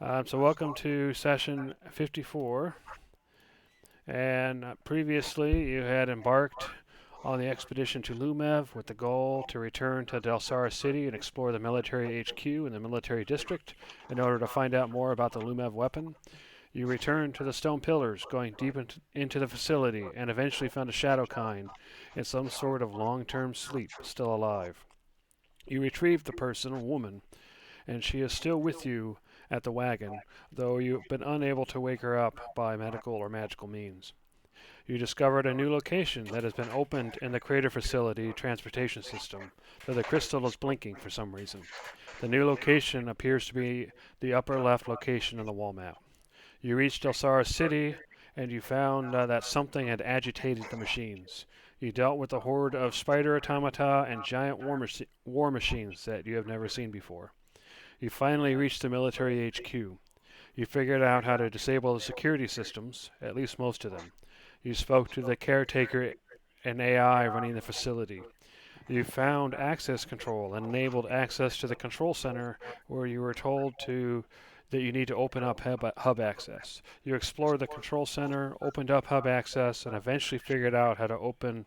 So welcome to session 54. And previously, you had embarked on the expedition to Lumev with the goal to return to Delsara City and explore the military HQ and the military district in order to find out more about the Lumev weapon. You returned to the stone pillars, going deep into the facility, and eventually found a Shadowkind in some sort of long-term sleep, still alive. You retrieved the person, a woman, and she is still with you at the wagon, though you've been unable to wake her up by medical or magical means. You discovered a new location that has been opened in the crater facility transportation system, though the crystal is blinking for some reason. The new location appears to be the upper left location on the wall map. You reached Elsara City, and you found that something had agitated the machines. You dealt with a horde of spider automata and giant war machines that you have never seen before. You finally reached the military HQ. You figured out how to disable the security systems, at least most of them. You spoke to the caretaker and AI running the facility. You found access control and enabled access to the control center where you were told that you need to open up hub access. You explored the control center, opened up hub access, and eventually figured out how to open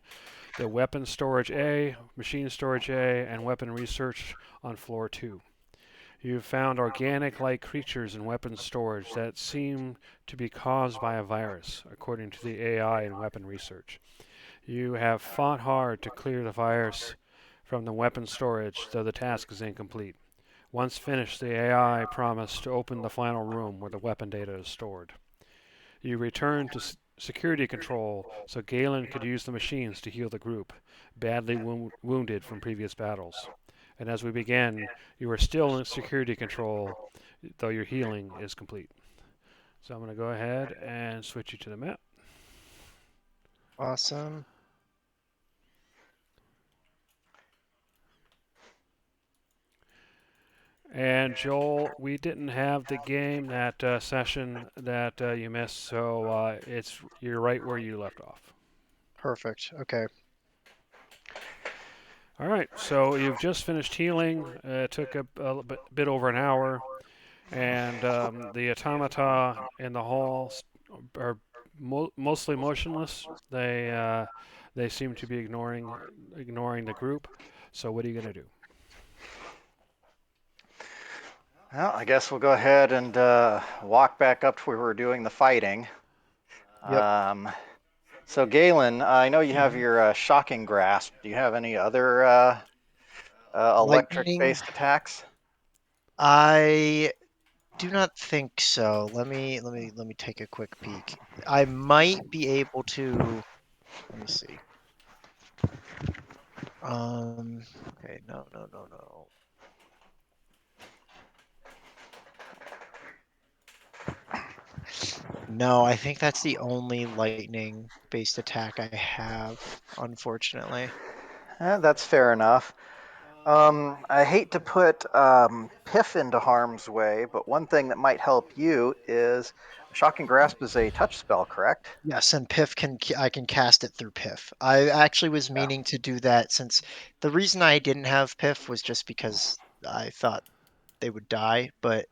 the weapon storage A, machine storage A, and weapon research on floor 2. You've found organic-like creatures in weapons storage that seem to be caused by a virus, according to the AI in weapon research. You have fought hard to clear the virus from the weapon storage, though the task is incomplete. Once finished, the AI promised to open the final room where the weapon data is stored. You returned to security control so Galen could use the machines to heal the group, badly wounded from previous battles. And as we begin, you are still in security control, though your healing is complete. So I'm going to go ahead and switch you to the map. Awesome. And Joel, we didn't have the game that session that you missed, so you're right where you left off. Perfect. Okay. All right, so you've just finished healing. It took bit over an hour, and the automata in the hall are mostly motionless. They seem to be ignoring the group. So what are you going to do? Well, I guess we'll go ahead and walk back up to where we were doing the fighting. Yep. So, Galen, I know you have your shocking grasp. Do you have any other Lightning. electric-based attacks? I do not think so. Let me take a quick peek. I might be able to. Let me see. Okay. No. No. No. No. No. I think that's the only lightning-based attack I have. Unfortunately. That's fair enough. I hate to put Piff into harm's way, but one thing that might help you is shocking grasp is a touch spell, correct? Yes, and Piff I can cast it through Piff. I actually was Yeah, meaning to do that since the reason I didn't have Piff was just because I thought they would die, but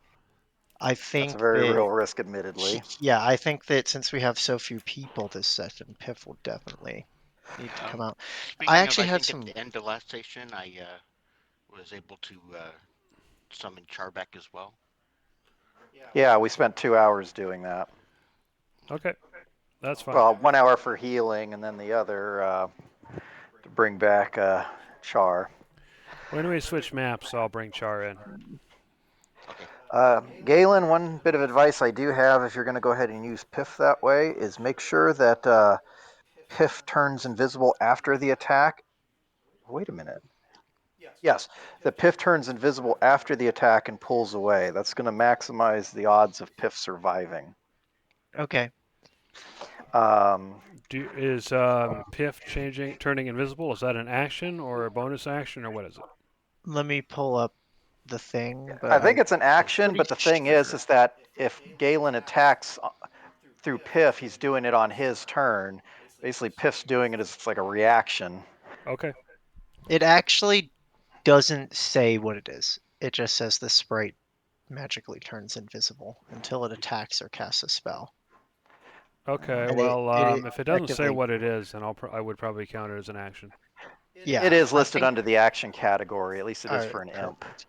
I that's a think very that real risk, admittedly. yeah, I think that since we have so few people this session, Piff will definitely need to Um, come out. I Speaking of, actually I had think at some the end of last session, I was able to summon Charbeck as well. Yeah, we spent 2 hours doing that. Okay, that's fine. Well, 1 hour for healing, and then the other to bring back Char. When we switch maps, I'll bring Char in. Okay. Galen, one bit of advice I do have if you're going to go ahead and use Piff that way is make sure that Piff turns invisible after the attack. Wait a minute. Yes, the Piff turns invisible after the attack and pulls away. That's going to maximize the odds of Piff surviving. okay. Um, Is Piff turning invisible? Is that an action or a bonus action or what is it? Let me pull up the thing, I but think it's an action, pretty but the thing sure. is that if Galen attacks through Piff, he's doing it on his turn. Basically, Piff's doing it as it's like a reaction. Okay. It actually doesn't say what it is. It just says the sprite magically turns invisible until it attacks or casts a spell. Okay, And well, it if it doesn't say effectively, what it is, then I would probably count it as an action. It yeah, is I listed think. under the action category. At least it All is right, for an imp. perfect.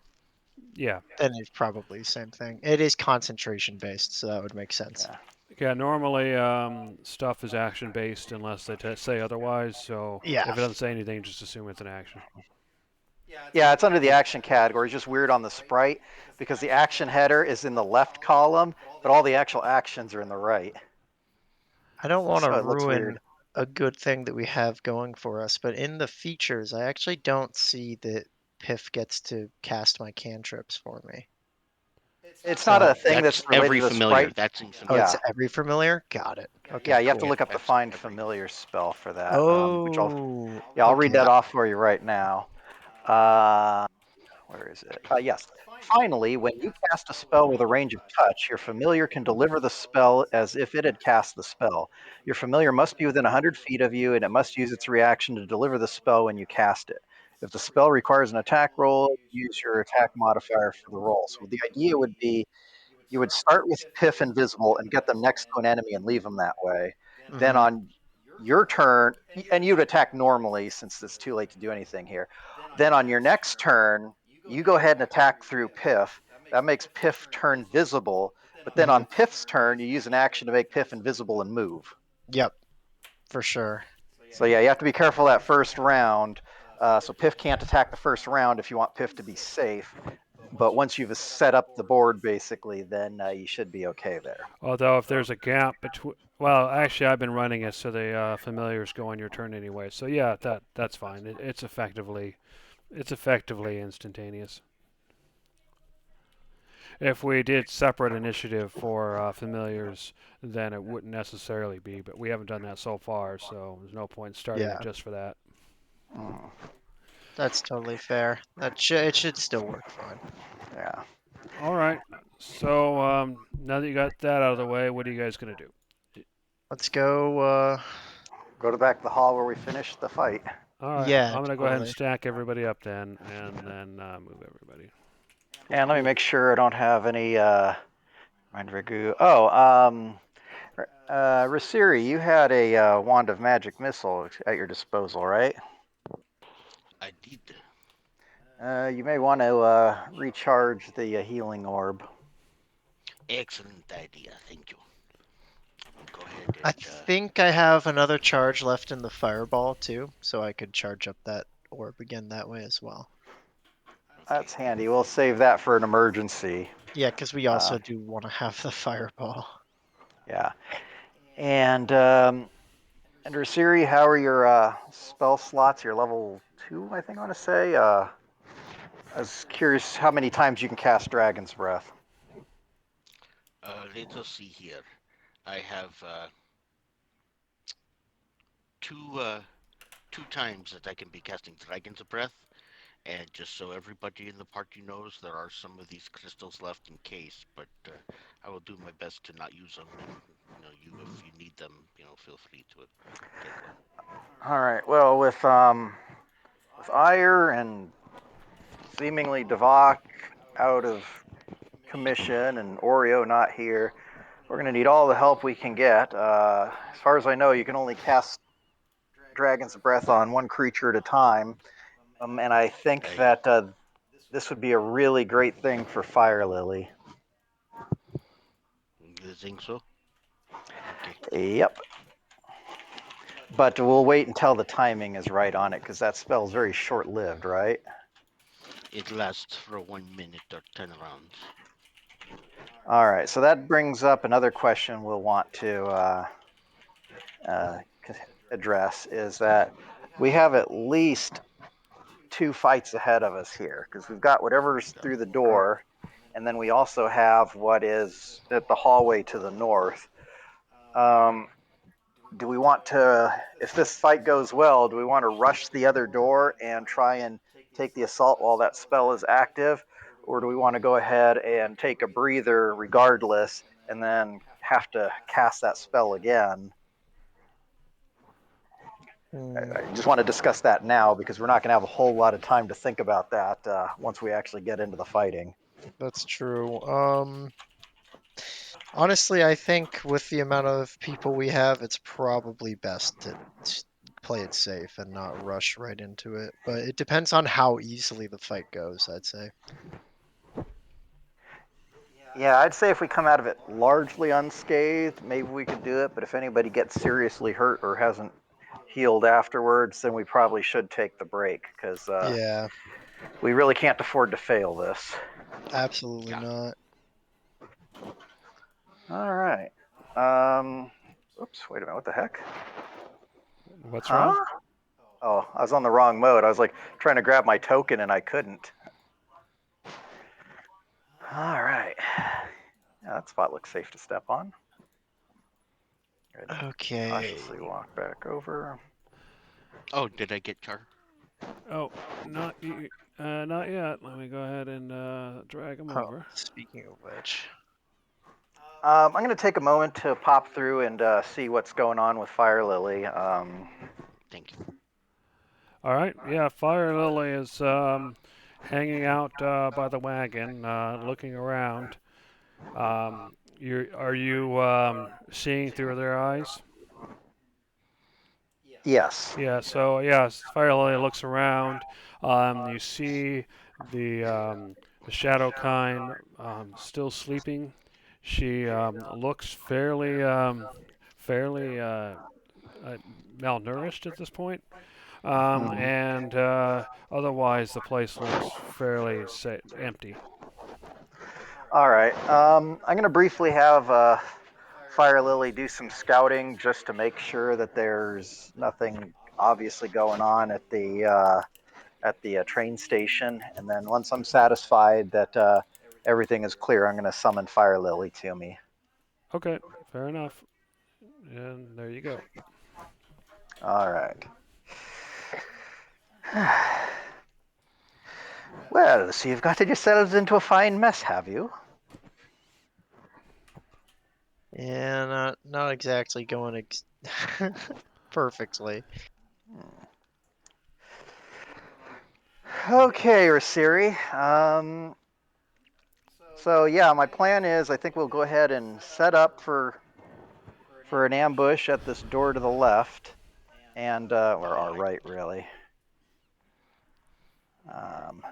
Yeah. Then it's probably the same thing. It is concentration based, so that would make sense. Yeah. Yeah, normally stuff is action based unless they say otherwise. So Yeah, if it doesn't say anything, just assume it's an action. Yeah, it's under the action category. It's just weird on the sprite because the action header is in the left column, but all the actual actions are in the right. I don't want to So it looks ruin weird. a good thing that we have going for us, but in the features, I actually don't see that Piff gets to cast my cantrips for me. It's not a So, thing that's That's related every to the familiar. sprite. That's in oh, it's familiar. Yeah. every familiar? Got it. Yeah, Okay, you have to cool. Yep, look up the that's find every. familiar spell for that, Oh, I'll read okay. that off for you right now. Uh, Where is it? Yes. Finally, when you cast a spell with a range of touch, your familiar can deliver the spell as if it had cast the spell. Your familiar must be within 100 feet of you, and it must use its reaction to deliver the spell when you cast it. If the spell requires an attack roll, use your attack modifier for the roll. So the idea would be you would start with Piff Invisible and get them next to an enemy and leave them that way. Then Mm-hmm. on your turn, and you'd attack normally since it's too late to do anything here. Then on your next turn, you go ahead and attack through Piff. That makes Piff turn visible. But then Mm-hmm. on Piff's turn, you use an action to make Piff invisible and move. Yep, for sure. So yeah, you have to be careful that first round. So Piff can't attack the first round if you want Piff to be safe. But once you've set up the board, basically, then you should be okay there. Although if there's a gap between, well, actually I've been running it so the familiars go on your turn anyway. So yeah, that's fine. It's effectively instantaneous. If we did separate initiative for familiars, then it wouldn't necessarily be. But we haven't done that so far, so there's no point starting it Yeah, just for that. Mm, that's totally fair. It should still work fine. yeah. All right. So now that you got that out of the way, what are you guys gonna do? Let's go. Go to back to the hall where we finished the fight. All right. Yeah, I'm gonna go ahead and totally. stack everybody up then, and then move everybody. And let me make sure I don't have any mind ragu. Oh, Rasiri, you had a wand of magic missile at your disposal, right? I did. You may want to recharge the healing orb. Excellent idea. Thank you. Go ahead I and. think I have another charge left in the fireball too, so I could charge up that orb again that way as well. That's handy. We'll save that for an emergency. Yeah, because we Uh, also do want to have the fireball. yeah. And Rasiri, how are your spell slots? Your level 2, I think I want to say. I was curious how many times you can cast Dragon's Breath. Let us see here. I have two two times that I can be casting Dragon's Breath, and just so everybody in the party knows, there are some of these crystals left in case, but I will do my best to not use them. And you if you need them, feel free to take one. All right. Well, with Ire and seemingly Devok out of commission and Oreo not here, we're going to need all the help we can get. As far as I know, you can only cast Dragon's Breath on one creature at a time. And I think I that this would be a really great thing for Fire Lily. you think so? Okay. Yep. But we'll wait until the timing is right on it because that spell's very short lived, right? It lasts for 1 minute or 10 rounds. All right. So that brings up another question we'll want to uh, address is that we have at least 2 fights ahead of us here because we've got whatever's through the door, and then we also have what is at the hallway to the north. Do we want to, if this fight goes well, do we want to rush the other door and try and take the assault while that spell is active? Or do we want to go ahead and take a breather regardless and then have to cast that spell again? Hmm. I just want to discuss that now because we're not going to have a whole lot of time to think about that once we actually get into the fighting. That's true. Honestly, I think with the amount of people we have, it's probably best to play it safe and not rush right into it. But it depends on how easily the fight goes, I'd say. Yeah, I'd say if we come out of it largely unscathed, maybe we could do it. But if anybody gets seriously hurt or hasn't healed afterwards, then we probably should take the break because Yeah, we really can't afford to fail this. absolutely Yeah. not. All right. Oops, wait a minute. What the heck? What's Huh? wrong? Oh, I was on the wrong mode. I was like trying to grab my token and I couldn't. All right. Yeah, that spot looks safe to step on. Okay. Cautiously walk back over. Oh, did I get Char? Oh, not yet. Let me go ahead and drag him Oh, over. speaking of which. I'm going to take a moment to pop through and see what's going on with Fire Lily. Thank you. All right. Yeah, Fire Lily is hanging out by the wagon, looking around. Are you seeing through their eyes? Yes. Yeah. So yeah, Fire Lily looks around. You see the shadow kind still sleeping. She looks fairly uh, malnourished at this point. Hmm. And otherwise, the place looks fairly empty. All right. I'm going to briefly have Fire Lily do some scouting just to make sure that there's nothing obviously going on at the train station, and then once I'm satisfied that everything is clear, I'm going to summon Fire Lily to me. Okay, fair enough. And there you go. All right. Well, so you've gotten yourselves into a fine mess, have you? Yeah, not exactly going perfectly. Okay, Rasiri. So yeah, my plan is I think we'll go ahead and set up for an ambush at this door to the left, and or All our right. right, really. Um,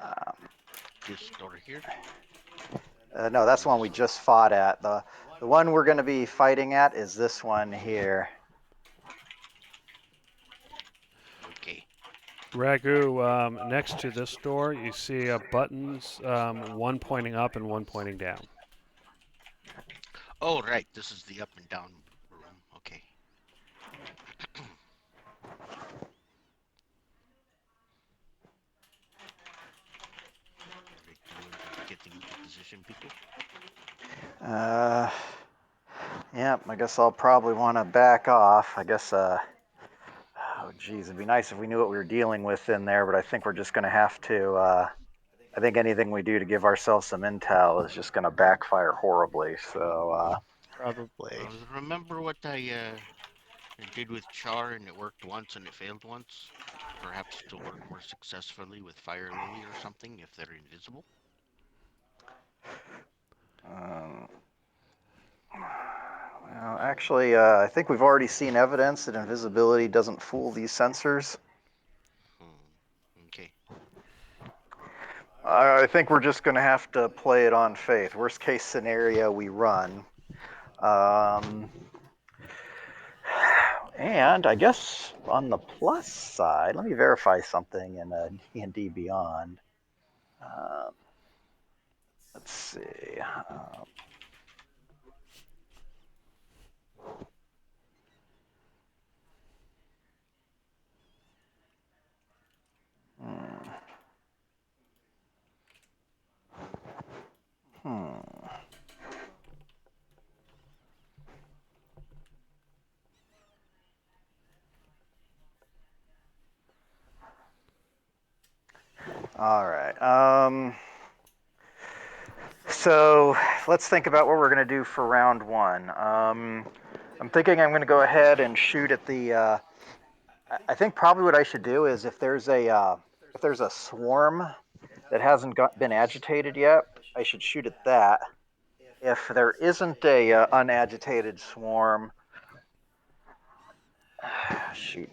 um, This door here. no, that's the one This. we just fought at. The one we're going to be fighting at is this one here. Okay. Ragu, next to this door, you see buttons, one pointing up and one pointing down. Oh, right. This is the up and down room. Okay. Right, you are getting into position, people. Uh, yeah, I guess I'll probably want to back off. I guess. Oh, geez, it'd be nice if we knew what we were dealing with in there, but I think we're just going to have to. I think anything we do to give ourselves some intel is just going to backfire horribly. So, Probably. Remember what I did with Char and it worked once and it failed once? Perhaps to work more successfully with Fire Lily or something if they're invisible? um, well, actually, I think we've already seen evidence that invisibility doesn't fool these sensors. Okay. I think we're just going to have to play it on faith. Worst case scenario, we run. Um, and I guess on the plus side, let me verify something in D&D Beyond. Um, let's see. Hmm. Hmm. All right. So let's think about what we're going to do for round one. I'm thinking I'm going to go ahead and shoot at the. I think probably what I should do is if there's if there's a swarm that hasn't been agitated yet, I should shoot at that. If there isn't a unagitated swarm, shoot.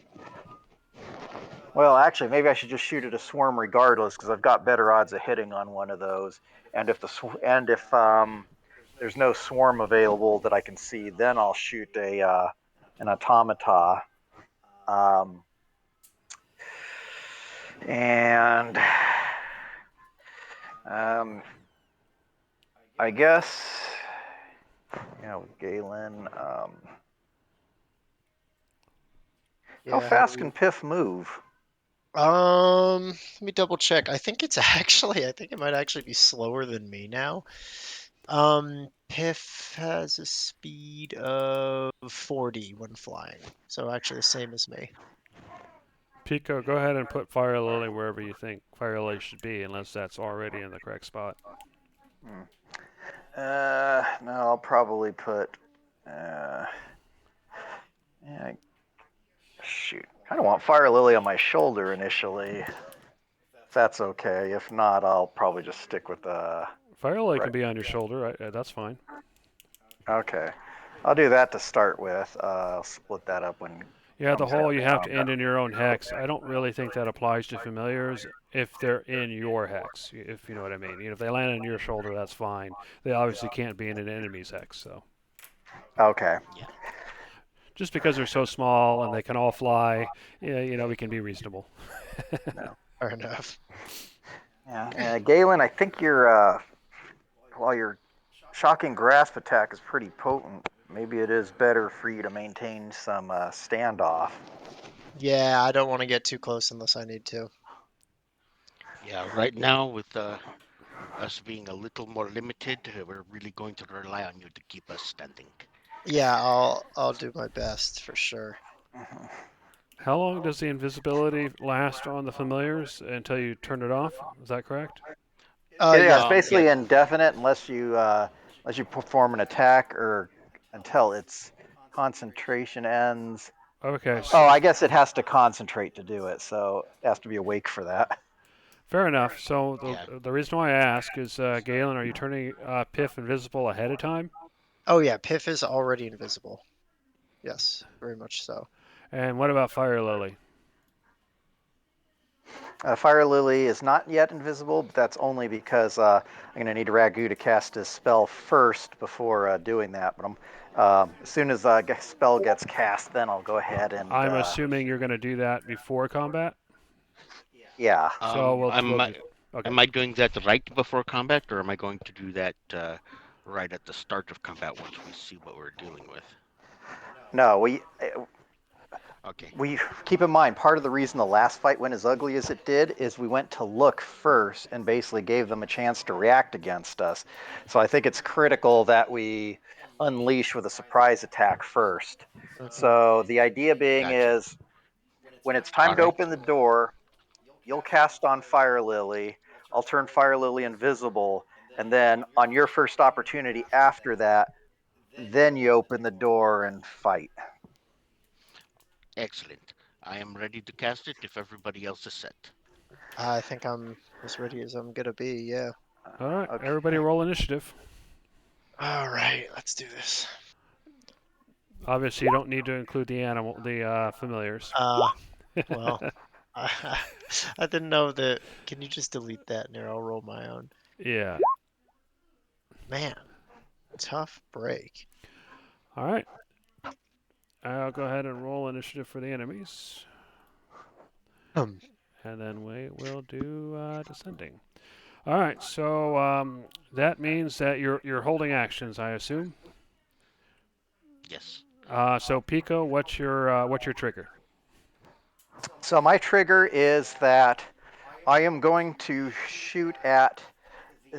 Well, actually, maybe I should just shoot at a swarm regardless, because I've got better odds of hitting on one of those. And if there's no swarm available that I can see, then I'll shoot an automata. And I guess, with Galen. How Yeah, fast can Piff move? let me double check. I think I think it might actually be slower than me now. Piff has a speed of 40 when flying, so actually the same as me. Pico, go ahead and put Fire Lily wherever you think Fire Lily should be, unless that's already in the correct spot. No, I'll probably put. Shoot, kind of want Fire Lily on my shoulder initially. If that's okay. If not, I'll probably just stick with the. Fire Lily can be on your shoulder. That's fine. Okay, I'll do that to start with. I'll split that up when. Yeah, the comes whole down you to have to combat. end in your own hex. I don't really think that applies to familiars if they're in your hex, if you know what I mean. If they land on your shoulder, that's fine. They obviously can't be in an enemy's hex, so. Okay. Yeah. Just because they're so small and they can all fly, we can be reasonable. No. Fair enough. Yeah. Galen, I think while your shocking grasp attack is pretty potent, maybe it is better for you to maintain some standoff. Yeah, I don't want to get too close unless I need to. Yeah, right now with us being a little more limited, we're really going to rely on you to keep us standing. Yeah, I'll do my best for sure. How long does the invisibility last on the familiars until you turn it off? Is that correct? Yeah, it's Yeah. basically indefinite unless you perform an attack or until its concentration ends. Okay, Oh, I guess it has to concentrate to do it, so it has to be awake for that. fair enough. So Yeah. the reason why I ask is, Galen, are you turning Piff invisible ahead of time? Oh yeah, Piff is already invisible. Yes, very much so. And what about Fire Lily? Fire Lily is not yet invisible, but that's only because I'm going to need Ragu to cast his spell first before doing that. But as soon as the spell gets cast, then I'll go ahead and. I'm assuming you're going to do that before combat. Yeah. So we'll do. Okay. Am I doing that right before combat, or am I going to do that right at the start of combat once we see what we're dealing with? No, Okay. we keep in mind part of the reason the last fight went as ugly as it did is we went to look first and basically gave them a chance to react against us. So I think it's critical that we unleash with a surprise attack first. So the idea being Gotcha. is when it's time All to right. open the door, you'll cast on Fire Lily. I'll turn Fire Lily invisible, and then on your first opportunity after that, then you open the door and fight. Excellent. I am ready to cast it if everybody else is set. I think I'm as ready as I'm gonna be, yeah. All right, Okay. everybody roll initiative. All right, let's do this. Obviously, you don't need to include the familiars. Well, I, I didn't know that. Can you just delete that and there I'll roll my own? Yeah. Man, tough break. All right. I'll go ahead and roll initiative for the enemies, Um, and then we will do descending. All right. So that means that you're holding actions, I assume. Yes. So Pico, what's your trigger? So my trigger is that I am going to shoot at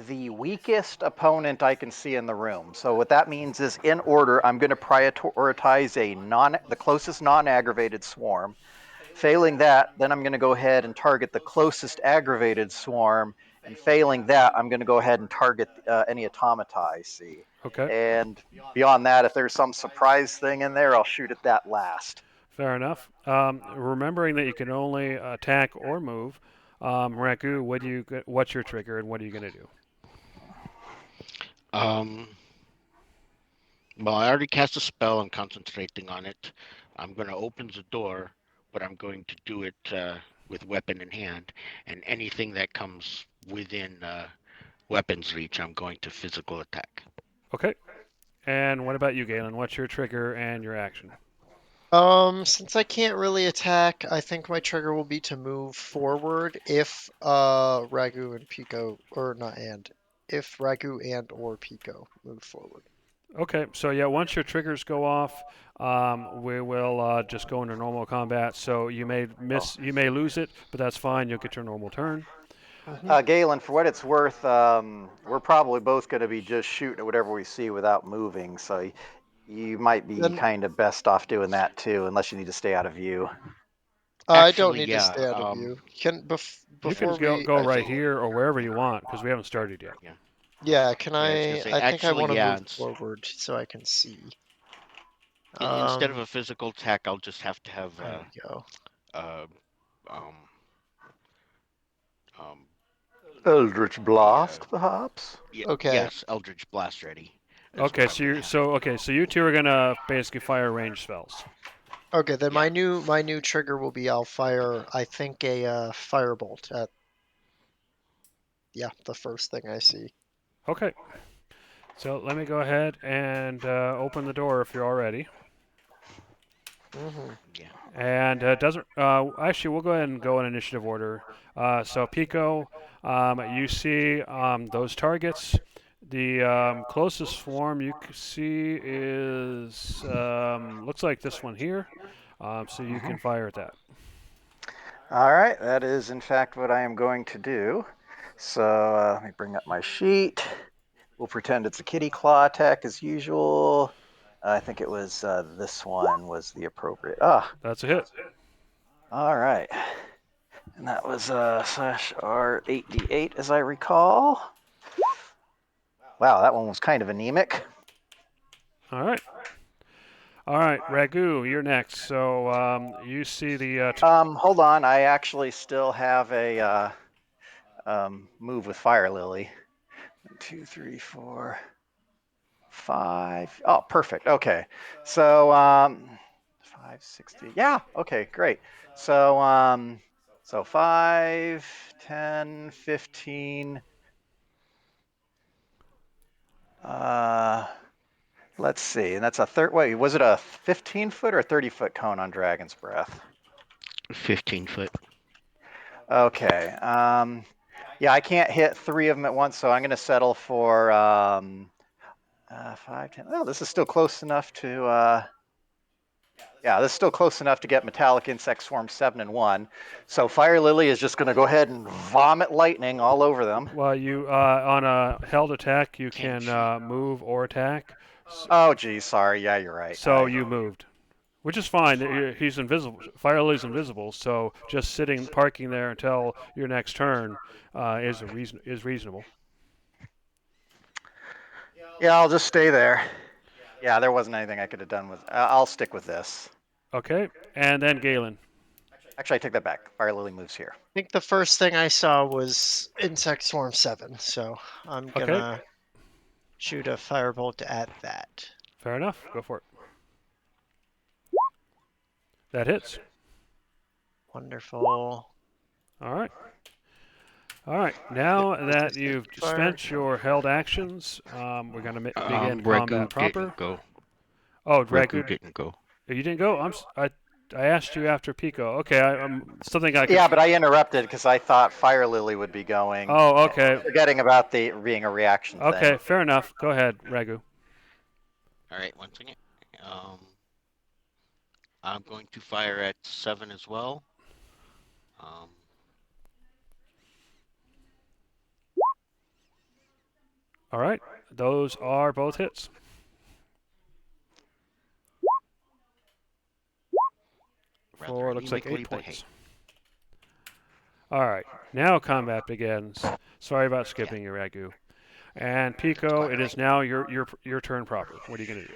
the weakest opponent I can see in the room. So what that means is, in order, I'm going to prioritize the closest non-aggravated swarm. Failing that, then I'm going to go ahead and target the closest aggravated swarm. And failing that, I'm going to go ahead and target any automata I see. Okay. And beyond that, if there's some surprise thing in there, I'll shoot at that last. Fair enough. Remembering that you can only attack or move, Ragu, what's your trigger and what are you gonna do? Um, well, I already cast a spell. I'm concentrating on it. I'm going to open the door, but I'm going to do it with weapon in hand. And anything that comes within weapons reach, I'm going to physical attack. Okay. And what about you, Galen? What's your trigger and your action? Since I can't really attack, I think my trigger will be to move forward if Ragu and Pico, or not and, if Ragu and or Pico move forward. Okay, so yeah, once your triggers go off, we will just go into normal combat. So Oh. you may lose it, but that's fine. You'll get your normal turn. Hmm. Galen, for what it's worth, we're probably both going to be just shooting at whatever we see without moving. So you might be Then kind of best off doing that too, unless you need to stay out of view. I don't Actually, need to yeah. stay out of view. Can You can before we, go I right think, here or wherever you want because we haven't started yet. Yeah. yeah. Can Yeah, I was gonna say. I think I Actually, want to yeah. move forward so I can see. Instead of Um, a physical attack, I'll just have to have there we go. uh, um, um, Eldritch the Blast, perhaps? Okay, yes, Eldritch Blast ready. Is Okay, what I'm gonna have. so you two are gonna basically fire range spells. okay. Then Yeah. my new trigger will be I'll fire. I think a firebolt at, yeah, the first thing I see. Okay, so let me go ahead and open the door if you're all ready. Hmm. Yeah. And doesn't actually we'll go ahead and go in initiative order. So Pico, you see those targets. The closest swarm you see is looks like this one here. So you Mhm. can fire at that. All right, that is in fact what I am going to do. So let me bring up my sheet. We'll pretend it's a kitty claw attack as usual. I think it was this one was the appropriate. Ah, That's a hit. all right. And that was slash R8D8 as I recall. Wow, that one was kind of anemic. All right. All right, Ragu, you're next. So you see the Hold on, I actually still have a move with Fire Lily. 1, 2, 3, 4, 5. Oh, perfect. Okay, so 5, 60. Yeah. Okay, great. So so 5, 10, 15. Let's see, and that's a third. Wait, was it a 15-foot or a 30-foot cone on Dragon's Breath? 15 foot. Okay. Yeah, I can't hit 3 of them at once, so I'm going to settle for 5, 10. Oh, this is still close enough to. Yeah, this is still close enough to get Metallic Insect Swarm 7 and 1. So Fire Lily is just going to go ahead and vomit lightning all over them. well, you on a held attack you Can can she? move or attack. Oh, geez, sorry. Yeah, you're right. So you moved, which is fine. He's invisible. Fire Lily's invisible, so just sitting, parking there until your next turn is reasonable. Yeah, I'll just stay there. Yeah, there wasn't anything I could have done with. I'll stick with this. Okay, and then Galen. Actually, I take that back. Fire Lily moves here. I think the first thing I saw was Insect Swarm 7, so I'm Okay, gonna shoot a firebolt at that. fair enough. Go for it. That hits. Wonderful. All right. All right. Now that Resistant you've fire. spent your held actions, we're going to begin combat Ragu proper. didn't go. Oh, Ragu Dragu, didn't go. you didn't go. I asked you after Pico. Okay, something I could. Yeah, but I interrupted because I thought Fire Lily would be going, Oh, okay. forgetting about the being a reaction Okay, thing. fair enough. Go ahead, Ragu. All right, one second. Um, I'm going to fire at 7 as well. Um, All right. Those are both hits. For rather looks like anemically, 8 but hey. points. All right. Now combat begins. Sorry about Yeah. skipping you, Ragu. And Pico, Quite it right. is now your turn proper. What are you going to do?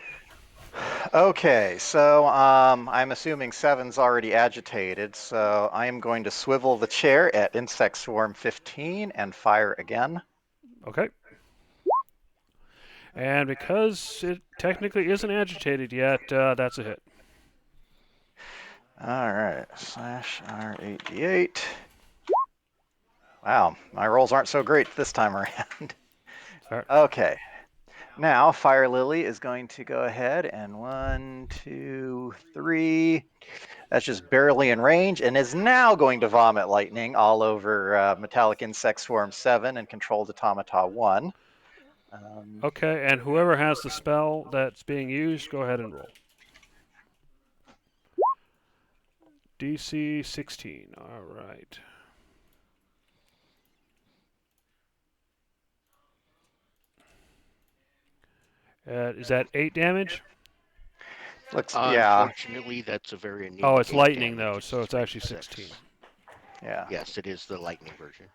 Okay, so I'm assuming 7's already agitated, so I am going to swivel the chair at Insect Swarm 15 and fire again. Okay. And because it technically isn't agitated yet, that's a hit. All right, slash R8D8. Wow, my rolls aren't so great this time around. Sorry. Okay, now Fire Lily is going to go ahead and 1, 2, 3. That's just barely in range and is now going to vomit lightning all over Metallic Insect Swarm 7 and Controlled Automata 1. Okay, and whoever has the spell that's being used, go ahead and roll. DC 16. All right. Is that 8 damage? Yeah, Unfortunately, that's a very Oh, anemic it's 8 lightning damage. though, It's so it's strength actually 16. 6. yeah. Yes, it is the lightning version.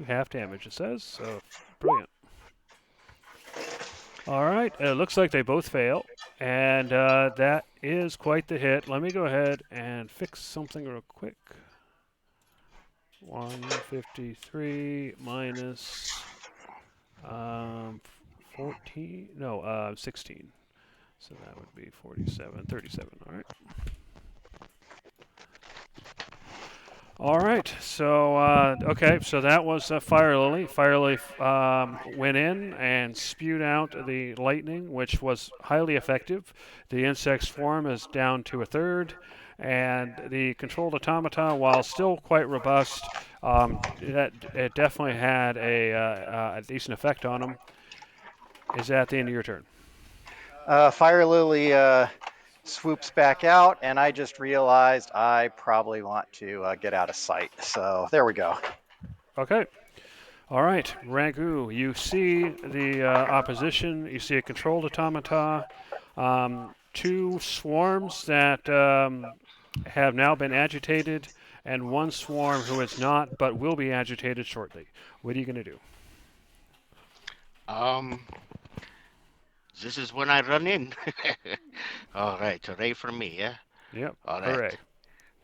Half damage it says, so brilliant. All right, it looks like they both fail, and that is quite the hit. Let me go ahead and fix something real quick. 153 minus 14, no, 16. So that would be 47, 37. All right. All right. So okay. So that was Fire Lily. Fire Lily went in and spewed out the lightning, which was highly effective. The insect swarm is down to a third, and the controlled automata, while still quite robust, it definitely had a decent effect on them. Is that the end of your turn? Fire Lily swoops back out, and I just realized I probably want to get out of sight. So there we go. Okay. All right, Ragu, you see the opposition. You see a controlled automata, two swarms that have now been agitated, and one swarm who is not but will be agitated shortly. What are you going to do? Um, this is when I run in. All right, hooray for me, yeah? Yep, All right, hooray.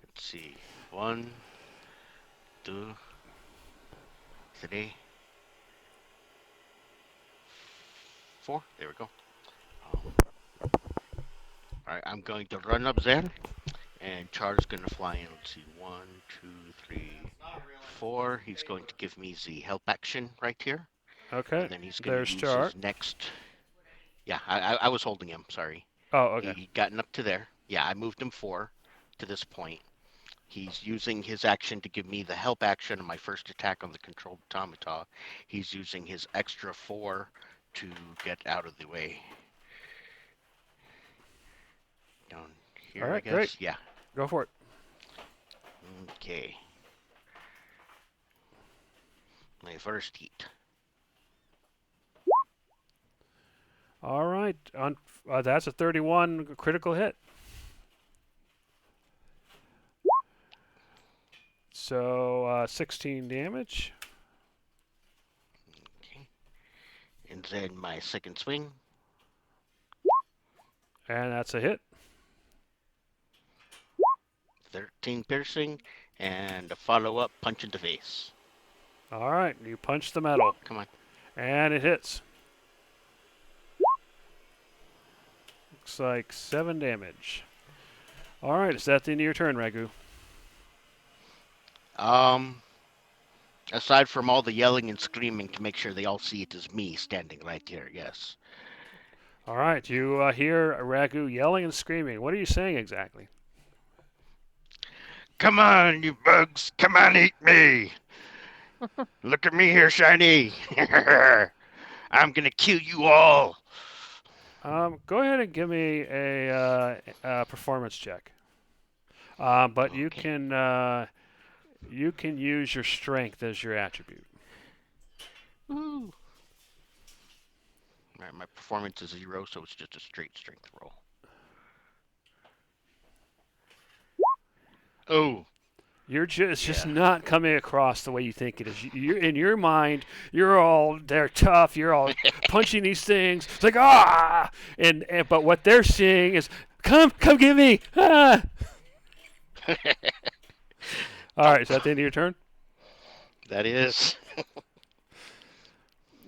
let's see. 1, 2, 3, 4. There we go. All right, I'm going to run up there, and Char's going to fly in. Let's see. 1, 2, 3, 4. He's going to give me the help action right here. Okay, And then he's going to there's use Char. his next. Yeah, I was holding him. Sorry. Oh, okay. He gotten up to there. Yeah, I moved him 4 to this point. He's using his action to give me the help action on my first attack on the controlled automata. He's using his extra 4 to get out of the way. Down All here, I right, great. guess. Yeah. Go for it. Okay. My first heat. All right, that's a 31 critical hit. So 16 damage. Okay. And then my second swing. And that's a hit. 13 piercing. And a follow-up punch in the face. All right, you punch the metal. Come on. And it hits. Looks like 7 damage. All right, is that the end of your turn, Ragu? Aside from all the yelling and screaming to make sure they all see it as me standing right here, yes. All right, you hear Ragu yelling and screaming. What are you saying exactly? Come on, you bugs. Come on, eat me. Look at me here, Shiny. I'm going to kill you all. Go ahead and give me a performance check. But Okay. you can use your strength as your attribute. Woo. All right, my performance is 0, so it's just a straight strength roll. Oh, It's just Yeah. not coming across the way you think it is. You're in your mind. You're all they're tough. You're all punching these things. It's like and but what they're seeing is come get me ah. All right, is that the end of your turn? That is.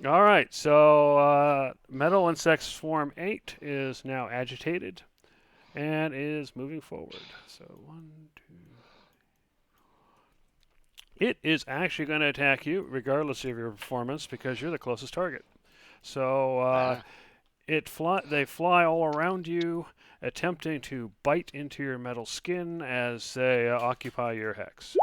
All right, so Metal Insect Swarm 8 is now agitated and is moving forward. So one, two. It is actually going to attack you, regardless of your performance, because you're the closest target. So Ah. they fly all around you, attempting to bite into your metal skin as they occupy your hex.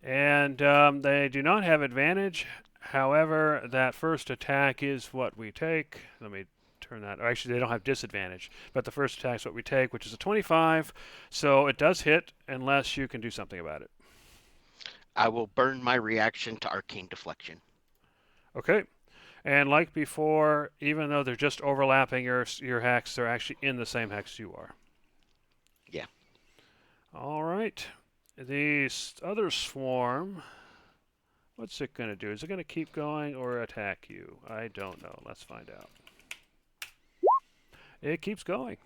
And they do not have advantage. However, that first attack is what we take. Let me turn that. Actually, they don't have disadvantage, but the first attack is what we take, which is a 25. So it does hit unless you can do something about it. I will burn my reaction to arcane deflection. Okay. And like before, even though they're just overlapping your hex, they're actually in the same hex you are. Yeah. All right. The other swarm, what's it going to do? Is it going to keep going or attack you? I don't know. Let's find out. It keeps going.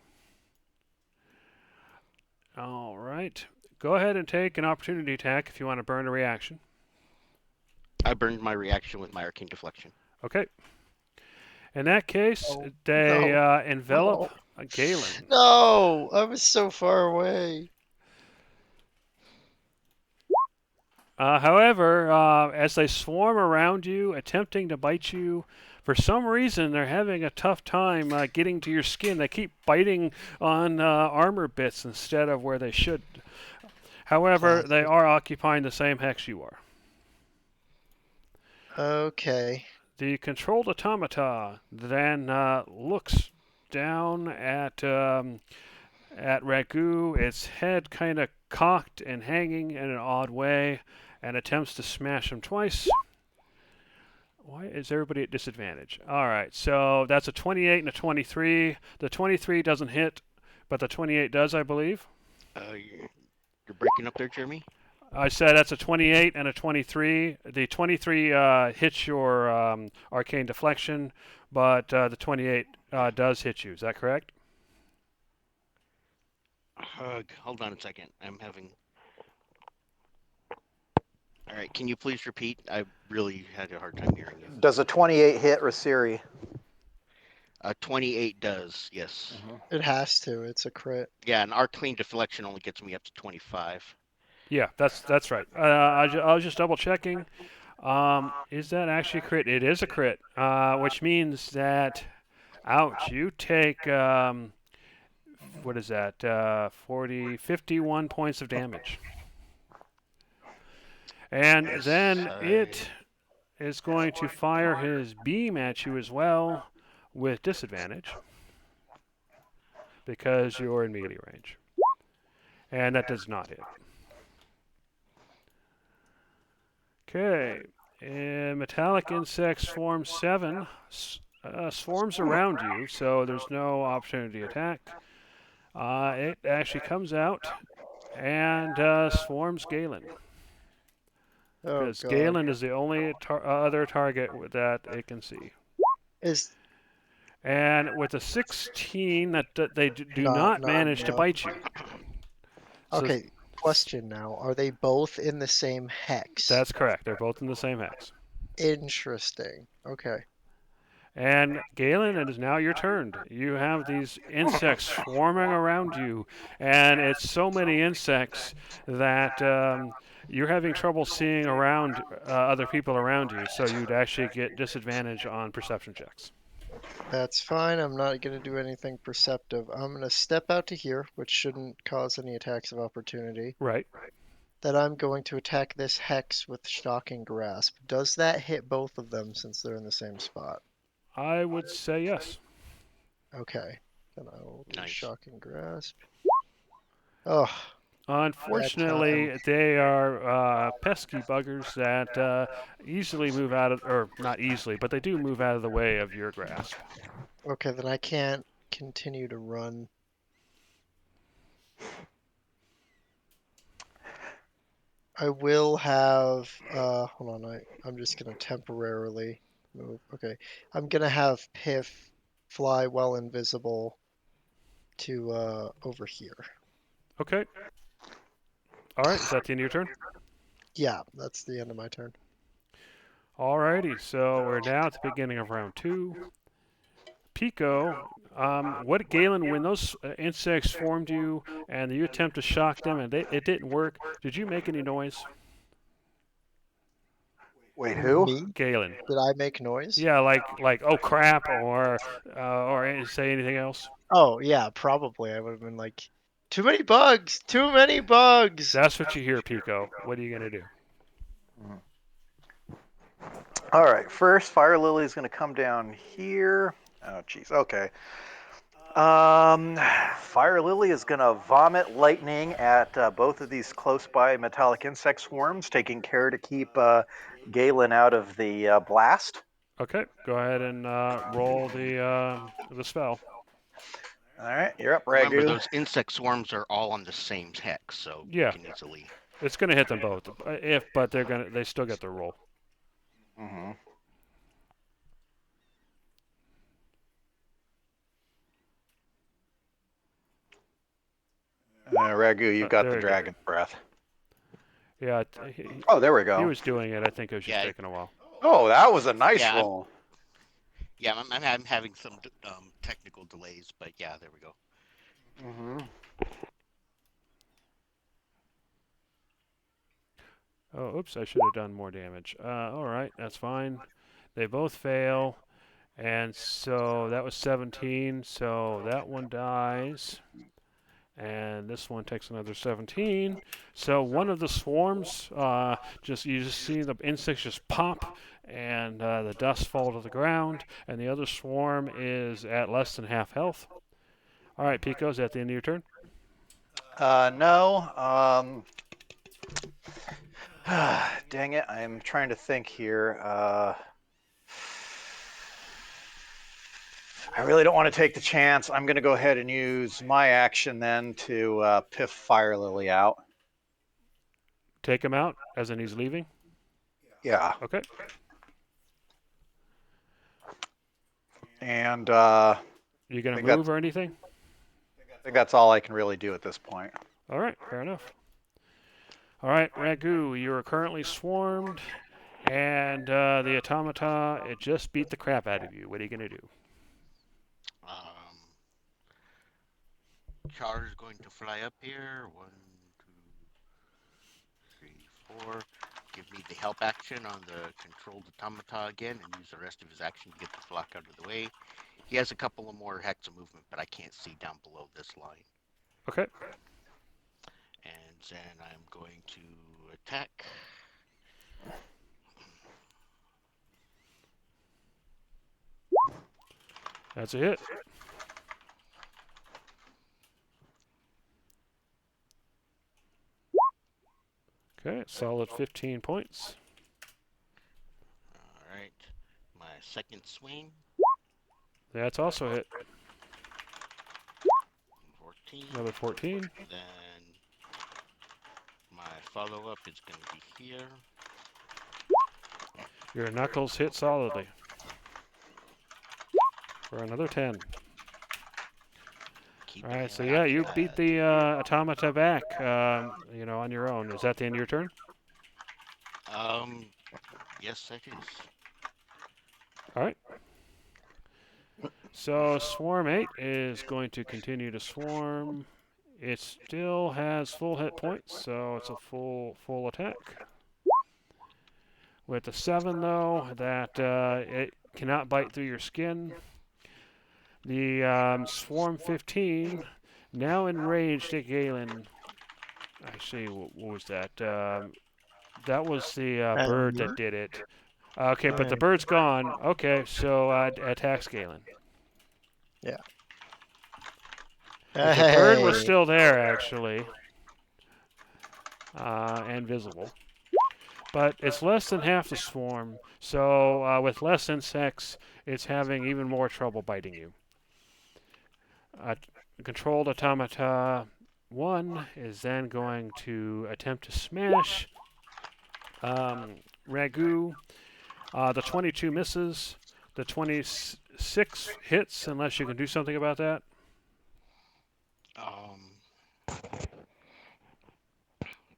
All right. Go ahead and take an opportunity attack if you want to burn a reaction. I burned my reaction with my arcane deflection. Okay. In that case, Oh, they no. envelop No. Galen. No, I was so far away. However, as they swarm around you, attempting to bite you, for some reason they're having a tough time getting to your skin. They keep biting on armor bits instead of where they should. However, they Classic. are occupying the same hex you are. Okay. The controlled automata then looks down at Ragu, its head kind of cocked and hanging in an odd way, and attempts to smash him twice. Why is everybody at disadvantage? All right, so that's a 28 and a 23. The 23 doesn't hit, but the 28 does, I believe. You're breaking up there, Jeremy? I said that's a 28 and a 23. The 23 hits your arcane deflection, but the 28 does hit you. Is that correct? Hold on a second. I'm having. All right, can you please repeat? I really had a hard time hearing you. Does a 28 hit Rasiri? 28 does, yes. It has to. It's a crit. Yeah, and arcane deflection only gets me up to 25. Yeah, that's right. I was just double checking. Is that actually a crit? It is a crit, which means that, ouch, you take, what is that, 51 points of damage. And then it is going to fire his beam at you as well with disadvantage because you're in melee range. And that does not hit. Okay. And Metallic Insect Swarm 7 swarms around you, so there's no opportunity attack. It actually comes out and swarms Galen. Oh Because god. Galen is the only other target that it can see. Is And with a 16, they do Not- not not manage to enough. bite you. So okay. Question now: are they both in the same hex? that's correct. They're both in the same hex. Interesting. Okay. And Galen, it is now your turn. You have these insects swarming around you, and it's so many insects that you're having trouble seeing around other people around you, so you'd actually get disadvantage on perception checks. That's fine. I'm not going to do anything perceptive. I'm going to step out to here, which shouldn't cause any attacks of opportunity. Right. Then I'm going to attack this hex with Shocking Grasp. Does that hit both of them since they're in the same spot? I would say yes. Okay. Then I will do Nice. Shocking Grasp. Oh, Unfortunately, they are pesky buggers that easily move out of, or not easily, but they do move out of the way of your grasp. okay. Then I can't continue to run. I will have. Hold on. I'm just gonna temporarily move. Okay, I'm gonna have Piff fly well invisible to over here. Okay. All right. Is that the end of your turn? Yeah, that's the end of my turn. Alrighty. So we're now at the beginning of round 2. Pico, what Galen, when those insects formed you and you attempt to shock them and it didn't work, did you make any noise? Wait, who? Me? Galen. Did I make noise? Yeah, like oh crap, or say anything else. Oh yeah, probably. I would have been like, too many bugs, too many bugs. That's what you hear, Pico. What are you gonna do? All right, first, Fire Lily is going to come down here. Oh, jeez. Okay. Fire Lily is going to vomit lightning at both of these close by metallic insect swarms, taking care to keep Galen out of the blast. Okay, go ahead and roll the spell. All right, you're up, Remember, Ragu. those insect swarms are all on the same hex, so you Yeah, can easily. it's gonna hit them both. But they still get their roll. Mm-hmm. Ragu, you've got the There you go. dragon's breath. Yeah, Oh, there we he go. was doing it. I think it was just Yeah, taking a while. Oh, that was a nice yeah, roll. I'm having some technical delays, but yeah, there we go. Mm-hmm. Oh, oops! I should have done more damage. All right, that's fine. They both fail, and so that was 17. So that one dies. And this one takes another 17. So one of the swarms, you just see the insects just pop, and the dust fall to the ground. And the other swarm is at less than half health. All right, Pico, is that the end of your turn? No. Dang it! I'm trying to think here. I really don't want to take the chance. I'm going to go ahead and use my action then to piff Fire Lily out. Take him out, as in he's leaving. Yeah. Okay. And You gonna think move or anything? I think that's all I can really do at this point. All right, fair enough. All right, Ragu, you are currently swarmed, and the automata it just beat the crap out of you. What are you gonna do? Char is going to fly up here. 1, 2, 3, 4. Give me the help action on the controlled automata again, and use the rest of his action to get the flock out of the way. He has a couple of more hex of movement, but I can't see down below this line. Okay. And then I'm going to attack. That's a hit. Okay, solid 15 points. All right. My second swing. That's also a hit. 14. Another 14. Then my follow-up is going to be here. Your knuckles hit solidly. For another 10. Keep All right, an so eye yeah, out you for beat that. the automata back, on your own. Is that the end of your turn? Yes, it is. All right. So Swarm 8 is going to continue to swarm. It still has full hit points, so it's a full attack. With the 7, though, that it cannot bite through your skin. The Swarm 15, now enraged at Galen. Actually, what was that? That was the bird that did it. Okay, but the bird's gone. Okay, so attacks Galen. Yeah. If the bird Hey. was still there, actually, and visible. But it's less than half the swarm, so with less insects, it's having even more trouble biting you. Controlled automata 1 is then going to attempt to smash Ragu, the 22 misses. The 26 hits, unless you can do something about that. Um,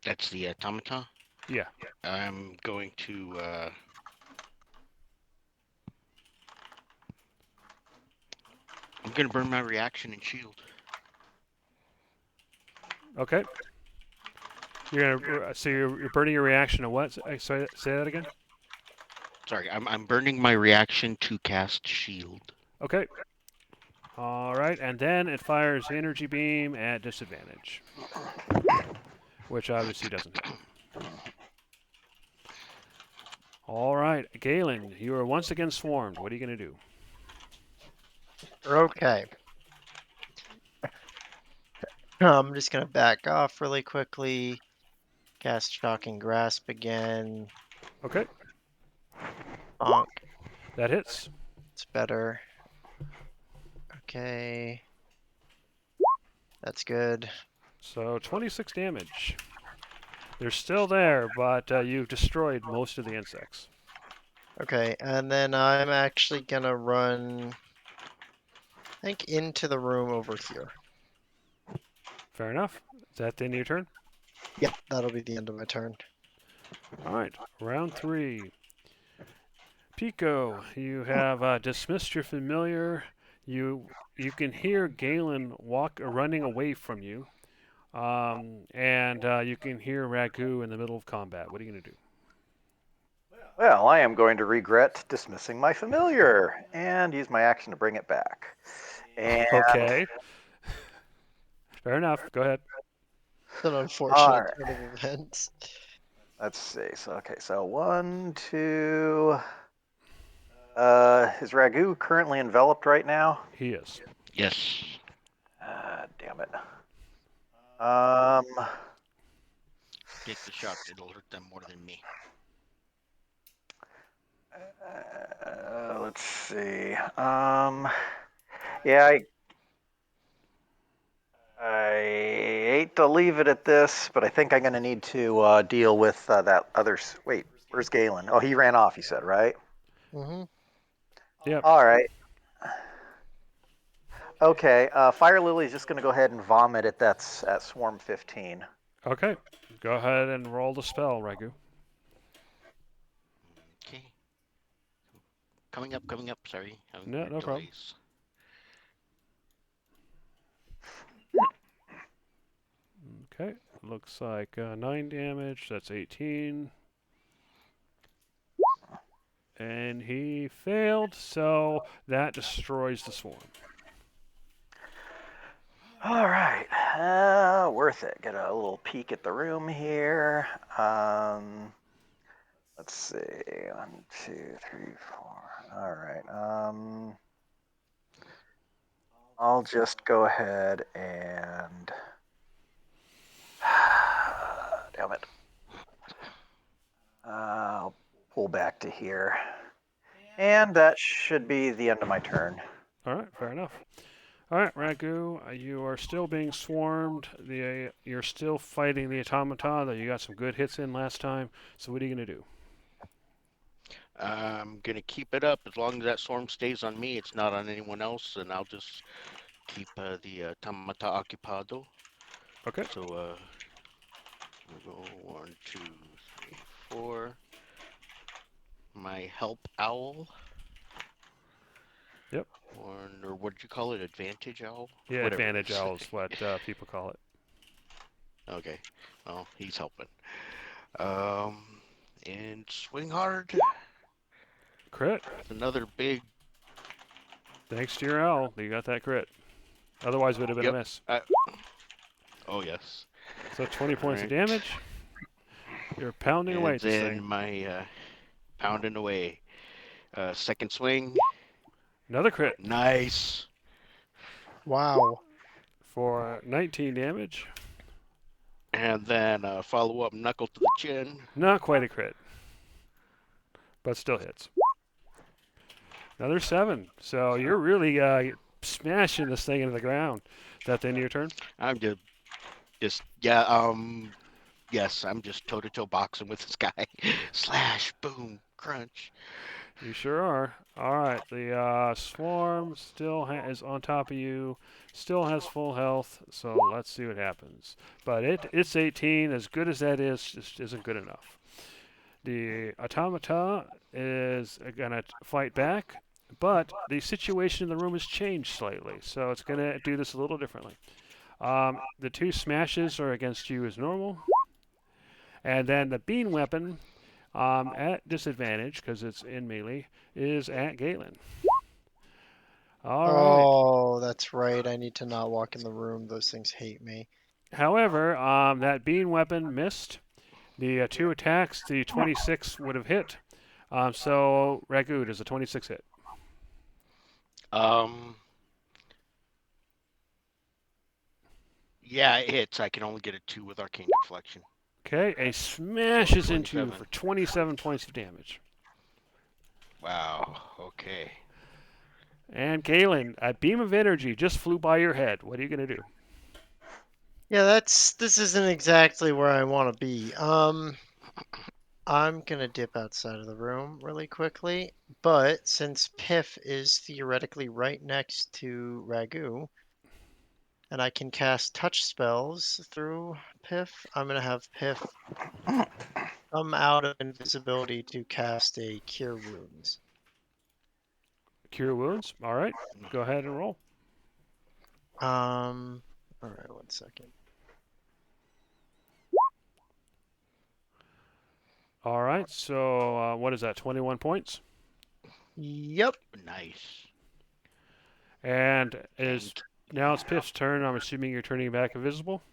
that's the automaton. Yeah. I'm going to. I'm gonna burn my reaction and shield. Okay. You're burning your reaction to what? Say that again. Sorry, I'm burning my reaction to cast shield. Okay. All right, and then it fires the energy beam at disadvantage, which obviously doesn't hit. All right, Galen, you are once again swarmed. What are you going to do? Okay. I'm just gonna back off really quickly. Cast Shocking Grasp again. Okay, Bonk. that hits. It's better. Okay. That's good. So 26 damage. They're still there, but you've destroyed most of the insects. Okay, and then I'm actually gonna run, I think, into the room over here. Fair enough. Is that the end of your turn? Yep, that'll be the end of my turn. All right, round 3. Pico, you have dismissed your familiar. You can hear Galen running away from you, and you can hear Ragu in the middle of combat. What are you going to do? Well, I am going to regret dismissing my familiar and use my action to bring it back. And Okay. Fair enough. Go ahead. It's an all unfortunate right, turn of events. let's see. So 1, 2. Is Ragu currently enveloped right now? He is. Yes. Damn it. Um, Take the shot. It'll hurt them more than me. let's see. Yeah, I hate to leave it at this, but I think I'm going to need to deal with that other. Wait, where's Galen? Oh, he ran off. You said, right? Mm-hmm. Yep. All right. Okay. Fire Lily's just going to go ahead and vomit at Swarm 15. Okay. Go ahead and roll the spell, Ragu. Okay. Coming up. Sorry. Having No, weird no problem. delays. Okay. Looks like 9 damage. That's 18. And he failed, so that destroys the swarm. All right. Worth it. Get a little peek at the room here. Let's see. 1, 2, 3, 4. All right. I'll just go ahead and damn it. I'll pull back to here. And that should be the end of my turn. All right, fair enough. All right, Ragu, you are still being swarmed. You're still fighting the automaton, though you got some good hits in last time. So what are you going to do? I'm gonna keep it up as long as that swarm stays on me. It's not on anyone else, and I'll just keep the automata occupado. Okay. So we'll go 1, 2, 3, 4. My help owl. Yep. Or what did you call it? Advantage owl? Yeah, Whatever it advantage is. owl is what people call it. Okay. Well, he's helping. And swing hard. Crit. It's another big. Thanks to your owl, you got that crit. Otherwise, it would have been a Yep. miss. Oh yes. So 20 points of Right. damage. You're pounding away And at this then thing. my pounding away. Second swing. Another crit Nice. Wow. for 19 damage. And then follow up knuckle to the chin. Not quite a crit, but still hits. Another 7. So you're really smashing this thing into the ground. Is that the end of your turn? I'm just Yes, I'm just toe-to-toe boxing with this guy. Slash, boom, crunch. You sure are. All right, the swarm still is on top of you, still has full health. So let's see what happens. But it's 18. As good as that is, just isn't good enough. The automata is gonna fight back, but the situation in the room has changed slightly, so it's gonna do this a little differently. The two smashes are against you as normal, and then the beam weapon, at disadvantage because it's in melee, is at Galen. All right. Oh, that's right. I need to not walk in the room. Those things hate me. However, that beam weapon missed. The two attacks, the 26 would have hit. So Ragu does a 26 hit. Um, yeah, it hits. I can only get a 2 with Arcane Deflection. Okay, a smashes into you 27. for 27 points of damage. Wow. Okay. And Galen, a beam of energy just flew by your head. What are you gonna do? Yeah, this isn't exactly where I want to be. I'm gonna dip outside of the room really quickly, but since Piff is theoretically right next to Ragu, and I can cast touch spells through Piff, I'm gonna have Piff come out of invisibility to cast a Cure Wounds. Cure wounds. All right, go ahead and roll. All right, 1 second. All right, so what is that? 21 points. Yep. Nice. And is And now it's Piff's turn. I'm assuming you're turning back invisible.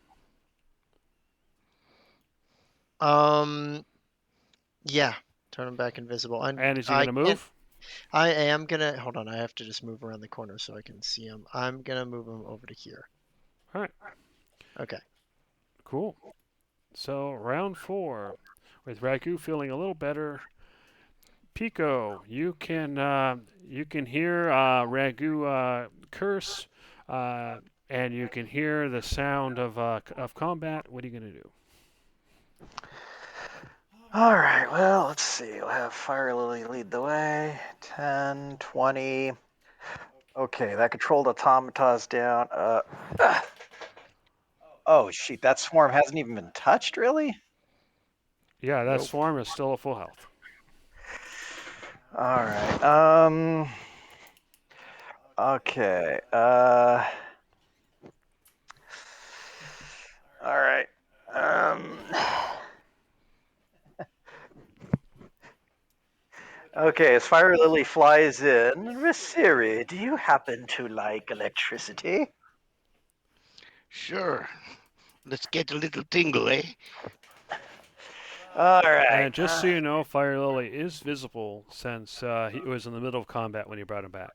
Yeah. Turn him back invisible. And is he I gonna can't. move? I am gonna hold on. I have to just move around the corner so I can see him. I'm gonna move him over to here. All right, Okay. cool. So round 4, with Ragu feeling a little better. Pico, you can hear Ragu curse, and you can hear the sound of combat. What are you gonna do? All right, well, let's see. We'll have Fire Lily lead the way. 10, 20. Okay, that controlled automata's down. Oh, shoot, that swarm hasn't even been touched, really? Yeah, that Nope. swarm is still at full health. All right. Okay. All right. Okay, as Fire Lily flies in, Rasiri, do you happen to like electricity? sure. Let's get a little tingle, eh? All right. And just so you know, Fire Lily is visible since he was in the middle of combat when you brought him back.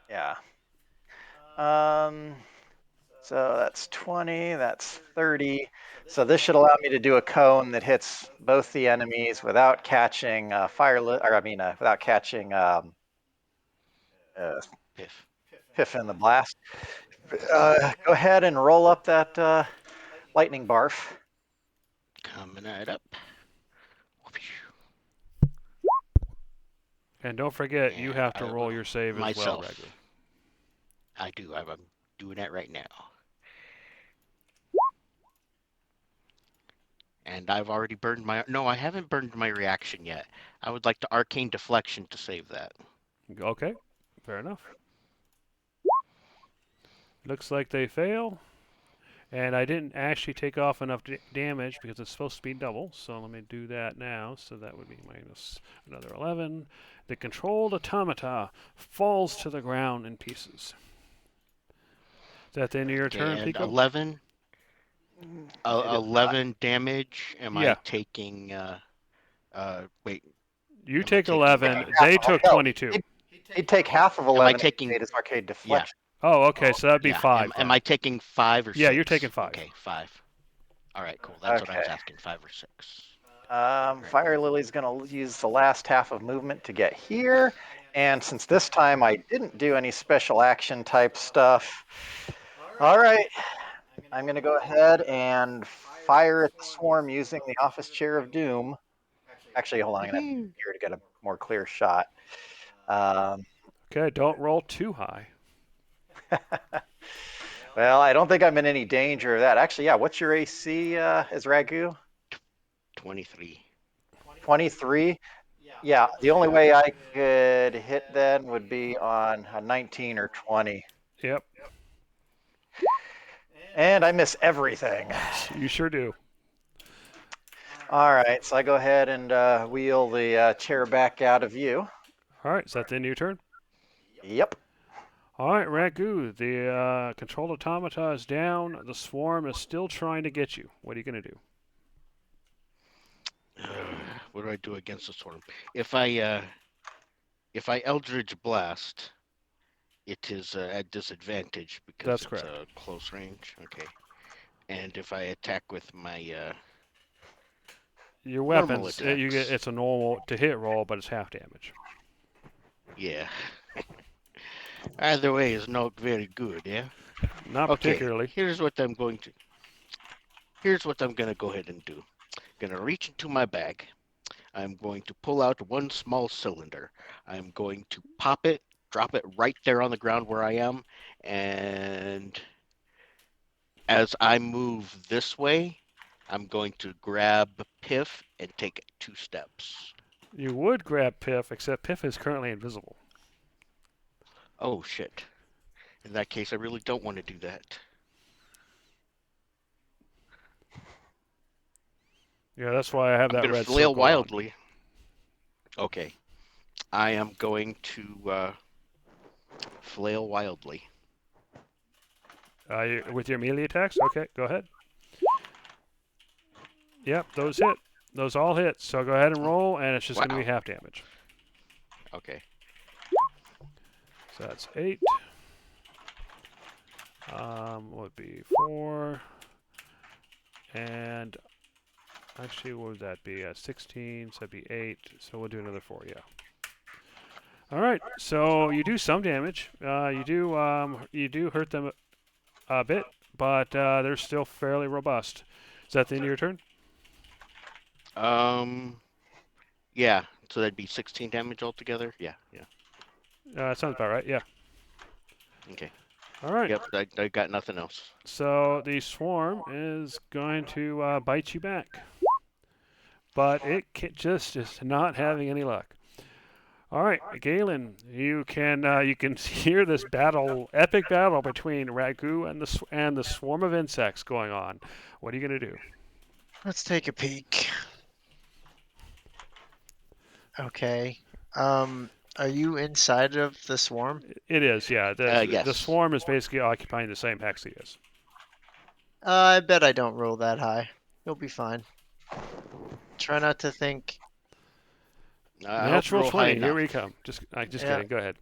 Yeah. So that's 20, that's 30. So this should allow me to do a cone that hits both the enemies without catching without catching Piff. Piff in the blast. Go ahead and roll up that lightning barf. Coming right up. And don't forget, you And have to I roll will your save as well, myself. Ragu. I do. I'm doing that right now. And I've already burned my. No, I haven't burned my reaction yet. I would like to arcane deflection to save that. Okay, fair enough. Looks like they fail. And I didn't actually take off enough damage because it's supposed to be double. So let me do that now. So that would be minus another 11. The controlled automata falls to the ground in pieces. Is that the end of your Okay, turn, and Pico? 11. It is 11 damage. Am I Yeah. taking? Wait. You Am I take taking? 11. They took No, 22. he'd take half of Am I 11 if he taking? made his arcade Yeah. deflection. Oh, okay. So that'd be Yeah. 5 Am then. I taking 5 or 6? Yeah, you're taking 5. Okay, 5. All right, cool. That's what I was Okay. asking. 5 or 6. Fire Lily's going to use the last half of movement to get here. And since this time I didn't do any special action type stuff, all right, I'm going to go ahead and fire at the swarm using the office chair of doom. Actually, hold on, I'm gonna have Woohoo. here to get a more clear shot. Um, Okay, don't roll too high. well, I don't think I'm in any danger of that. Actually, yeah. What's your AC, as Ragu? 23. 23. Yeah, the only way I could hit then would be on a 19 or 20. Yep, And I miss everything. you sure do. All right, so I go ahead and wheel the chair back out of view. All right, is that the end of your turn? Yep. All right, Ragu, the controlled automata is down. The swarm is still trying to get you. What are you going to do? What do I do against the swarm? If I Eldritch Blast, it is at disadvantage because That's it's correct. a close range. Okay. And if I attack with my Your normal weapons, you get attacks, it's a normal to hit roll, but it's half damage. yeah. Either way is not very good, yeah. Not Okay. particularly. Here's what I'm going to. Here's what I'm gonna go ahead and do. Gonna reach into my bag. I'm going to pull out one small cylinder. I'm going to pop it, drop it right there on the ground where I am, and as I move this way, I'm going to grab Piff and take 2 steps. You would grab Piff, except Piff is currently invisible. Oh shit. In that case, I really don't want to do that. Yeah, that's why I have I'm that going to red flail circle on. wildly. Okay. I am going to flail wildly. With your melee attacks? Okay, go ahead. Yep, those hit. Those all hit. So go ahead and roll, and it's just going to be Wow. half damage. Okay. So that's 8. What would be 4? And actually, what would that be? 16, so that'd be 8. So we'll do another 4, yeah. All right, so you do some damage. You do hurt them a bit, but they're still fairly robust. Is that the end of your turn? Yeah. So that'd be 16 damage altogether. Yeah. Sounds about right. Yeah. Okay. All right. Yep. I got nothing else. So the swarm is going to bite you back, but it just is not having any luck. All right, Galen, you can hear this epic battle between Ragu and the swarm of insects going on. What are you gonna do? Let's take a peek. Okay. Are you inside of the swarm? It is, yeah. The Yes. swarm is basically occupying the same hex he is. I bet I don't roll that high. You'll be fine. Try not to think. I hope you Natural roll high 20. Here enough. we come. Just Yeah, kidding. Go ahead.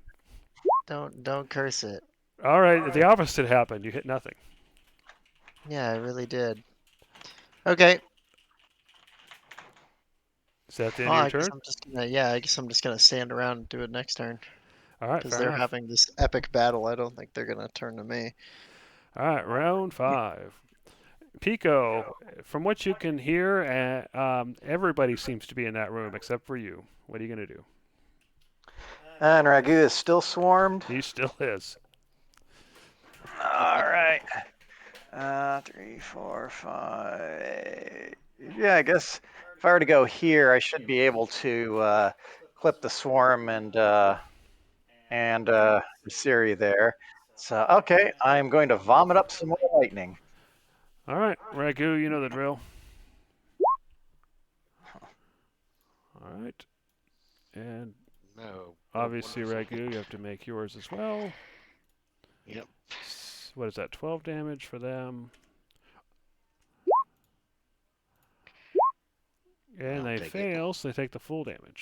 don't curse it. All right, the opposite happened. You hit nothing. Yeah, I really did. Okay. Is that the end Oh, of your I guess turn? I'm just gonna. Yeah, I guess I'm just gonna stand around and do it next turn All right, because fair they're enough. having this epic battle. I don't think they're gonna turn to me. All right, round 5. Pico, from what you can hear, everybody seems to be in that room except for you. What are you going to do? And Ragu is still swarmed. He still is. All right. 3, 4, 5. Yeah, I guess if I were to go here, I should be able to clip the swarm and Siri there. So okay, I'm going to vomit up some more lightning. All right, Ragu, you know the drill. All right. And No. obviously, Ragu, you have to make yours as well. Yep. What is that? 12 damage for them. And I'll they take it. fail, so they take the full damage.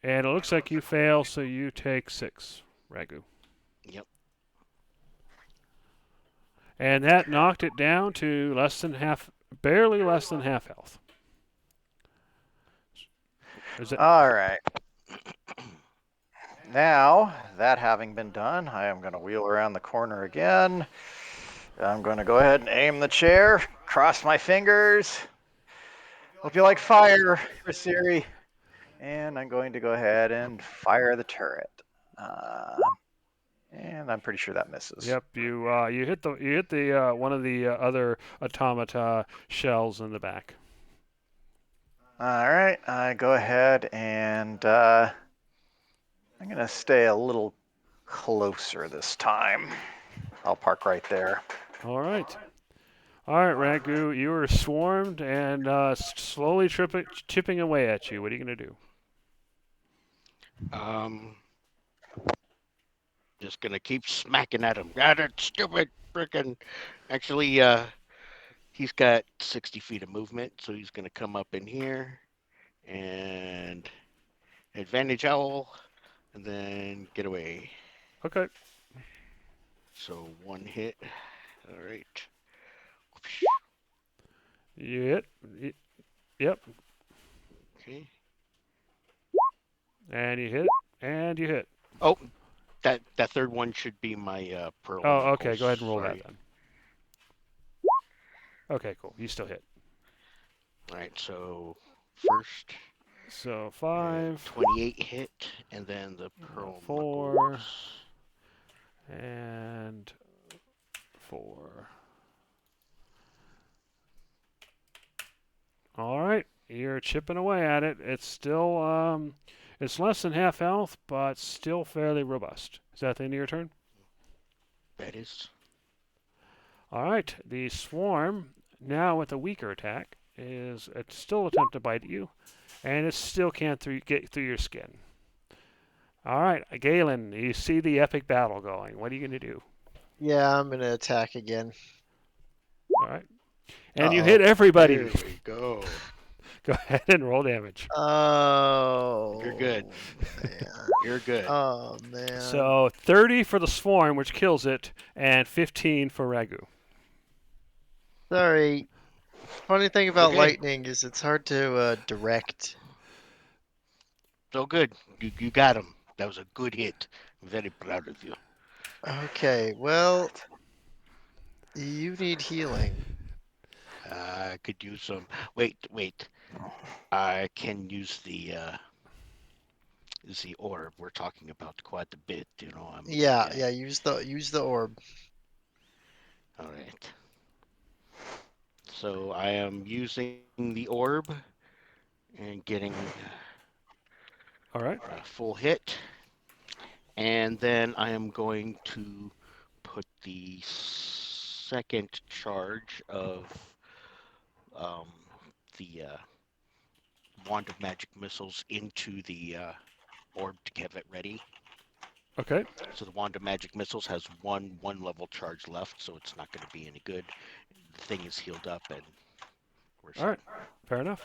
And it looks like you fail, so you take 6, Ragu. Yep. And that knocked it down to barely less than half health. All right. Now, that having been done, I am going to wheel around the corner again. I'm going to go ahead and aim the chair, cross my fingers. Hope you like fire, Siri. And I'm going to go ahead and fire the turret. Uh, and I'm pretty sure that misses. Yep, you hit the one of the other automata shells in the back. All right, I go ahead and I'm going to stay a little closer this time. I'll park right there. All right. All right, Ragu, you are swarmed and slowly chipping away at you. What are you going to do? Um, just gonna keep smacking at him. Ah, that stupid frickin'. Actually, he's got 60 feet of movement, so he's gonna come up in here and advantage owl, and then get away. Okay. So one hit. All right. You hit. Yep. Okay. And you hit. And you hit. Oh, that third one should be my pearl Oh, okay. Go ahead and knuckles. roll that Sorry. then. Okay, cool. You still hit. All right. So first So 5, 28 hit, and then the pearl 4, knuckles. and 4. All right. You're chipping away at it. It's still it's less than half health, but still fairly robust. Is that the end of your turn? That is. All right. The swarm, now with a weaker attack, is it still attempt to bite you, and it still can't get through your skin. All right, Galen, you see the epic battle going. What are you going to do? Yeah, I'm gonna attack again. All right. And you Uh-oh. hit everybody. There we go. Go ahead and roll damage. You're good. Oh man. You're good. Oh man. So 30 for the swarm, which kills it, and 15 for Ragu. Sorry. Funny thing It's about okay. lightning is it's hard to direct. So good. You got him. That was a good hit. I'm very proud of you. Okay, well, you need healing. I could use some. Wait. I can use the orb. We're talking about quite a bit. You know, I'm a big Yeah, guy. use the orb. All right. So I am using the orb and getting All right. a full hit, and then I am going to put the second charge of um, the wand of magic missiles into the orb to get it ready. Okay. So the wand of magic missiles has one level charge left, so it's not going to be any good. The thing is healed up, and we're All set. right. Fair enough.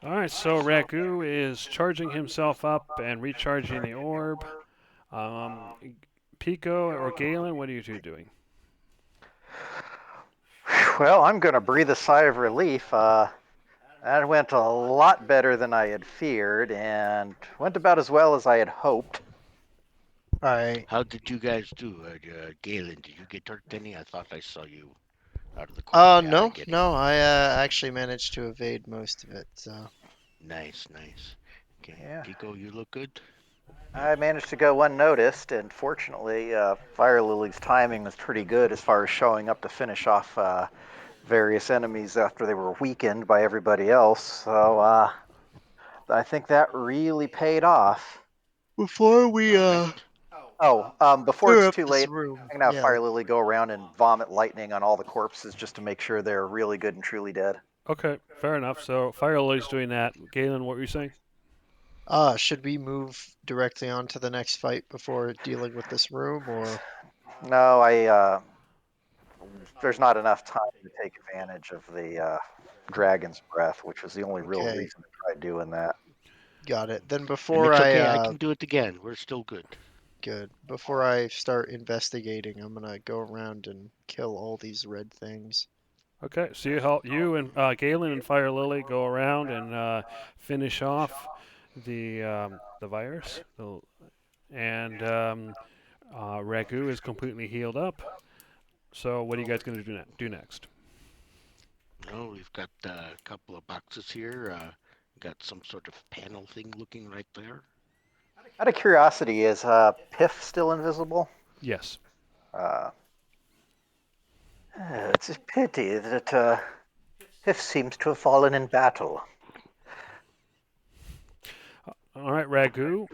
All right. So Ragu is charging himself up and recharging the orb. Um, Pico or Galen, what are you two doing? Well, I'm going to breathe a sigh of relief. That went a lot better than I had feared, and went about as well as I had hoped. All right. How did you guys do? Galen, did you get hurt any? I thought I saw you out of the corner of my eye No, getting. no, I actually managed to evade most of it, so. Nice. Okay, Yeah. Pico, you look good. I managed to go unnoticed, and fortunately, Fire Lily's timing was pretty good as far as showing up to finish off various enemies after they were weakened by everybody else. So I think that really paid off. Before we All right. Before clear it's up too this late, room, I'm gonna have yeah. Fire Lily go around and vomit lightning on all the corpses just to make sure they're really good and truly dead. Okay. Fair enough. So Fire Lily's doing that. Galen, what were you saying? Should we move directly on to the next fight before dealing with this room, or? No, there's not enough time to take advantage of the dragon's breath, which was the only real Okay, reason to try doing that. got it. Then And before it's I okay. I can do it again. We're still good. good. Before I start investigating, I'm gonna go around and kill all these red things. Okay. So you and Galen and Fire Lily go around and finish off the virus. And Ragu is completely healed up. So what are you guys going to do next? No, we've got a couple of boxes here. Got some sort of panel thing looking right there. Out of curiosity, is Piff still invisible? Yes. Uh, it's a pity that Piff seems to have fallen in battle. All right, Ragu.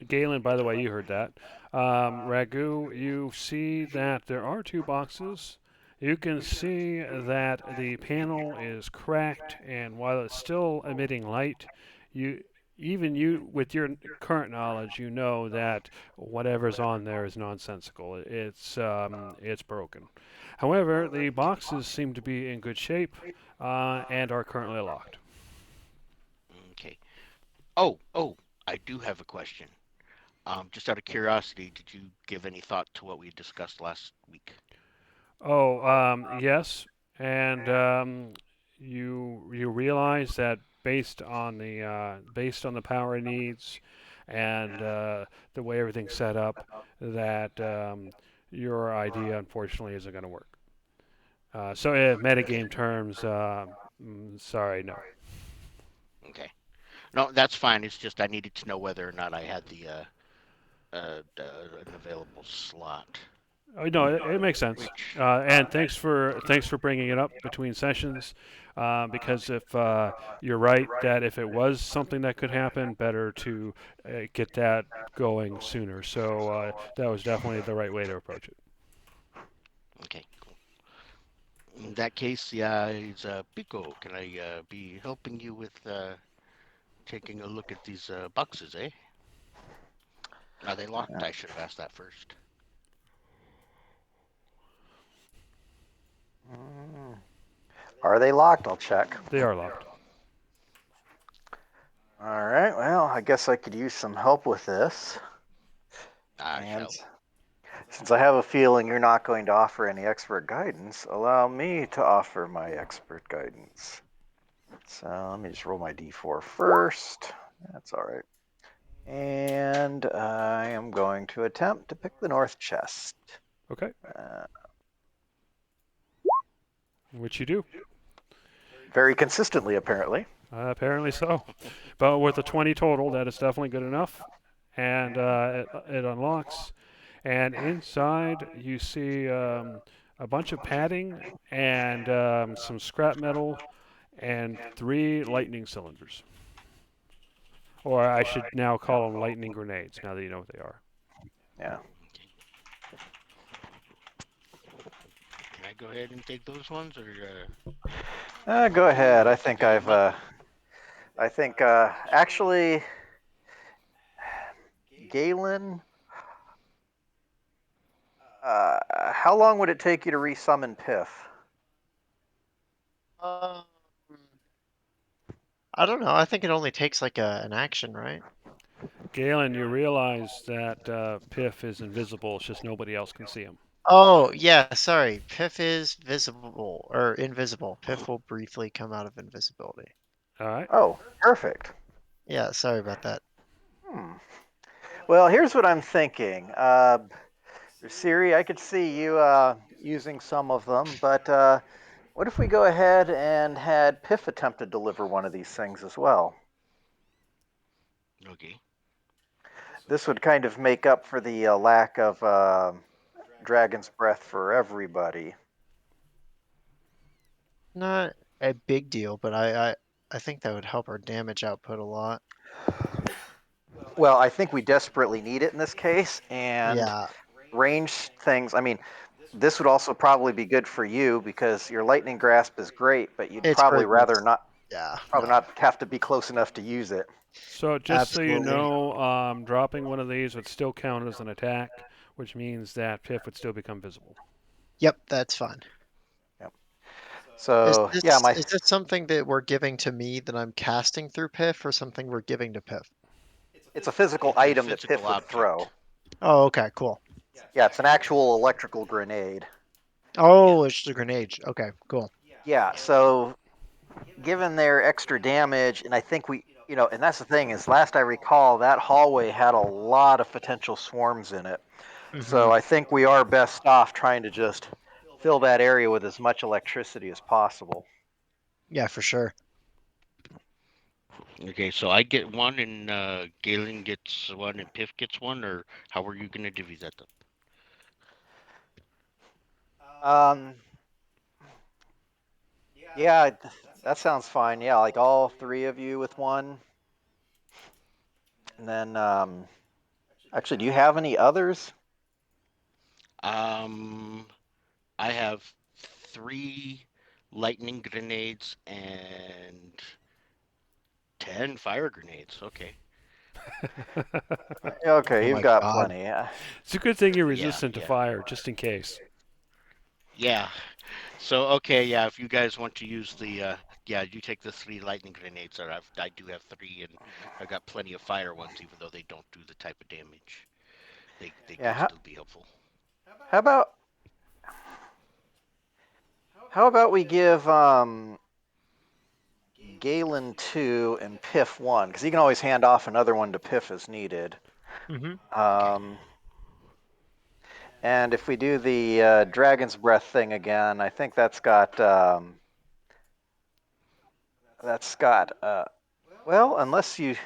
Galen, by the way, you heard that. Ragu, you see that there are two boxes. You can see that the panel is cracked, and while it's still emitting light, you even you with your current knowledge, you know that whatever's on there is nonsensical. It's broken. However, the boxes seem to be in good shape and are currently locked. Okay. Oh, I do have a question. Just out of curiosity, did you give any thought to what we discussed last week? Oh, yes, and you realize that based on the power needs and the way everything's set up, that your idea unfortunately isn't going to work. So, in metagame terms, sorry, no. Okay. No, that's fine. It's just I needed to know whether or not I had the an available slot. Oh, no, it makes sense. Which, And thanks for bringing it up between sessions, because if you're right that if it was something that could happen, better to get that going sooner. So that was definitely the right way to approach it. okay, cool. In that case, yeah, it's Pico. Can I be helping you with taking a look at these boxes, eh? Are they locked? I should have asked that first. Are they locked? I'll check. They are locked. All right. Well, I guess I could use some help with this. I And shall. since I have a feeling you're not going to offer any expert guidance, allow me to offer my expert guidance. So let me just roll my d4 first. That's all right. And I am going to attempt to pick the north chest. Okay, Uh, which you do. very consistently, apparently. Apparently so. But with a 20 total, that is definitely good enough. And it unlocks. And inside, you see a bunch of padding and some scrap metal and three lightning cylinders. Or I should now call them lightning grenades, now that you know what they are. Yeah. Can I go ahead and take those ones, or Go ahead. you I have to think dig I've. them up? Actually, Galen. How long would it take you to resummon Piff? Um, I don't know. I think it only takes like an action, right? Galen, you realize that Piff is invisible, it's just nobody else can see him. Oh, yeah, sorry. Piff is visible or invisible. Piff will briefly come out of invisibility. All right? Oh, perfect. Yeah, sorry about that. Hmm. Well, here's what I'm thinking. Siri, I could see you using some of them, but what if we go ahead and had Piff attempt to deliver one of these things as well? Okay. This would kind of make up for the lack of Dragon's Breath for everybody. Not a big deal, but I think that would help our damage output a lot. Well, I think we desperately need it in this case, and Yeah, range things. I mean, this would also probably be good for you because your lightning grasp is great, but you'd it's probably great, but rather not yeah, probably no, not have to be close enough to use it. So just so you absolutely. know, dropping one of these would still count as an attack, which means that Piff would still become visible. Yep, that's fine. Yep. Is So yeah, this is this something that we're giving to me that I'm casting through Piff, or something we're giving to Piff? it's a physical It's a item that physical Piff would object. throw. Oh, okay, cool. Yeah, it's an actual electrical grenade. Yeah. Oh, it's the grenade. Okay, cool. Yeah, so given their extra damage, and I think And that's the thing is, last I recall, that hallway had a lot of potential swarms in it. Hmm. So I think we are best off trying to just fill that area with as much electricity as possible. Yeah, for sure. Okay, so I get one, and Galen gets one, and Piff gets one, or how are you gonna divvy that up? Um, yeah, that sounds fine. Yeah, like all three of you with one, and then actually, do you have any others? Um, I have 3 lightning grenades and 10 fire grenades. Okay. Okay, Oh you've my got God. plenty. Yeah. It's a good thing you're Yeah, resistant to yeah, fire, just in case. yeah. So okay, yeah. If you guys want to use the, yeah, you take the 3 lightning grenades. Or I do have 3, and I've got plenty of fire ones, even though they don't do the type of damage. They Yeah. could still be helpful. How about how about we give Galen 2 and Piff 1, because he can always hand off another one to Piff as needed. Hmm. Okay. Um, and if we do the Dragon's Breath thing again, I think that's got well, unless you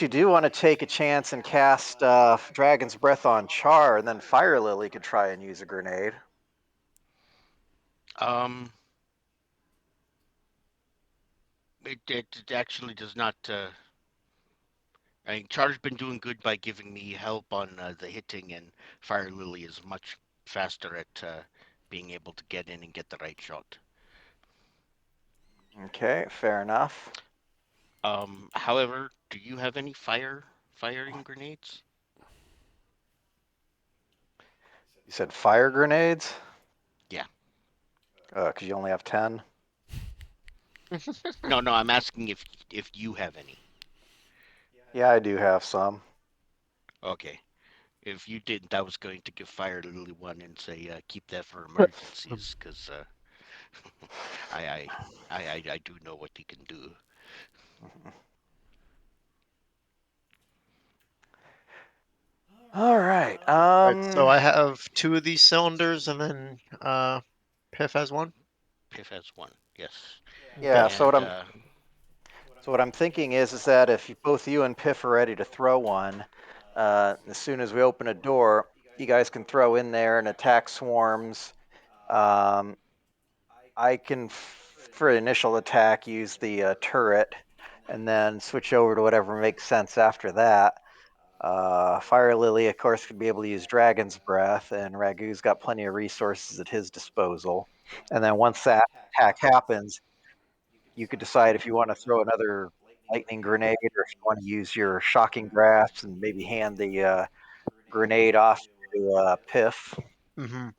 do want to take a chance and cast Dragon's Breath on Char, and then Fire Lily could try and use a grenade. Um, it actually does not. I mean, Char's been doing good by giving me help on the hitting, and Fire Lily is much faster at being able to get in and get the right shot. Okay, fair enough. However, do you have any firing grenades? You said fire grenades? Yeah. Because you only have 10? No, no, I'm asking if you have any. Yeah, I do have some. Okay. If you didn't, I was going to give Fire Lily one and say keep that for emergencies, because I, I I do know what he can do. All right. Right, so I have 2 of these cylinders, and then Piff has one. Piff has one. Yes. Okay. Yeah. So And what I'm thinking is that if both you and Piff are ready to throw one, as soon as we open a door, you guys can throw in there and attack swarms. Um, I can, for the initial attack, use the turret, and then switch over to whatever makes sense after that. Fire Lily, of course, could be able to use Dragon's Breath, and Ragu's got plenty of resources at his disposal. And then once that attack happens, you could decide if you want to throw another lightning grenade or if you want to use your shocking grasp and maybe hand the grenade off to Piff. Hmm.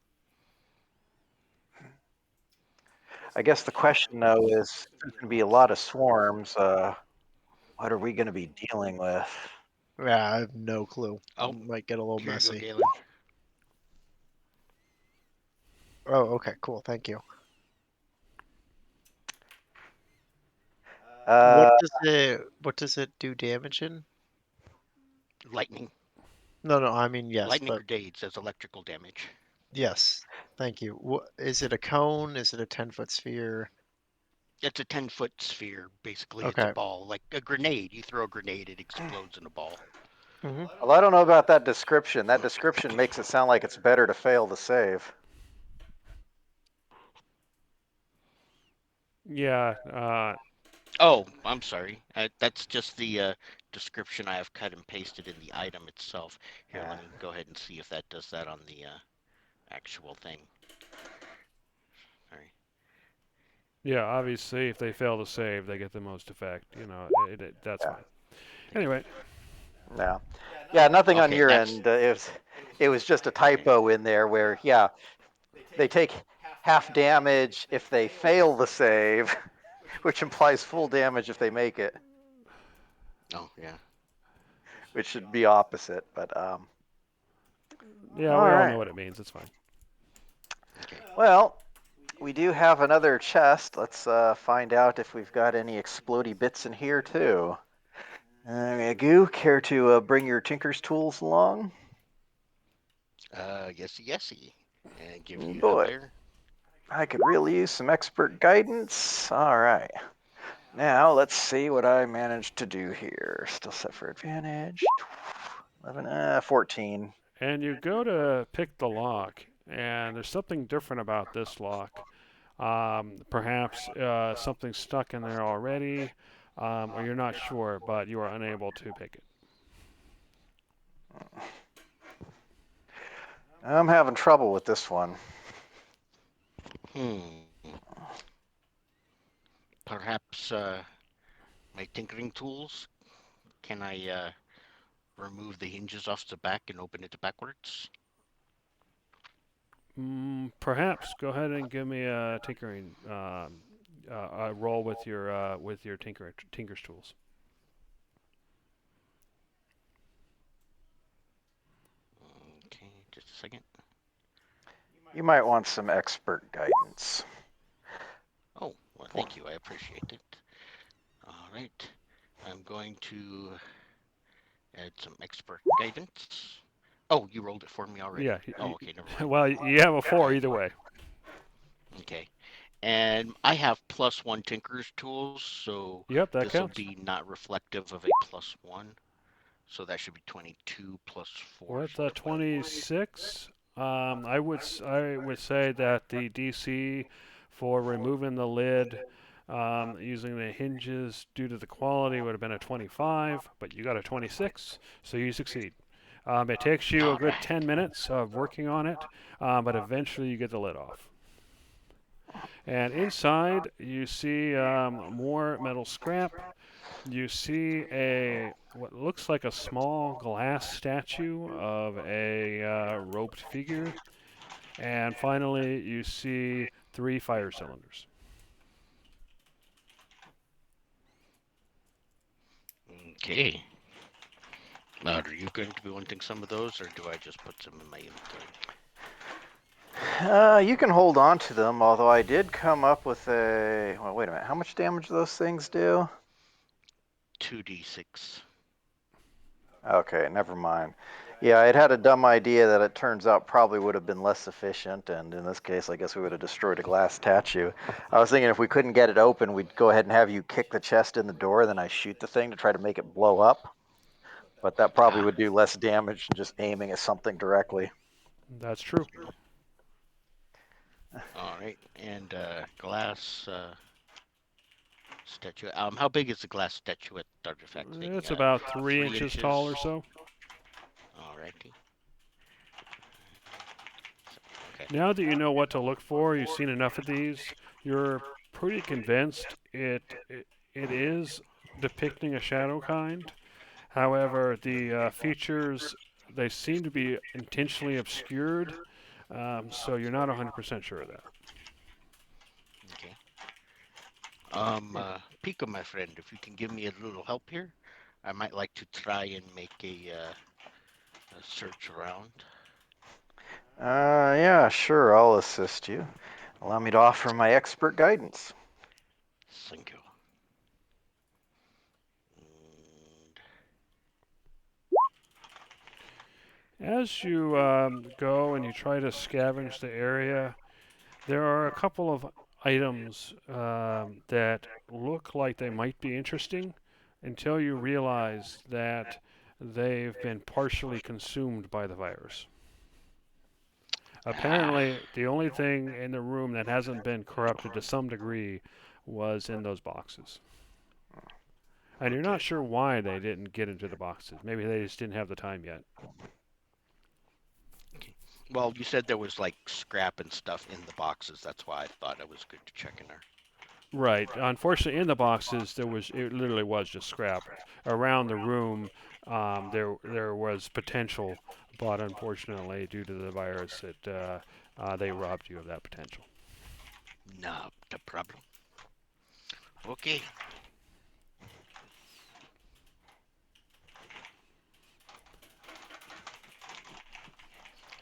I guess the question, though, is if there's going to be a lot of swarms, what are we going to be dealing with? Yeah, I have no clue. oh, Might get a little here you go, messy. Galen. Oh, okay, cool. Thank you. Uh, What does it do damage in? Lightning No, no, I mean yes, lightning but grenade says electrical damage. yes. Thank you. What is it, a cone? Is it a 10-foot sphere? It's a 10-foot sphere. Basically, it's a Okay. ball, like a grenade. You throw a grenade, it explodes in a ball. Hmm. well, I don't know about that description. That description makes it sound like it's better to fail the save. Yeah, Oh, I'm sorry. That's just the description I have cut and pasted in the item itself. Here, Yeah. let me go ahead and see if that does that on the actual thing. Sorry. yeah. Obviously, if they fail to save, they get the most effect. That's Yeah. fine. Anyway, Yeah. Yeah. Nothing on Okay, your that's end. It was just a okay. typo in there where, yeah, they take half damage if they fail the save, which implies full damage if they make it, Oh, yeah. which should be opposite. But yeah, all we all right. know what it means. It's fine. Okay. Well, We do have another chest. Let's find out if we've got any explodey bits in here too. Goo, care to bring your tinker's tools along? Yesy, yesy. And give you help Boy, there. I could really use some expert guidance. All right. Now let's see what I managed to do here. Still set for advantage. 11, 14. And you go to pick the lock, and there's something different about this lock. Perhaps something stuck in there already, or you're not sure, but you are unable to pick it. I'm having trouble with this one. Hmm. Perhaps my tinkering tools. Can I remove the hinges off the back and open it backwards? Perhaps go ahead and give me a tinkering roll with your tinker's tools. Okay, just a second. You might want some expert guidance. Oh, well, thank you. I appreciate it. All right. I'm going to add some expert guidance. Oh, you rolled it for me already. Yeah. Oh, okay, never mind. Well, you have a 4 either way. Okay. And I have +1 Tinker's tools, so Yep, that this will counts. be not reflective of a +1. So that should be 22 plus 4, With so 20. 26, I would say that the DC for removing the lid using the hinges due to the quality would have been a 25, but you got a 26, so you succeed. It takes you a All good right. 10 minutes of working on it, but eventually you get the lid off. And inside, you see more metal scrap. You see a what looks like a small glass statue of a roped figure, and finally you see 3 fire cylinders. Okay. Now, are you going to be wanting some of those, or do I just put some in my inventory? You can hold on to them, although I did come up with a... Well, wait a minute. How much damage do those things do? 2d6. Okay, never mind. Yeah, I'd had a dumb idea that it turns out probably would have been less efficient, and in this case, I guess we would have destroyed a glass statue. I was thinking if we couldn't get it open, we'd go ahead and have you kick the chest in the door, then I shoot the thing to try to make it blow up. But that probably Ah, would do less damage than just aiming at something directly. That's true. all right. And glass statue. How big is the glass statuette artifact thing? It's about 3 3 inches inches. tall or so. All righty. Okay. Now that you know what to look for, you've seen enough of these, you're pretty convinced it is depicting a shadow kind. However, the features they seem to be intentionally obscured, so you're not 100% sure of that. Okay. Pico, my friend, if you can give me a little help here, I might like to try and make a search around. Yeah, sure, I'll assist you. Allow me to offer my expert guidance. Thank you. As you go and you try to scavenge the area, there are a couple of items that look like they might be interesting until you realize that they've been partially consumed by the virus. Ah, Apparently, the only thing in the room that hasn't been corrupted to some degree was in those boxes. And you're not okay. sure why they didn't get into the boxes. Maybe they just didn't have the time yet. Okay. Well, you said there was like scrap and stuff in the boxes. That's why I thought it was good to check in there. Right. Unfortunately, in the boxes, it literally was just scrap. Around the room, there was potential, but unfortunately, due to the virus, they robbed you of that potential. No, the problem. Okay.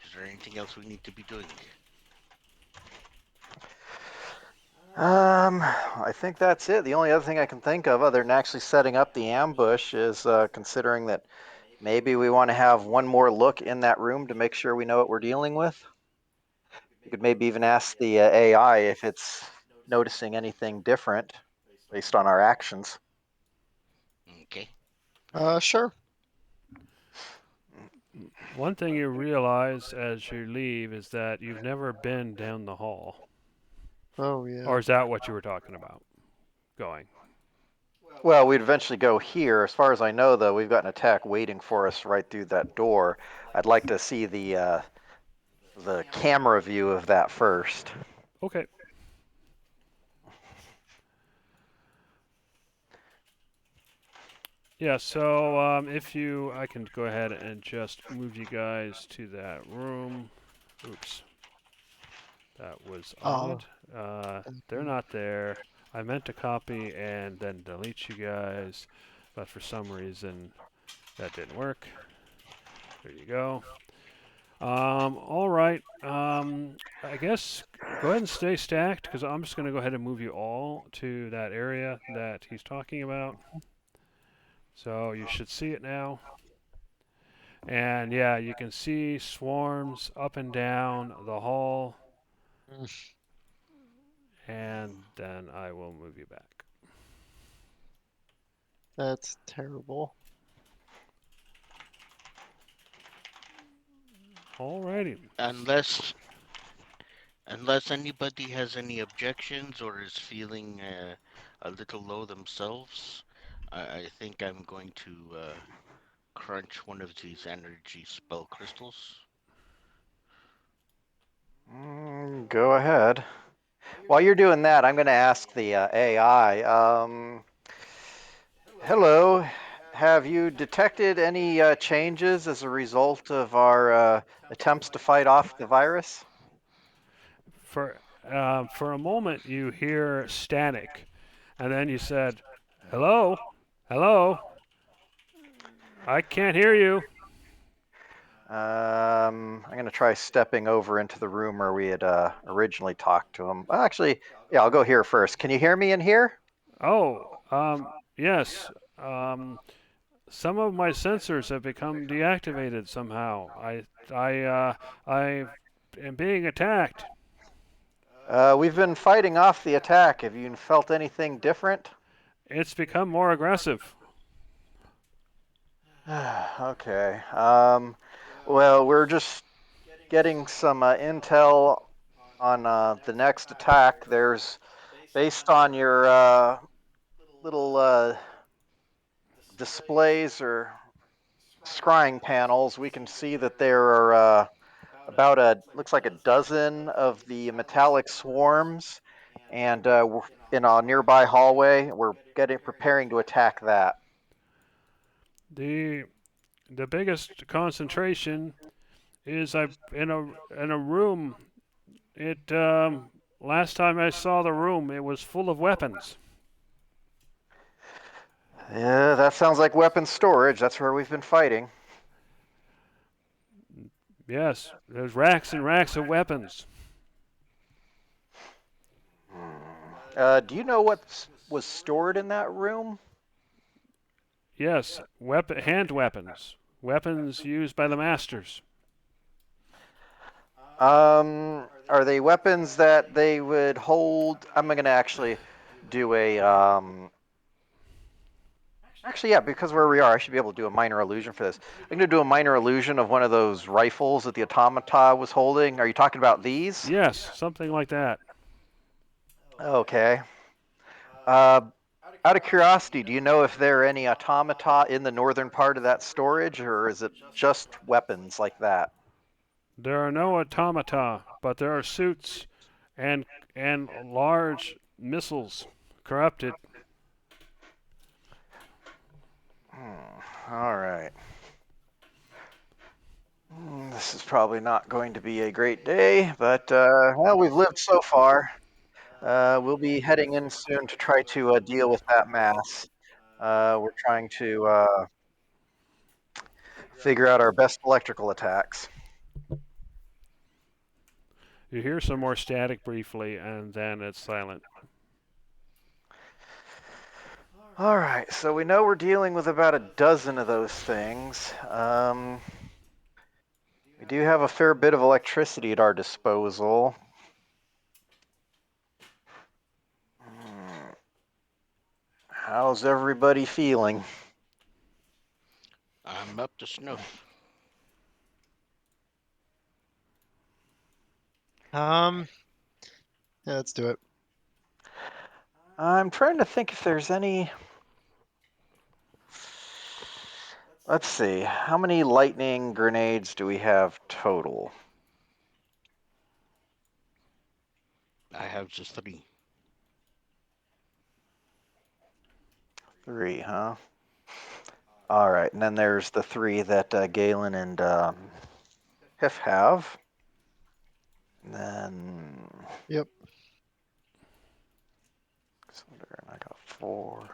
Is there anything else we need to be doing? I think that's it. The only other thing I can think of, other than actually setting up the ambush, is considering that maybe we want to have one more look in that room to make sure we know what we're dealing with. We could maybe even ask the AI if it's noticing anything different based on our actions. Okay. Sure. One thing you realize as you leave is that you've never been down the hall. Oh Or yeah. is that what you were talking about? Going. Well, we'd eventually go here. As far as I know, though, we've got an attack waiting for us right through that door. I'd like to see the camera view of that first. Okay. Yeah, so if you, I can go ahead and just move you guys to that room. Oops, that was Oh. odd. They're not there. I meant to copy and then delete you guys, but for some reason that didn't work. There you go. All right. I guess go ahead and stay stacked because I'm just going to go ahead and move you all to that area that he's talking about. So you should see it now. And yeah, you can see swarms up and down the hall. Mm, And then I will move you back. that's terrible. Alrighty. Unless unless anybody has any objections or is feeling a little low themselves, I think I'm going to crunch one of these energy spell crystals. Go ahead. While you're doing that, I'm going to ask the AI. Hello, have you detected any changes as a result of our attempts to fight off the virus? For a moment, you hear static, and then you said, "Hello, hello, I can't hear you." I'm going to try stepping over into the room where we had originally talked to him. Well, actually, yeah, I'll go here first. Can you hear me in here? Oh, yes. Some of my sensors have become deactivated somehow. I am being attacked. We've been fighting off the attack. Have you felt anything different? It's become more aggressive. Okay. Well, we're just getting some intel on the next attack. There's, based on your little displays or scrying panels, we can see that there are about looks like a dozen of the metallic swarms, and we're in a nearby hallway. We're preparing to attack that. The the biggest concentration is in a room. It last time I saw the room, it was full of weapons. Yeah, that sounds like weapon storage. That's where we've been fighting. Yes, there's racks and racks of weapons. Do you know what was stored in that room? Yes, hand weapons, weapons used by the masters. Are they weapons that they would hold? I'm going to actually do a Actually, yeah, because where we are, I should be able to do a minor illusion for this. I'm going to do a minor illusion of one of those rifles that the automata was holding. Are you talking about these? Yes, something like that. Okay. Uh, Out of curiosity, do you know if there are any automata in the northern part of that storage, or is it just weapons like that? There are no automata, but there are suits and and large missiles, corrupted. All right. This is probably not going to be a great day, but well, we've lived so far. We'll be heading in soon to try to deal with that mass. We're trying to figure out our best electrical attacks. You hear some more static briefly, and then it's silent. All right, so we know we're dealing with about a dozen of those things. We do have a fair bit of electricity at our disposal. How's everybody feeling? I'm up to snuff. Yeah, let's do it. I'm trying to think if there's any. Let's see, how many lightning grenades do we have total? I have just 3. 3, huh? All right, and then there's the 3 that Galen and Piff have. And then. Yep. I got 4.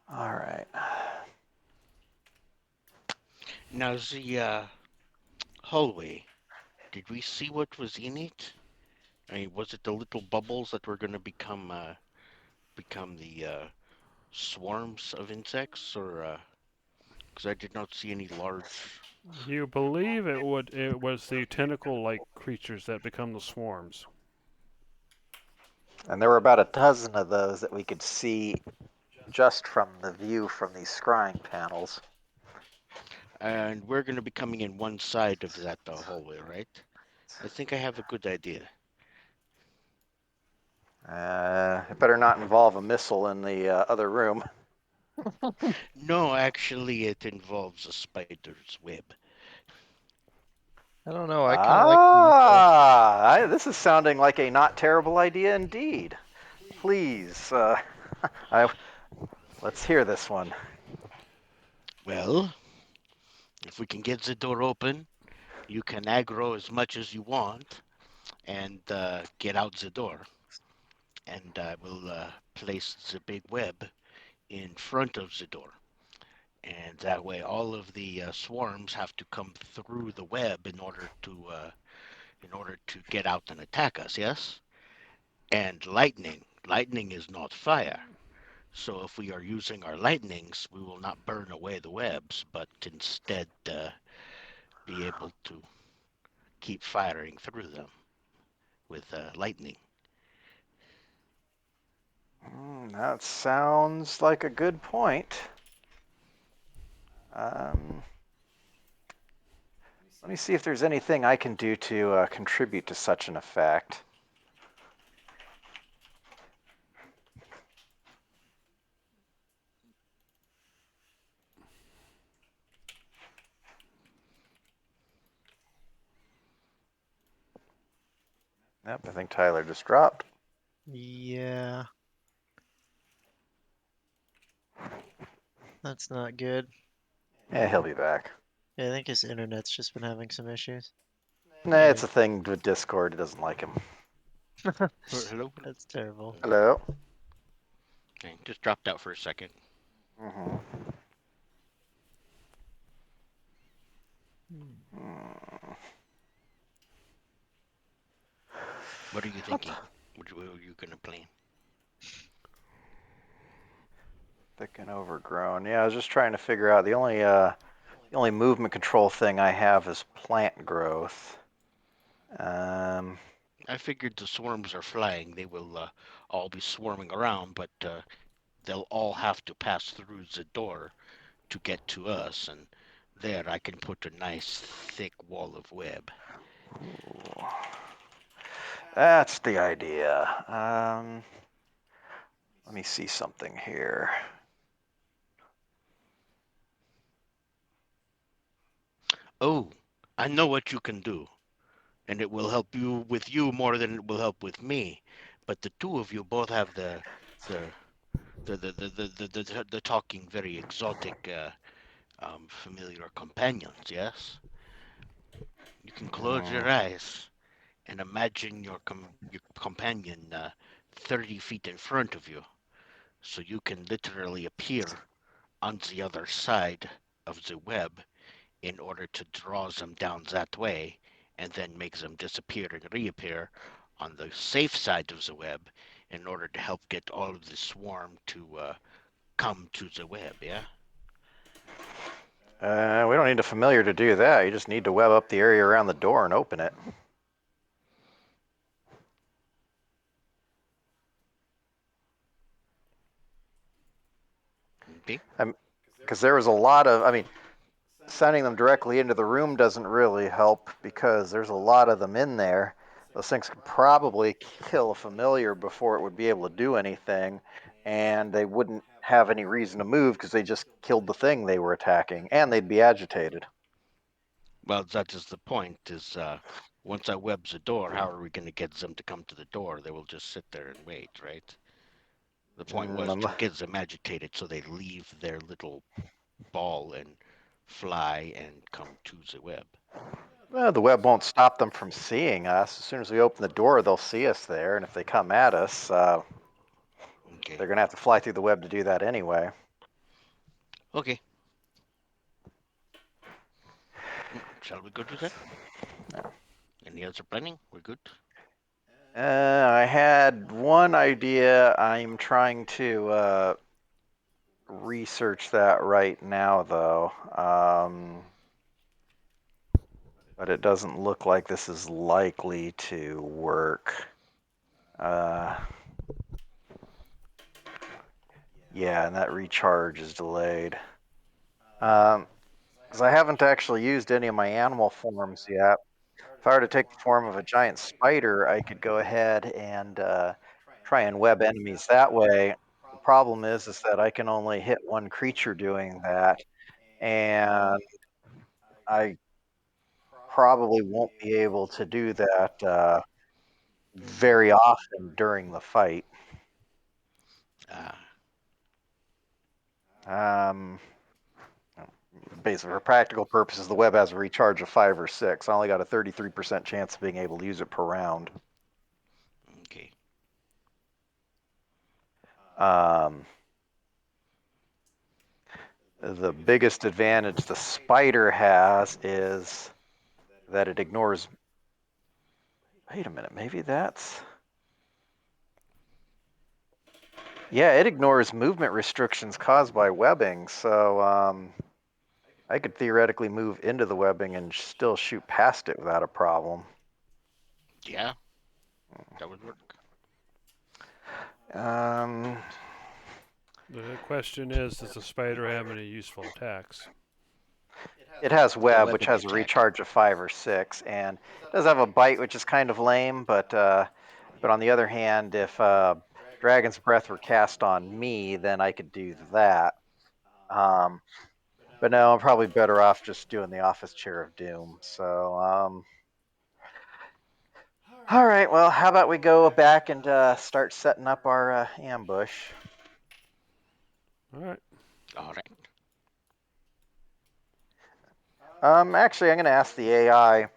All right. Now the hallway. Did we see what was in it? I mean, was it the little bubbles that were going to become the swarms of insects, or because I did not see any large. You believe it was the tentacle-like creatures that become the swarms. And there were about a dozen of those that we could see just from the view from these scrying panels. And we're going to be coming in one side of that hallway, right? I think I have a good idea. It better not involve a missile in the other room. No, actually, it involves a spider's web. I don't know. I kind of like the missile. This is sounding like a not terrible idea indeed. Please, let's hear this one. Well, if we can get the door open, you can aggro as much as you want and get out the door. And I will place the big web in front of the door. And that way, all of the swarms have to come through the web in order to get out and attack us. Yes. And lightning is not fire. So if we are using our lightnings, we will not burn away the webs, but instead be able to keep firing through them with lightning. That sounds like a good point. Let me see if there's anything I can do to contribute to such an effect. Yep, I think Tyler just dropped. Yeah, that's not good. Yeah, he'll be back. Yeah, I think his internet's just been having some issues. Nah, it's a thing with Discord. It doesn't like him. Hello? That's terrible. Hello? Okay, just dropped out for a second. Mm-hmm. What are you thinking? What are you going to plan? Thick and overgrown. Yeah, I was just trying to figure out the only movement control thing I have is plant growth. I figured the swarms are flying. They will all be swarming around, but they'll all have to pass through the door to get to us, and there I can put a nice thick wall of web. That's the idea. Let me see something here. Oh, I know what you can do, and it will help you with you more than it will help with me. But the two of you both have the the talking very exotic familiar companions. Yes, you can close your eyes and imagine your companion 30 feet in front of you, so you can literally appear on the other side of the web in order to draw them down that way and then make them disappear and reappear on the safe side of the web in order to help get all of the swarm to come to the web, yeah? We don't need a familiar to do that. You just need to web up the area around the door and open it. Okay. Because there was a lot of, I mean, sending them directly into the room doesn't really help because there's a lot of them in there. Those things could probably kill a familiar before it would be able to do anything, and they wouldn't have any reason to move because they just killed the thing they were attacking, and they'd be agitated. Well, that is the point. Is once I web the door, how are we going to get them to come to the door? They will just sit there and wait, right? The point was to get them agitated so they leave their little ball and fly and come to the web. Well, the web won't stop them from seeing us. As soon as we open the door, they'll see us there, and if they come at us, Okay. they're going to have to fly through the web to do that anyway. Okay. Shall we go do that? No. Any other planning? We're good. I had one idea. I'm trying to research that right now, though. But it doesn't look like this is likely to work. Yeah, and that recharge is delayed. Because I haven't actually used any of my animal forms yet. If I were to take the form of a giant spider, I could go ahead and try and web enemies that way. The problem is that I can only hit one creature doing that, and I probably won't be able to do that very often during the fight. Ah, Um, Basically, for practical purposes, the web has a recharge of 5 or 6. I only got a 33% chance of being able to use it per round. okay. Um, the biggest advantage the spider has is that it ignores. Wait a minute, maybe that's. Yeah, it ignores movement restrictions caused by webbing, so I could theoretically move into the webbing and still shoot past it without a problem. Yeah, that would work. Um, The question is, does the spider have any useful attacks? It has The web, which webbing has a attack. recharge of 5 or 6, and it does have a bite, which is kind of lame. But on the other hand, if Dragon's Breath were cast on me, then I could do that. But no, I'm probably better off just doing the Office Chair of Doom. So, all right. Well, how about we go back and start setting up our ambush? All right. All right. Actually, I'm going to ask the AI.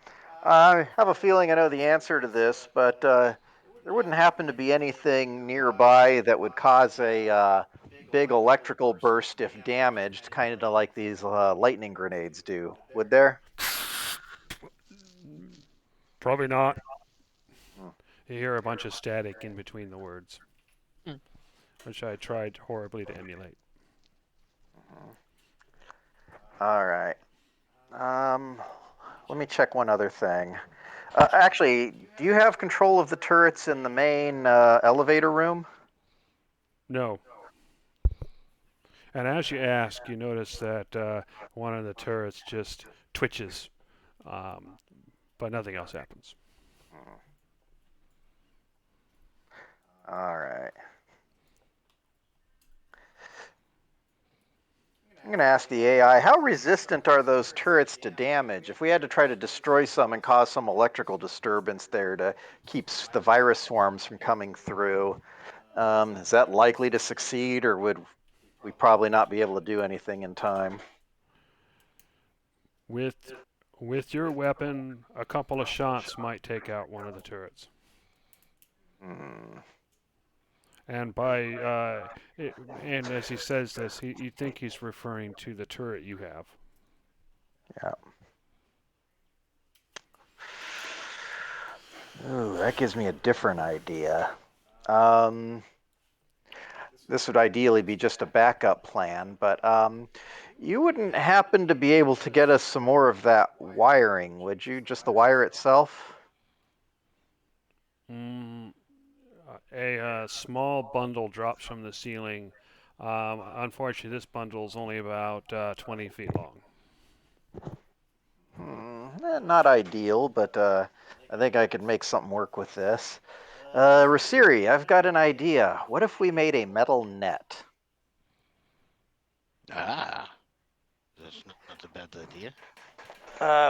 I have a feeling I know the answer to this, but there wouldn't happen to be anything nearby that would cause a big electrical burst if damaged, kind of like these lightning grenades do, would there? Probably not. Hmm. You hear a bunch of static in between the words, Hmm. which I tried horribly to emulate. All right. Let me check one other thing. Actually, do you have control of the turrets in the main elevator room? No. And as you ask, you notice that one of the turrets just twitches, um, but nothing else happens. All right. I'm going to ask the AI, how resistant are those turrets to damage? If we had to try to destroy some and cause some electrical disturbance there to keep the virus swarms from coming through, is that likely to succeed, or would we probably not be able to do anything in time? With with your weapon, a couple of shots might take out one of the turrets. Hmm. And and as he says this, you think he's referring to the turret you have. Yeah. Ooh, that gives me a different idea. Um, This would ideally be just a backup plan, but you wouldn't happen to be able to get us some more of that wiring, would you? Just the wire itself? Mm, a small bundle drops from the ceiling. Unfortunately, this bundle is only about 20 feet long. Not ideal, but I think I could make something work with this. Rasiri, I've got an idea. What if we made a metal net? Ah, that's not a bad idea.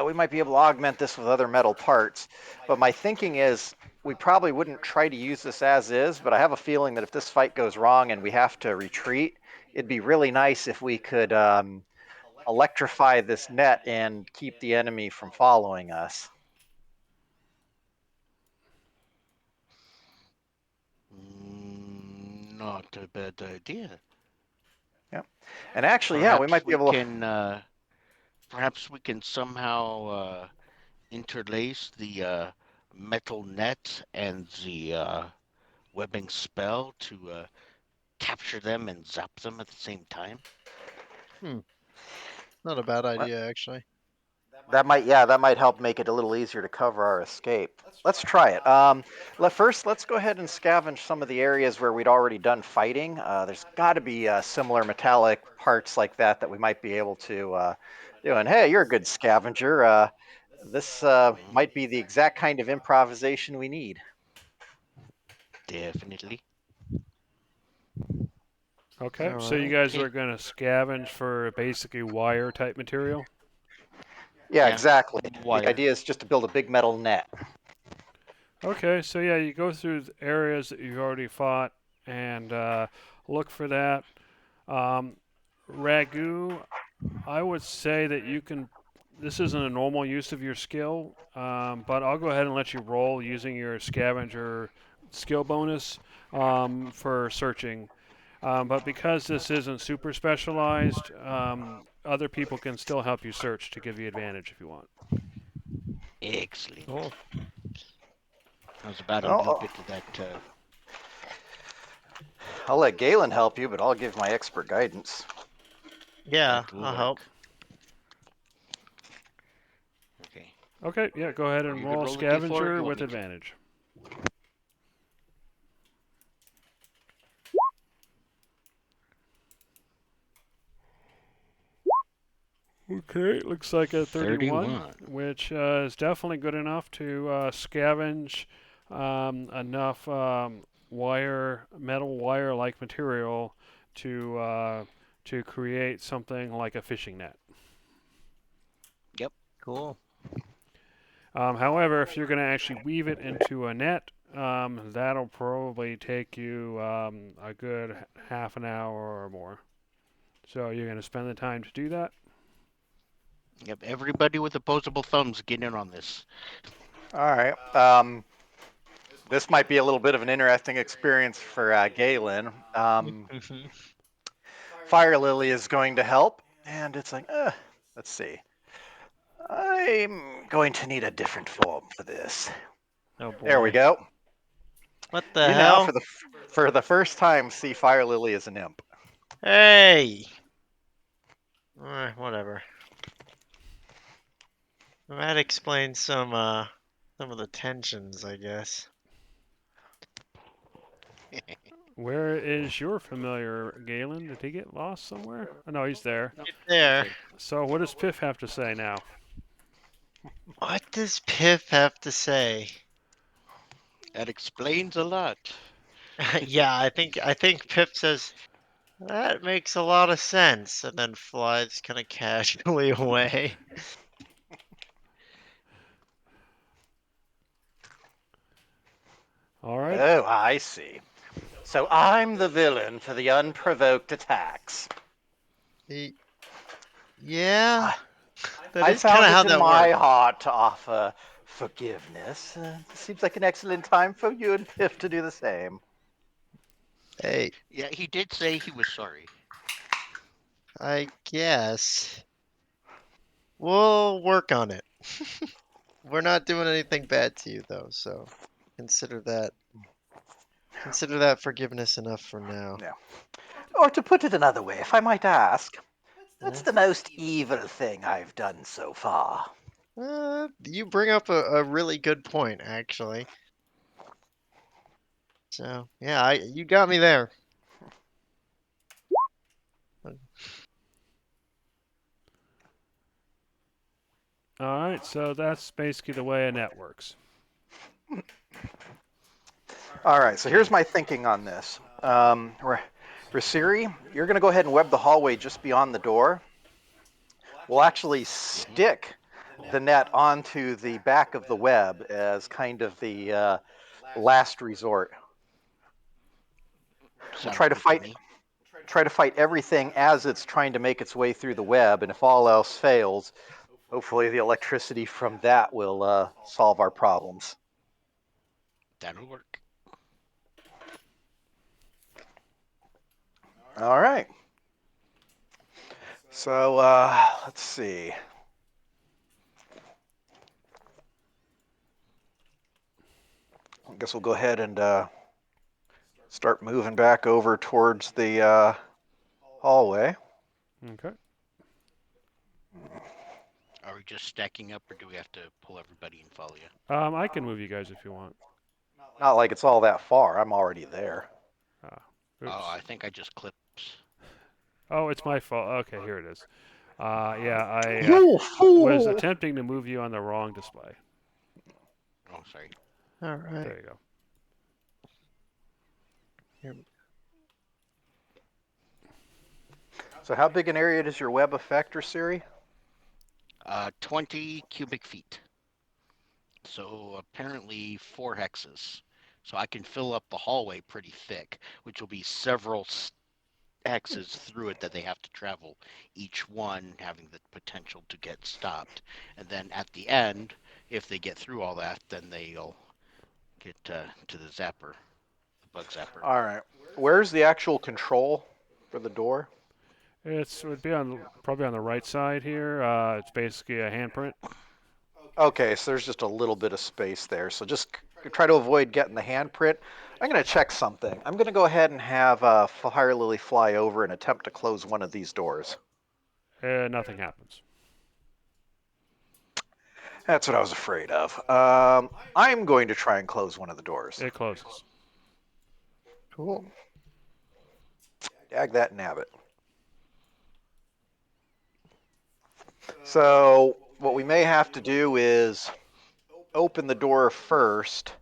We might be able to augment this with other metal parts, but my thinking is we probably wouldn't try to use this as is, but I have a feeling that if this fight goes wrong and we have to retreat, it'd be really nice if we could electrify this net and keep the enemy from following us. Not a bad idea. Yep. And actually, yeah, we might be able to. Perhaps we can somehow interlace the metal net and the webbing spell to capture them and zap them at the same time. Not a bad idea, actually. That might help make it a little easier to cover our escape. Let's try it. Let's go ahead and scavenge some of the areas where we'd already done fighting. There's got to be similar metallic parts like that we might be able to do. And hey, you're a good scavenger. This might be the exact kind of improvisation we need. Definitely. Okay, All so you right. guys Okay. are going to scavenge for basically wire type material? Yeah, Yeah. exactly. The Wire. idea is just to build a big metal net. Okay, so yeah, you go through the areas that you've already fought and look for that. Um, Ragu, I would say that you can. This isn't a normal use of your skill, but I'll go ahead and let you roll using your scavenger skill bonus for searching. But because this isn't super specialized, other people can still help you search to give you advantage if you want. Excellent. Cool. I was about to leap Oh, into that. I'll let Galen help you, but I'll give my expert guidance. Yeah, That will I'll help. work. Okay. Okay, yeah, go ahead and You could roll roll a d4 or scavenger you want with me to? advantage. Okay, looks like a 31, 31. which is definitely good enough to scavenge enough metal wire-like material to create something like a fishing net. Yep. Cool. However, if you're going to actually weave it into a net, that'll probably take you a good half an hour or more. So you're going to spend the time to do that. Yep. Everybody with opposable thumbs, get in on this. All right. This might be a little bit of an interesting experience for Galen. Fire Lily is going to help, and it's like, let's see. I'm going to need a different form for this. Oh There we boy. go. What the You now, hell? for the first time, see Fire Lily as an imp. Hey! Whatever. That explains some of the tensions, I guess. Where is your familiar Galen? Did he get lost somewhere? Oh, no, he's there. Right there. So what does Piff have to say now? What does Piff have to say? That explains a lot. Yeah, I think Piff says that makes a lot of sense, and then flies kind of casually away. All right. Oh, I see. So I'm the villain for the unprovoked attacks. Yeah, I, that I is kind found of it how in that my works. heart to offer forgiveness. Seems like an excellent time for you and Piff to do the same. Hey, Yeah, he did say he was sorry. I guess we'll work on it. We're not doing anything bad to you though, so consider that Consider that forgiveness enough for now. Yeah. Or to put it another way, if I might ask, what's Uh, the most evil thing I've done so far? you bring up a really good point, actually. So yeah, you got me there. All right, so that's basically the way a net works. All right, so here's Okay. my thinking on this. Rasiri, you're going to go ahead and web the hallway just beyond the door. We'll actually Mm-hmm. stick the net onto the back of the web as kind of the last resort. We'll Sounds try to good to fight me. everything as it's trying to make its way through the web, and if all else fails, hopefully the electricity from that will solve our problems. That'll work. All right. So let's see. I guess we'll go ahead and start moving back over towards the hallway. Okay. Are we just stacking up, or do we have to pull everybody and follow you? I can move you guys if you want. Not like it's all that far. I'm already there. Ah, Oh, oops. I think I just clipped. Oh, it's my fault. Okay, here it is. Yeah, I You was fool! attempting to move you on the wrong display. Oh, sorry. All right. There you go. Here, So how big an area does your web affect, Siri? 20 cubic feet. So apparently 4 hexes. So I can fill up the hallway pretty thick, which will be several hexes through it that they have to travel, each one having the potential to get stopped. And then at the end, if they get through all that, then they'll get to the zapper, the bug zapper. All right. Where's the actual control for the door? Would be on probably on the right side here. It's basically a handprint. Okay, so there's just a little bit of space there. So just try to avoid getting the handprint. I'm going to check something. I'm going to go ahead and have Fire Lily fly over and attempt to close one of these doors. Nothing happens. That's what I was afraid of. I'm going to try and close one of the doors. It closes. cool. Dag that nabbit. So what we may have to do is open the door first,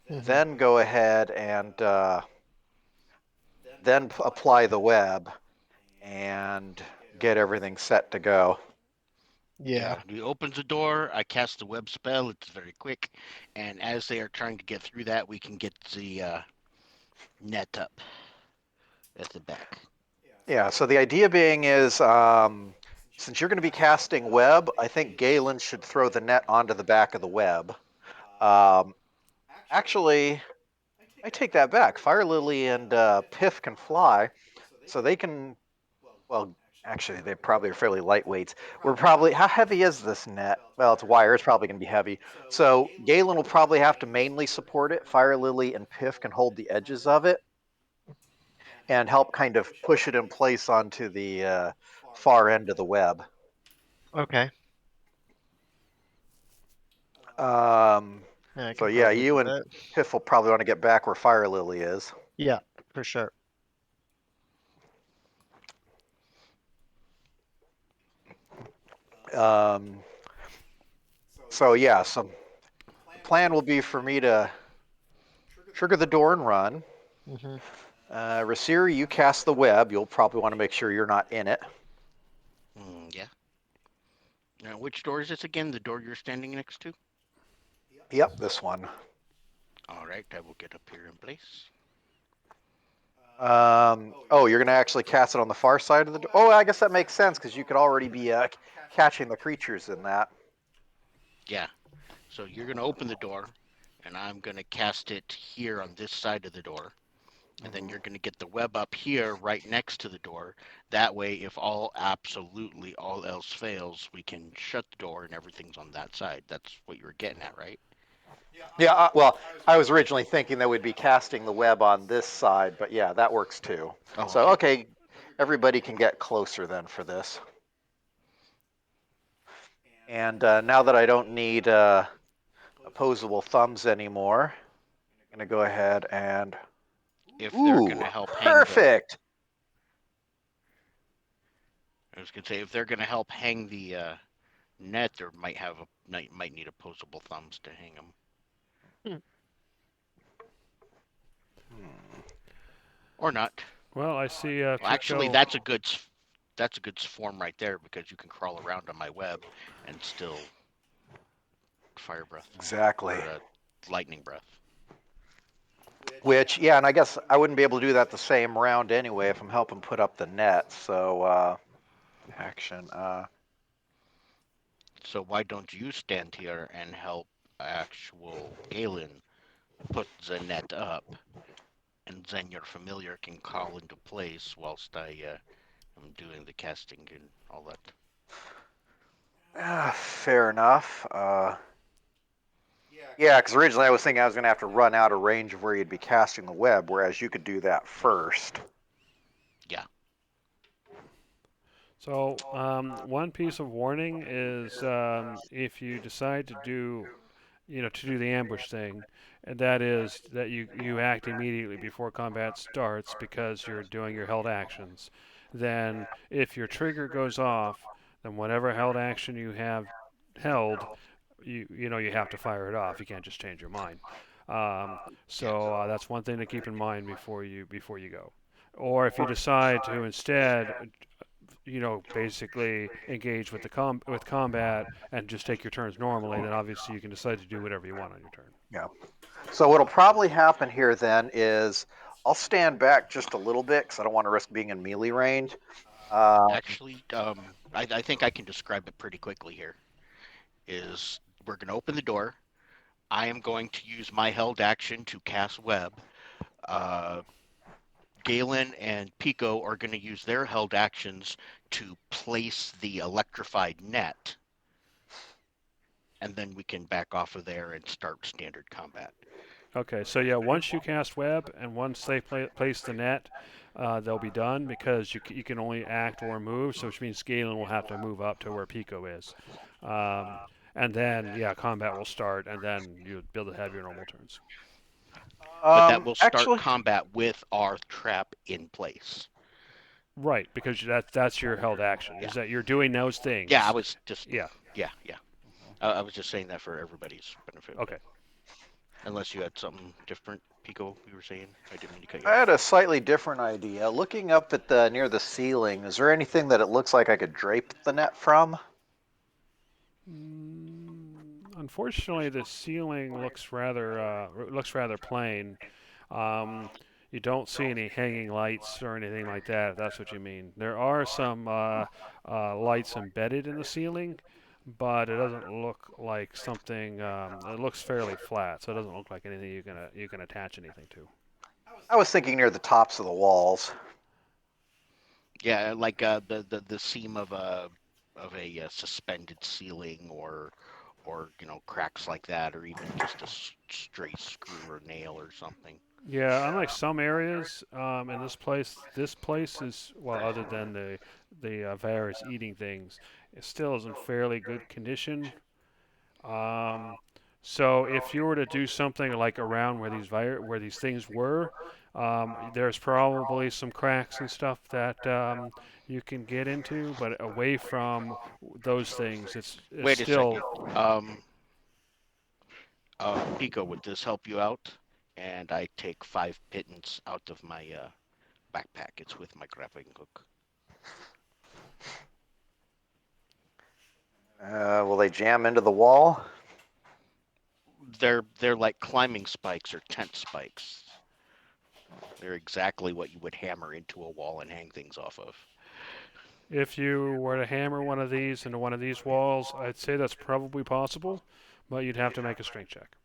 Mhm. then go ahead and then apply the web and get everything set to go. Yeah, Yeah. he opens the door. I cast the web spell. It's very quick, and as they are trying to get through that, we can get the net up at the back. Yeah, so the idea being is since you're going to be casting web, I think Galen should throw the net onto the back of the web. Um, actually, I take that back. Fire Lily and Piff can fly, so they can. Well, actually, they probably are fairly lightweights. We're probably. How heavy is this net? Well, it's wire. It's probably going to be heavy. So Galen will probably have to mainly support it. Fire Lily and Piff can hold the edges of it and help kind of push it in place onto the far end of the web. Okay. Um, Yeah, I so can yeah, probably you do and that. Piff will probably want to get back where Fire Lily is. Yeah, for sure. Um, so yeah, so the plan will be for me to trigger the door and run. Hmm. Rasiri, you cast the web. You'll probably want to make sure you're not in it. Yeah. Now, which door is this again? The door you're standing next to? Yep, this one. All right, I will get up here in place. Oh, you're gonna actually cast it on the far side of the door. Oh, I guess that makes sense because you could already be catching the creatures in that. Yeah. So you're gonna open the door, and I'm gonna cast it here on this side of the door. And then Mhm. you're going to get the web up here right next to the door. That way, if absolutely all else fails, we can shut the door and everything's on that side. That's what you were getting at, right? Yeah, well, I was originally thinking that we'd be casting the web on this side, but yeah, that works too. Oh, So, okay. okay, everybody can get closer then for this. And now that I don't need opposable thumbs anymore, I'm going to go ahead and. If they're Ooh, gonna help hang the, perfect! I was gonna say if they're gonna help hang the net, there might need opposable thumbs to hang them, Hmm. or not. Well, I see Well, actually, Pico. that's a good form right there because you can crawl around on my web and still fire breath Exactly. or lightning breath. Which, yeah, and I guess I wouldn't be able to do that the same round anyway if I'm helping put up the net. So, action. So why don't you stand here and help actual Galen put the net up, and then your familiar can call into place whilst I am doing the casting and all that. Fair enough. Yeah, because originally I was thinking I was going to have to run out of range of where you'd be casting the web, whereas you could do that first. Yeah. So, one piece of warning is if you decide to do, to do the ambush thing, and that is that you act immediately before combat starts because you're doing your held actions. Then, if your trigger goes off, then whatever held action you have held, you have to fire it off. You can't just change your mind. Um, Yeah. so that's one thing to keep in mind before you go. Or if you decide to instead basically engage with with combat and just take your turns normally, then obviously you can decide to do whatever you want on your turn. Yeah. So what'll probably happen here then is I'll stand back just a little bit because I don't want to risk being in melee range. Uh, Actually, I think I can describe it pretty quickly here. Is we're going to open the door. I am going to use my held action to cast web. Uh, Galen and Pico are going to use their held actions to place the electrified net, and then we can back off of there and start standard combat. Okay, so yeah, once you cast web and once they place the net, they'll be done because you can only act or move, so which means Galen will have to move up to where Pico is. Um, and then, yeah, combat will start, and then you'll be able to have your normal turns. But that will start actually, combat with our trap in place. Right, because that's your held action, Yeah. is that you're doing those Yeah, I things. was just, Yeah, yeah. I was just saying that for everybody's benefit, but okay. unless you had something different, Pico, you were saying, I didn't mean to cut you I had off. a slightly different idea. Looking up at the near the ceiling, is there anything that it looks like I could drape the net from? Unfortunately, the ceiling looks rather plain. Um, you don't see any hanging lights or anything like that, if that's what you mean. There are some lights embedded in the ceiling, but it doesn't look like something. It looks fairly flat, so it doesn't look like anything you can attach anything to. I was thinking near the tops of the walls. Yeah, like the seam of a suspended ceiling, or cracks like that, or even just a straight screw or nail or something. Yeah, unlike some areas in this place is well, other than the virus eating things, it still is in fairly good condition. Um, so if you were to do something like around where where these things were, there's probably some cracks and stuff that you can get into, but away from those things, it's Wait a second. still. Pico, would this help you out? And I take 5 pittance out of my backpack. It's with my grappling hook. Will they jam into the wall? They're like climbing spikes or tent spikes. They're exactly what you would hammer into a wall and hang things off of. If you were to hammer one of these into one of these walls, I'd say that's probably possible, but you'd have to make a strength check.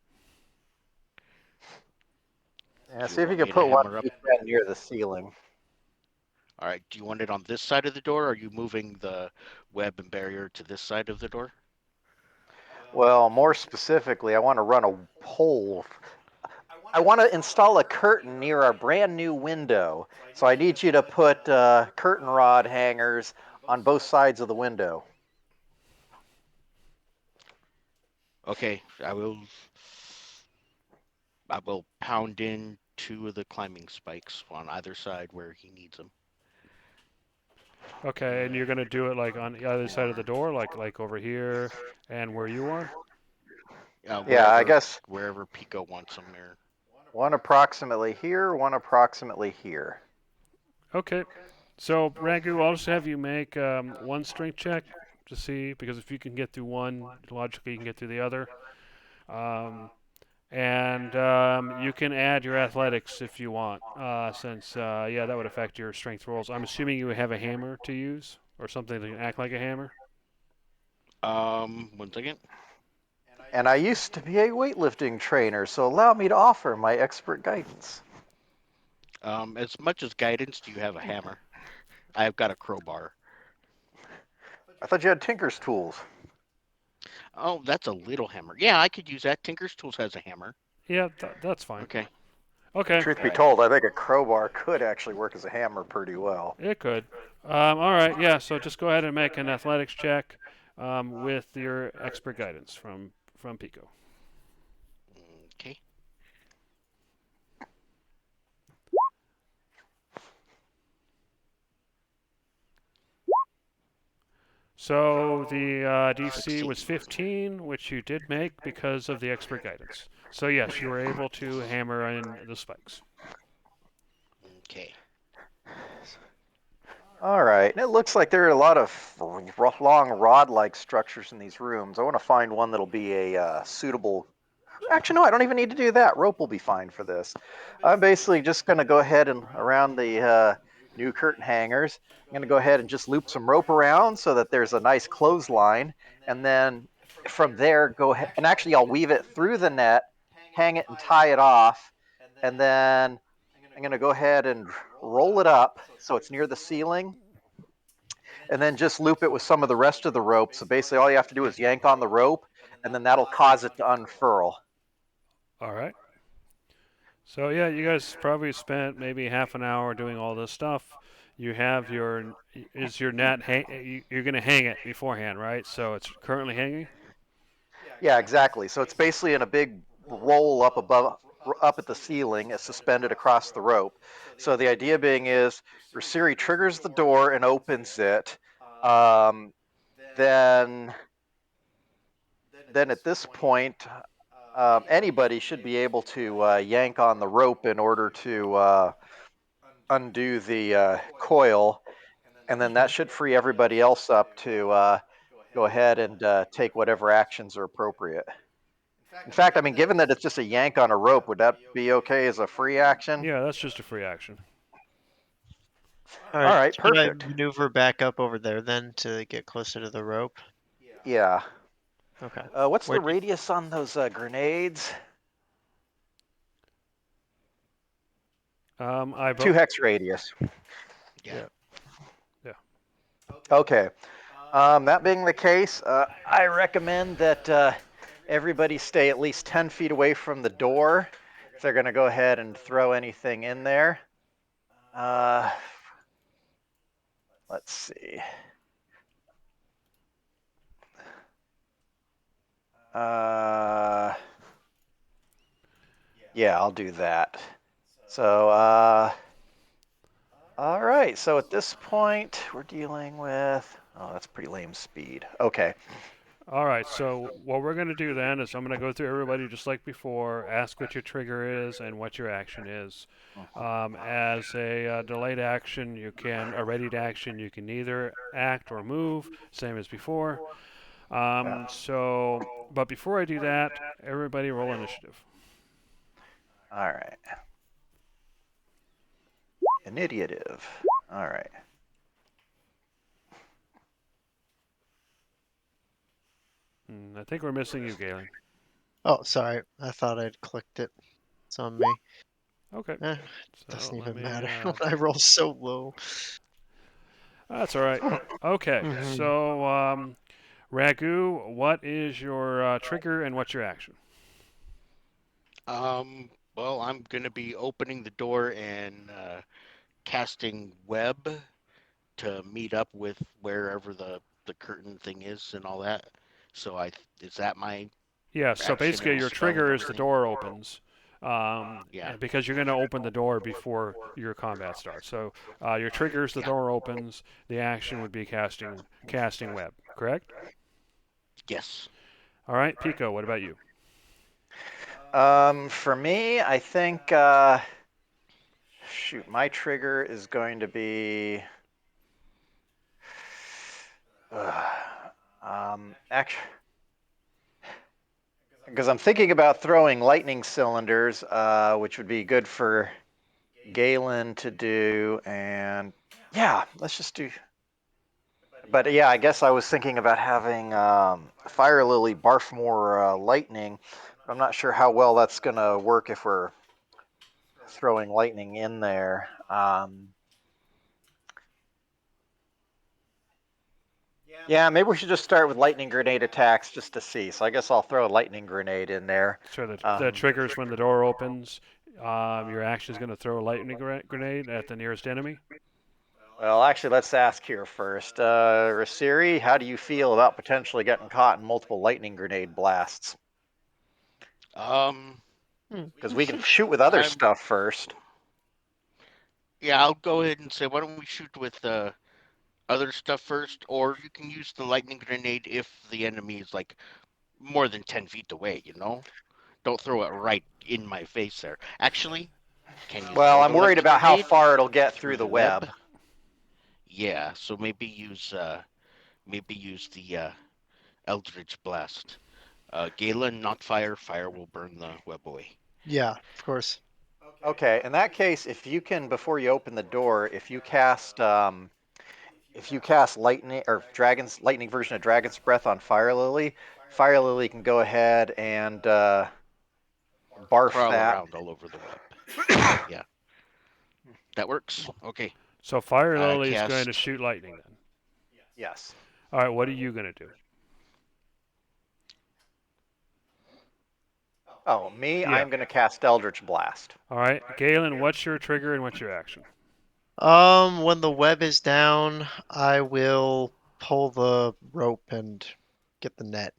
Yeah, Do you see if you want could me to put one hammer up? you can near the ceiling. All right. Do you want it on this side of the door? Or are you moving the web and barrier to this side of the door? Well, more specifically, I want to run a pole. I want to install a curtain near our brand new window. So I need you to put curtain rod hangers on both sides of the window. Okay, I will pound in 2 of the climbing spikes on either side where he needs them. Okay, and you're gonna do it like on the other side of the door, like over here and where you are. Yeah, I Wherever guess wherever Pico wants them there. one approximately here, one approximately here. Okay. So Ragu, I'll just have you make one strength check to see, because if you can get through one, logically you can get through the other. Um, and you can add your athletics if you want, since yeah, that would affect your strength rolls. I'm assuming you have a hammer to use or something to act like a hammer. 1 second. And I used to be a weightlifting trainer, so allow me to offer my expert guidance. As much as guidance, do you have a hammer? I've got a crowbar. I thought you had Tinker's tools. Oh, that's a little hammer. Yeah, I could use that. Tinker's Tools has a hammer. Yeah, that's fine. Okay. Okay, Truth be told, I think a crowbar could actually work as a hammer pretty well. it could. All right, yeah. So just go ahead and make an athletics check with your expert guidance from Pico. Okay. So the DC was 16. 15, which you did make because of the expert guidance. So yes, you were able to hammer in the spikes. Okay. All right, and it looks like there are a lot of long rod-like structures in these rooms. I want to find one that'll be a suitable. Actually, no, I don't even need to do that. Rope will be fine for this. I'm basically just going to go ahead and around the new curtain hangers. I'm going to go ahead and just loop some rope around so that there's a nice clothesline, and then from there go ahead and actually I'll weave it through the net, hang it and tie it off, and then I'm going to go ahead and roll it up so it's near the ceiling, and then just loop it with some of the rest of the rope. So basically all you have to do is yank on the rope, and then that'll cause it to unfurl. All right. So yeah, you guys probably spent maybe half an hour doing all this stuff. You have your net you're going to hang it beforehand, right? So it's currently hanging. Yeah, exactly. So it's basically in a big roll up above, up at the ceiling, suspended across the rope. So the idea being is Rasiri triggers the door and opens it. Um, then, then at this point, anybody should be able to yank on the rope in order to undo the coil, and then that should free everybody else up to go ahead and take whatever actions are appropriate. In fact, I mean, given that it's just a yank on a rope, would that be okay as a free action? Yeah, that's just a free action. All All right, right, can I perfect. maneuver back up over there then to get closer to the rope? Yeah. Okay. What's the Where? radius on those grenades? I 2 hex radius. Yeah. Yeah. Okay. That being the case, I recommend that everybody stay at least 10 feet away from the door if they're going to go ahead and throw anything in there. Let's see. Yeah, I'll do that. So, all right. So at this point, we're dealing with. Oh, that's pretty lame speed. Okay. All right, so what we're going to do then is I'm going to go through everybody just like before, ask what your trigger is and what your action is. As a delayed action, a ready to action, you can either act or move, same as before. But before I do that, everybody roll initiative. All right. Initiative. All right. I think we're missing you, Galen. Oh, sorry. I thought I'd clicked it. It's on me. Okay, Eh, so doesn't let even me. matter when I roll so low. That's all right. Okay, Mhm. so Ragu, what is your trigger and what's your action? Well, I'm gonna be opening the door and casting web to meet up with wherever the curtain thing is and all that. So is that my Yeah, so action basically and your spell and trigger is the everything? door opens. Yeah. And because you're going to open the door before your combat starts. So your trigger is the Yeah. door opens. The action would be casting web, correct? Yes. All right, Pico, what about you? For me, I think shoot, my trigger is going to be actually, because I'm thinking about throwing lightning cylinders, which would be good for Galen to do, and yeah, let's just do. But yeah, I guess I was thinking about having Fire Lily barf more lightning. I'm not sure how well that's gonna work if we're throwing lightning in there. Yeah, maybe we should just start with lightning grenade attacks just to see. So I guess I'll throw a lightning grenade in there. So the triggers when the door opens. Your action is going to throw a lightning grenade at the nearest enemy. Well, actually, let's ask here first. Rasiri, how do you feel about potentially getting caught in multiple lightning grenade blasts? Um, Hmm. Because we can shoot with other I'm stuff first. yeah. I'll go ahead and say, why don't we shoot with other stuff first, or you can use the lightning grenade if the enemy is like more than 10 feet away. Don't throw it right in my face there. Actually, can you Well, throw I'm the worried lightning about how grenade far it'll get through through the the web? web. Yeah. So maybe use the Eldritch Blast. Galen, not fire. Fire will burn the web away. Yeah, of course. Okay, in that case, if you can, before you open the door, if you cast lightning or dragon's lightning version of Dragon's Breath on Fire Lily can go ahead and barf Crawl that. around all over the web. Yeah, that works. Okay. So Fire I Lily is going to cast. shoot lightning then. Yes. All right, what are you going to do? Oh, me, Yeah. I'm going to cast Eldritch Blast. All right, Galen, what's your trigger and what's your action? When the web is down, I will pull the rope and get the net.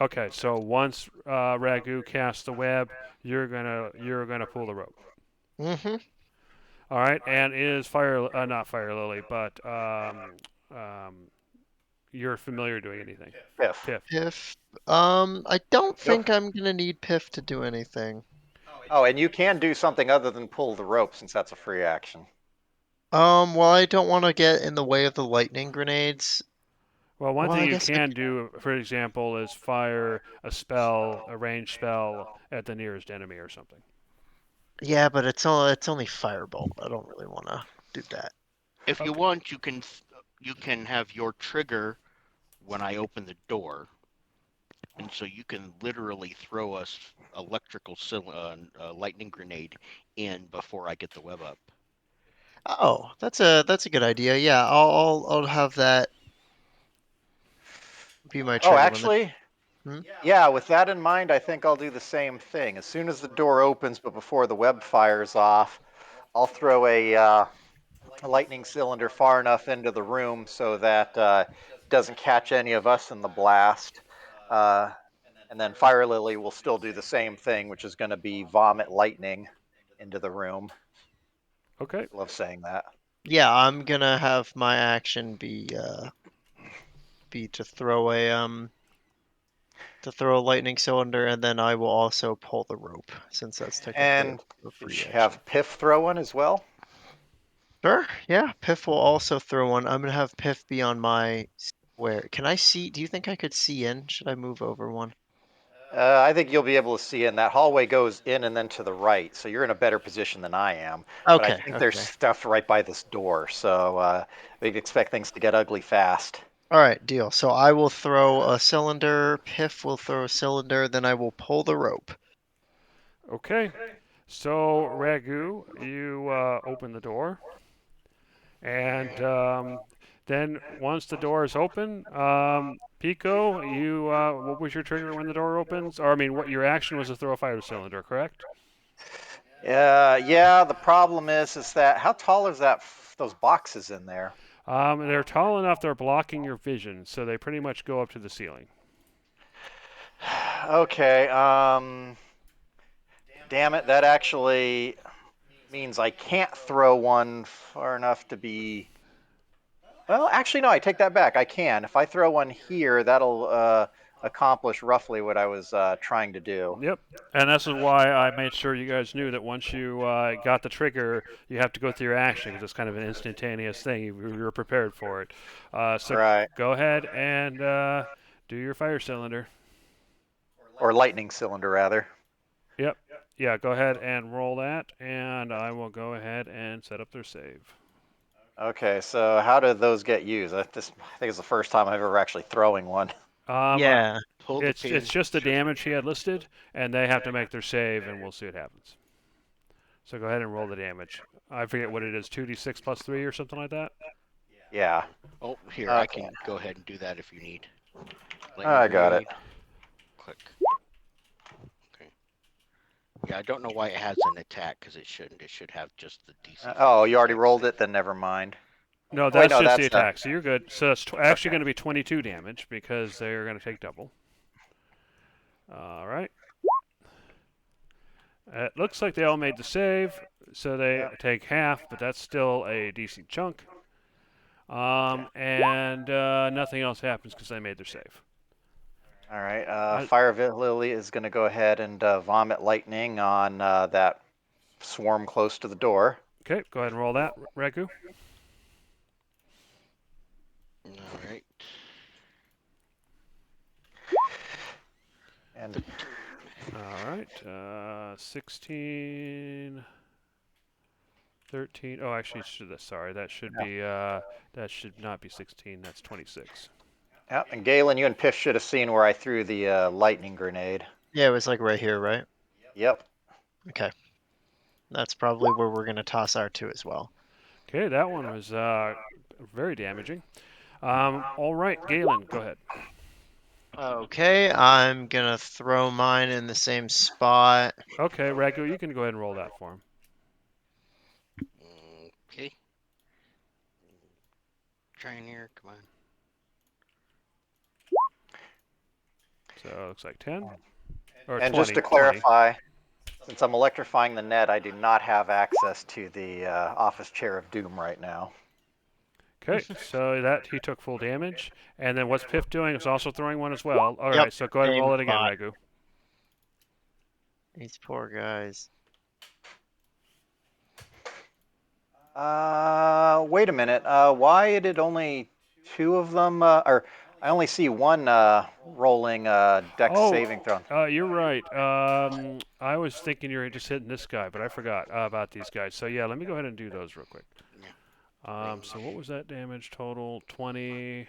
Okay, so once Ragu casts the web, you're gonna pull the rope. Mm-hmm. All right, and is not Fire Lily, but you're familiar doing anything? Piff. Piff. Piff. I don't Nope. think I'm gonna need Piff to do anything. Oh, and you can do something other than pull the rope since that's a free action. Well, I don't want to get in the way of the lightning grenades. Well, one Well, thing I you guess I. can do, for example, is fire a spell, a ranged spell, at the nearest enemy or something. Yeah, but it's only firebolt. I don't really want to do that. If you Okay. want, you can have your trigger when I open the door, and so you can literally throw us lightning grenade in before I get the web up. Oh, that's a good idea. Yeah, I'll have that be my Oh, trigger when the. actually, Hmm? yeah, with that in mind, I think I'll do the same thing. As soon as the door opens, but before the web fires off, I'll throw a lightning cylinder far enough into the room so that it doesn't catch any of us in the blast. Uh, and then Fire Lily will still do the same thing, which is going to be vomit lightning into the room. Okay. Love saying that. Yeah, I'm gonna have my action be to throw a lightning cylinder, and then I will also pull the rope since that's technically And a you free should action. have Piff throw one as well. Sure. Yeah, Piff will also throw one. I'm gonna have Piff be on my square. Can I see? Do you think I could see in? Should I move over one? I think you'll be able to see in that hallway goes in and then to the right, so you're in a better position than I am. But I Okay. think there's Okay. stuff right by this door, so we'd expect things to get ugly fast. All right. Deal. So I will throw a cylinder. Piff will throw a cylinder. Then I will pull the rope. Okay. So Ragu, you open the door, and Then once the door is open, Pico, you what was your trigger when the door opens? Or I mean, what your action was to throw a fire cylinder, correct? Yeah. The problem is that how tall is that? Those boxes in there. They're tall enough they're blocking your vision, so they pretty much go up to the ceiling. Okay. Damn it. That actually means I can't throw one far enough to be. Well, actually, no. I take that back. I can. If I throw one here, that'll accomplish roughly what I was trying to do. Yep. And this is why I made sure you guys knew that once you got the trigger, you have to go through your action because it's kind of an instantaneous thing. You're prepared for it. So Right. go ahead and do your fire cylinder. Or lightning cylinder, rather. Yep. Yeah, go ahead and roll that, and I will go ahead and set up their save. Okay, so how do those get used? I think it's the first time I've ever actually throwing one. Yeah. Pull the pin. It's just the damage he had listed, and they have to make their save, and we'll see what happens. So go ahead and roll the damage. I forget what it is, 2d6 plus 3 or something like that? Yeah, Oh, here, I Okay. can go ahead and do that if you need. I got it. Click. Okay. Yeah, I don't know why it has an attack, because it shouldn't. It should have just the DC. Oh, you already 15 rolled save. it? Then never mind. No, Wait, that's no, just the that's attack, so you're good. So it's actually Okay. going to be 22 damage because they're going to take double. All right. It looks like they all made the save, so they Yep. take half, but that's still a decent chunk. And nothing else happens because they made their save. All right. I, Fire Lily is going to go ahead and vomit lightning on that swarm close to the door. okay, go ahead and roll that, Ragu. All right. And All right, 16, 13. Oh, actually, sorry, that should be that should not be 16. That's 26. yep. And Galen, you and Piff should have seen where I threw the lightning grenade. Yeah, it was like right here, right? Yep. Okay. That's probably where we're going to toss our two as well. Okay, that one was very damaging. All right, Galen, go ahead. Okay, I'm going to throw mine in the same spot. Okay, Ragu, you can go ahead and roll that for him. Okay. Trying here. Come on. So it looks like 10 or And 20. just to 20. clarify, since I'm electrifying the net, I do not have access to the office chair of doom right now. Okay, so that he took full damage, and then what's Piff doing? Is also throwing one as well. All Yep, right, so go ahead and same roll it again, spot. Ragu. These poor guys. Wait a minute. Why did only two of them? Or I only see one rolling dex saving throw. You're right. I was thinking you were just hitting this guy, but I forgot about these guys. So yeah, let me go ahead and do those real quick. Yeah. So what was that damage total? 20,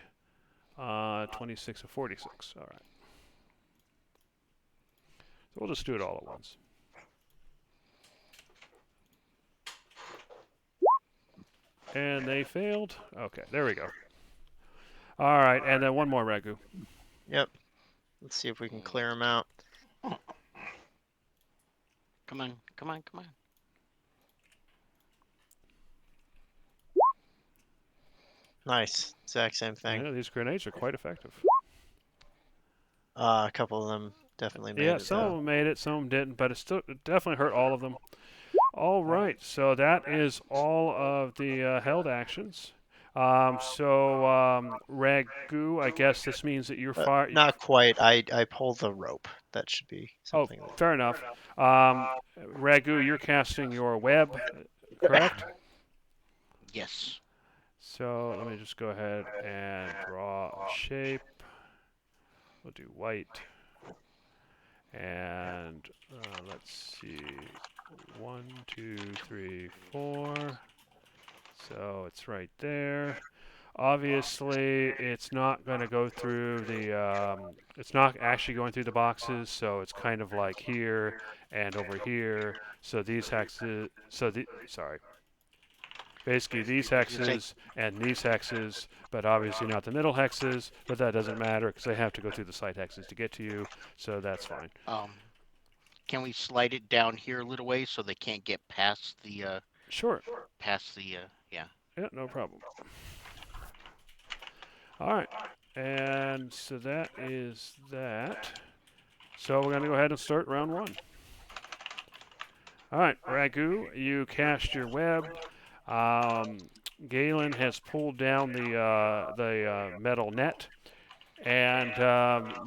26, and 46. All right. So we'll just do it all at once. And they failed. Okay, there we go. All right, and then one more, Ragu. Yep. Let's see if we can clear them out. Come on. Come on. Come on. Nice. Exact same thing. Yeah, these grenades are quite effective. A couple of them definitely made Yeah, it, some of though. them made it, some of them didn't, but it definitely hurt all of them. All right, so that is all of the held actions. Ragu, I guess this means that you're far. Not quite. I pulled the rope. That should be Oh, something. fair enough. Ragu, you're casting your web, correct? Yes. So let me just go ahead and draw a shape. We'll do white. And let's see. 1, 2, 3, 4. So it's right there. Obviously, it's not going to go through the. It's not actually going through the boxes, so it's kind of like here and over here. So these hexes. Sorry. basically these I was gonna say, hexes and these hexes, but obviously not the middle hexes. But that doesn't matter because they have to go through the site hexes to get to you, so that's fine. can we slide it down here a little way so they can't get Sure. yeah. Yeah, no problem. All right. And so that is that. So we're going to go ahead and start round one. All right, Ragu, you cast your web. Galen has pulled down the metal net and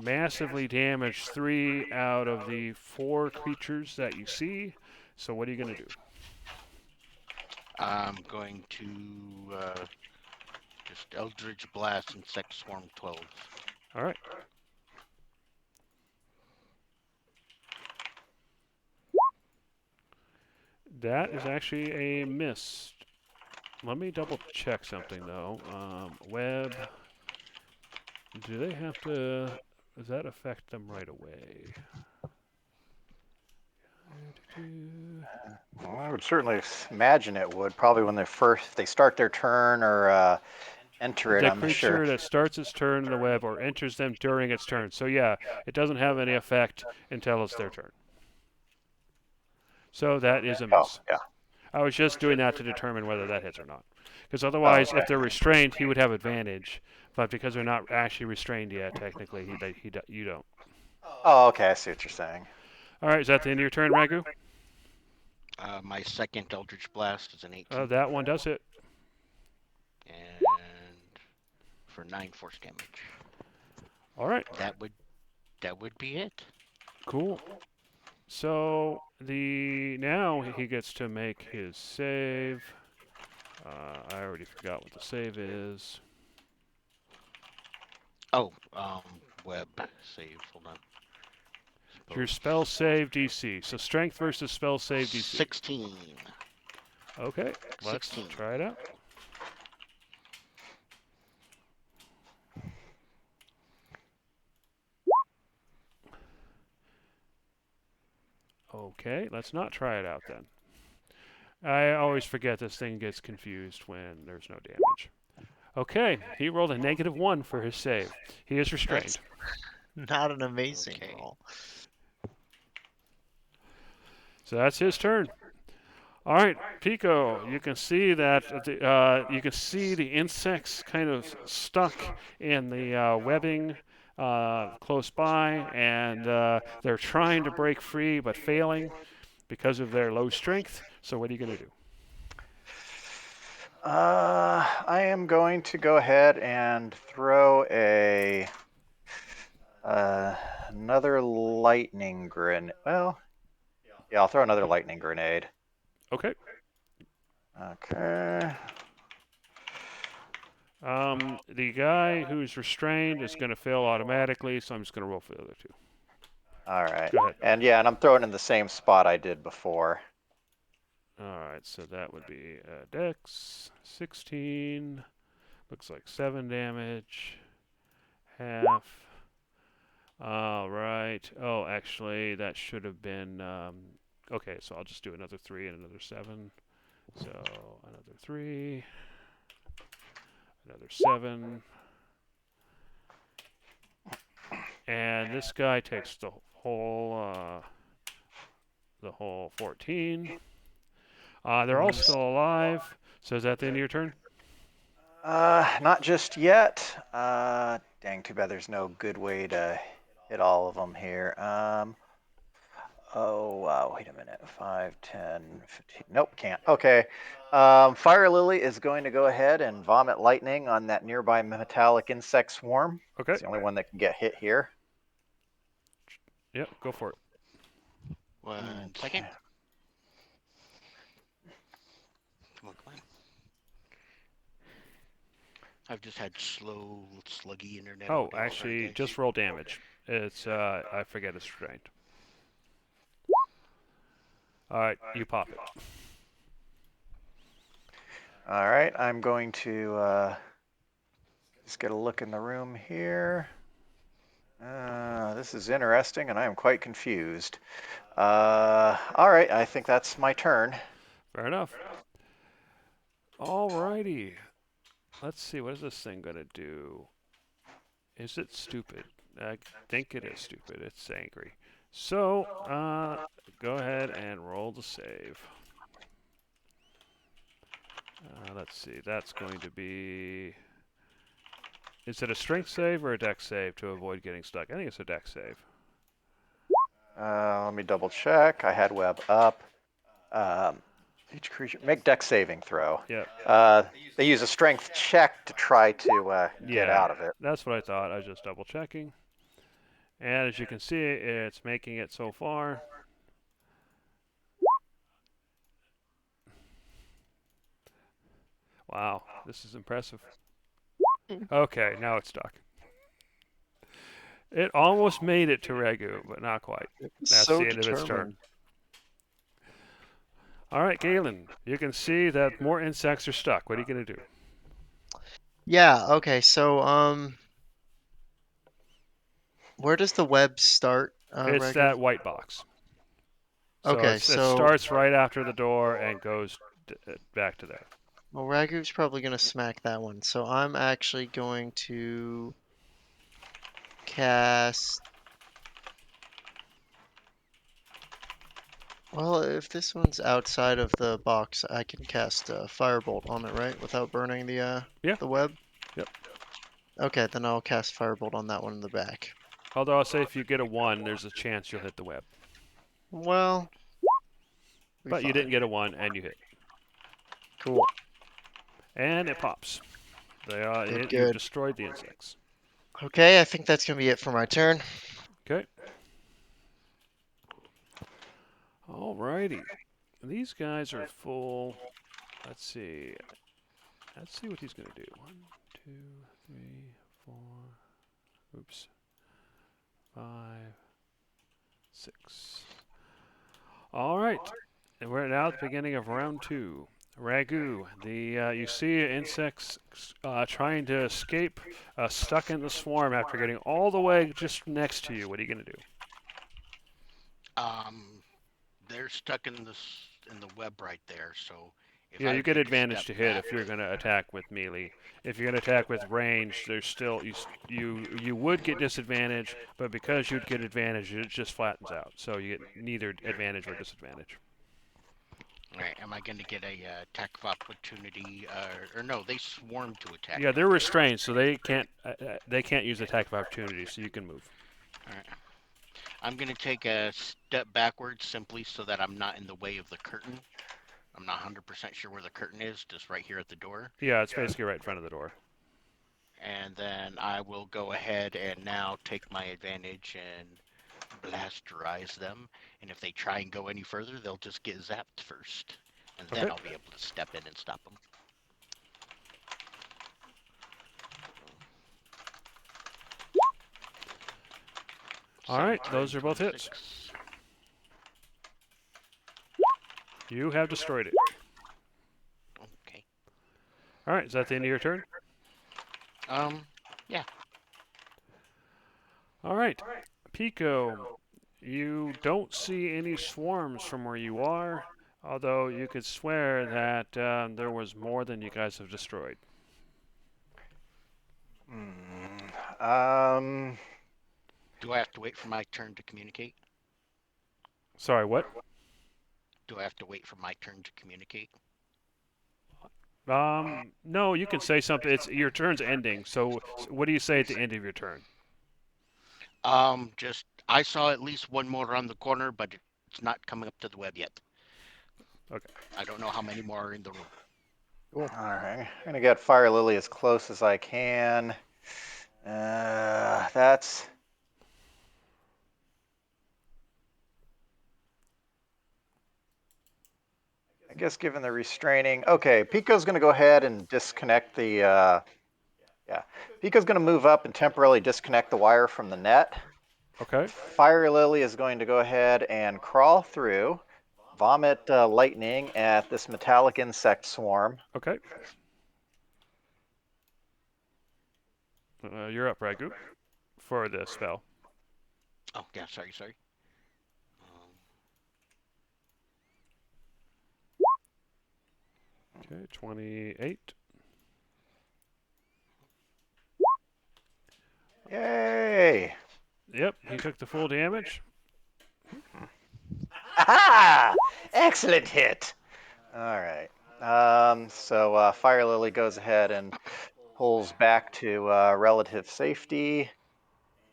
massively damaged 3 out of the 4 creatures that you see. So what are you going to do? I'm going to just Eldritch Blast Insect Swarm 12. All right. That is actually a miss. Let me double check something though. Web. Do they have to? Does that affect them right away? Well, I would certainly imagine it would. Probably when they start their turn or enter it. The I'm sure. creature that starts its turn in the web or enters them during its turn. So yeah, it doesn't have any effect until it's their turn. So that is a Oh, miss. yeah. I was just doing that to determine whether that hits or not. Because Oh, otherwise, if okay. they're restrained, he would have advantage. But because they're not actually restrained yet, technically, you don't. Oh, okay. I see what you're saying. All right, is that the end of your turn, Ragu? My second Eldritch Blast is an 18. That one does hit. And for 9 force damage. All right. That would be it. Cool. So now he gets to make his save. I already forgot what the save is. Oh, web save. Hold on. Your spell save DC. So strength versus spell save DC. 16. Okay, let's 16. try it out. Okay, let's not try it out then. I always forget this thing gets confused when there's no damage. Okay, he rolled a -1 for his save. He is restrained. That's not an amazing Okay. roll. So that's his turn. All right, Pico, you can see that you can see the insects kind of stuck in the webbing close by, and they're trying to break free but failing because of their low strength. So what are you going to do? I am going to go ahead and throw another lightning grenade. Well, yeah, I'll throw another lightning grenade. Okay. Okay. The guy who's restrained is going to fail automatically, so I'm just going to roll for the other two. All right. Go ahead. And I'm throwing in the same spot I did before. All right, so that would be Dex 16. Looks like 7 damage. Half. All right. Oh, actually, that should have been. Okay, so I'll just do another 3 and another 7. So another 3, another 7. And this guy takes the whole 14. They're all still alive. So is that the end of your turn? Not just yet. Dang, too bad there's no good way to hit all of them here. Oh, wow, wait a minute. 5, 10, 15. Nope, can't. Okay. Fire Lily is going to go ahead and vomit lightning on that nearby metallic insect swarm. Okay. It's the only one that can get hit here. Yep, go for it. 1 second. Come on. I've just had slow, sluggy internet. Oh, actually, just roll damage. It's I forget it's restrained. All right, you pop it. All right, I'm going to just get a look in the room here. This is interesting, and I am quite confused. All right, I think that's my turn. Fair enough. Alrighty. Let's see. What is this thing gonna do? Is it stupid? I think it is stupid. It's angry. So, go ahead and roll the save. Let's see. That's going to be. Is it a strength save or a dex save to avoid getting stuck? I think it's a dex save. Let me double check. I had web up. Each creature make dex saving throw. Yep. They use a strength check to try to get Yeah, out of it. that's what I thought. I was just double checking. And as you can see, it's making it so far. Wow, this is impressive. Okay, now it's stuck. It almost made it to Regu, but not quite. That's So the end of its turn. determined. All right, Galen, you can see that more insects are stuck. What are you going to do? Yeah, okay, so where does the web start, It's Ragu? that white box. So Okay, it so starts right after the door and goes back to there. well, Ragu's probably gonna smack that one. So I'm actually going to cast. Well, if this one's outside of the box, I can cast a firebolt on it, right? Without burning Yeah. the web? Yep. Okay, then I'll cast firebolt on that one in the back. Although I'll say if you get a 1, there's a chance you'll hit the web. Well, be But you didn't fine. get a 1 and you hit. Cool. And it pops. Good, You've good. destroyed the insects. Okay, I think that's gonna be it for my turn. Okay. Alrighty. These guys are full. Let's see. Let's see what he's going to do. 1, 2, 3, 4. Oops. 5, 6. All right. And we're now at the beginning of round 2. Ragu, you see insects trying to escape, stuck in the swarm after getting all the way just next to you. What are you going to do? They're stuck in the web right there. So if Yeah, I you were get to advantage step to hit back, if you're going to attack with melee. If you're going to attack with range, there's still you would get disadvantage, but because you'd get advantage, it just flattens out. So you get neither advantage or disadvantage. right, am I going to get a attack of opportunity? Or no, they swarm to attack Yeah, me. they're restrained, so they can't use attack of opportunity. So you can move. All right. I'm going to take a step backwards simply so that I'm not in the way of the curtain. I'm not 100% sure where the curtain is, just right here at the door. Yeah, it's basically right in front of the door. And then I will go ahead and now take my advantage and blasterize them. And if they try and go any further, they'll just get zapped first. And then Okay. I'll be able to step in and stop them. All right, those are both 26. hits. You have destroyed it. Okay. All right, is that the end of your turn? Yeah. All right, Pico, you don't see any swarms from where you are, although you could swear that there was more than you guys have destroyed. Do I have to wait for my turn to communicate? Sorry, what? Do I have to wait for my turn to communicate? No, you can say something. It's your turn's ending. So what do you say at the end of your turn? Just I saw at least one more around the corner, but it's not coming up to the web yet. Okay. I don't know how many more are in the room. All right, I'm gonna get Fire Lily as close as I can. That's. I guess given the restraining. Okay, Pico's gonna go ahead and disconnect the. Yeah, Pico's gonna move up and temporarily disconnect the wire from the net. Okay. Fire Lily is going to go ahead and crawl through, vomit lightning at this metallic insect swarm. Okay. You're up, Ragu, for the spell. Oh, yeah, sorry. Okay, 28. Yay! Yep, he took the full damage. Aha! Excellent hit. All right. So Fire Lily goes ahead and pulls back to relative safety.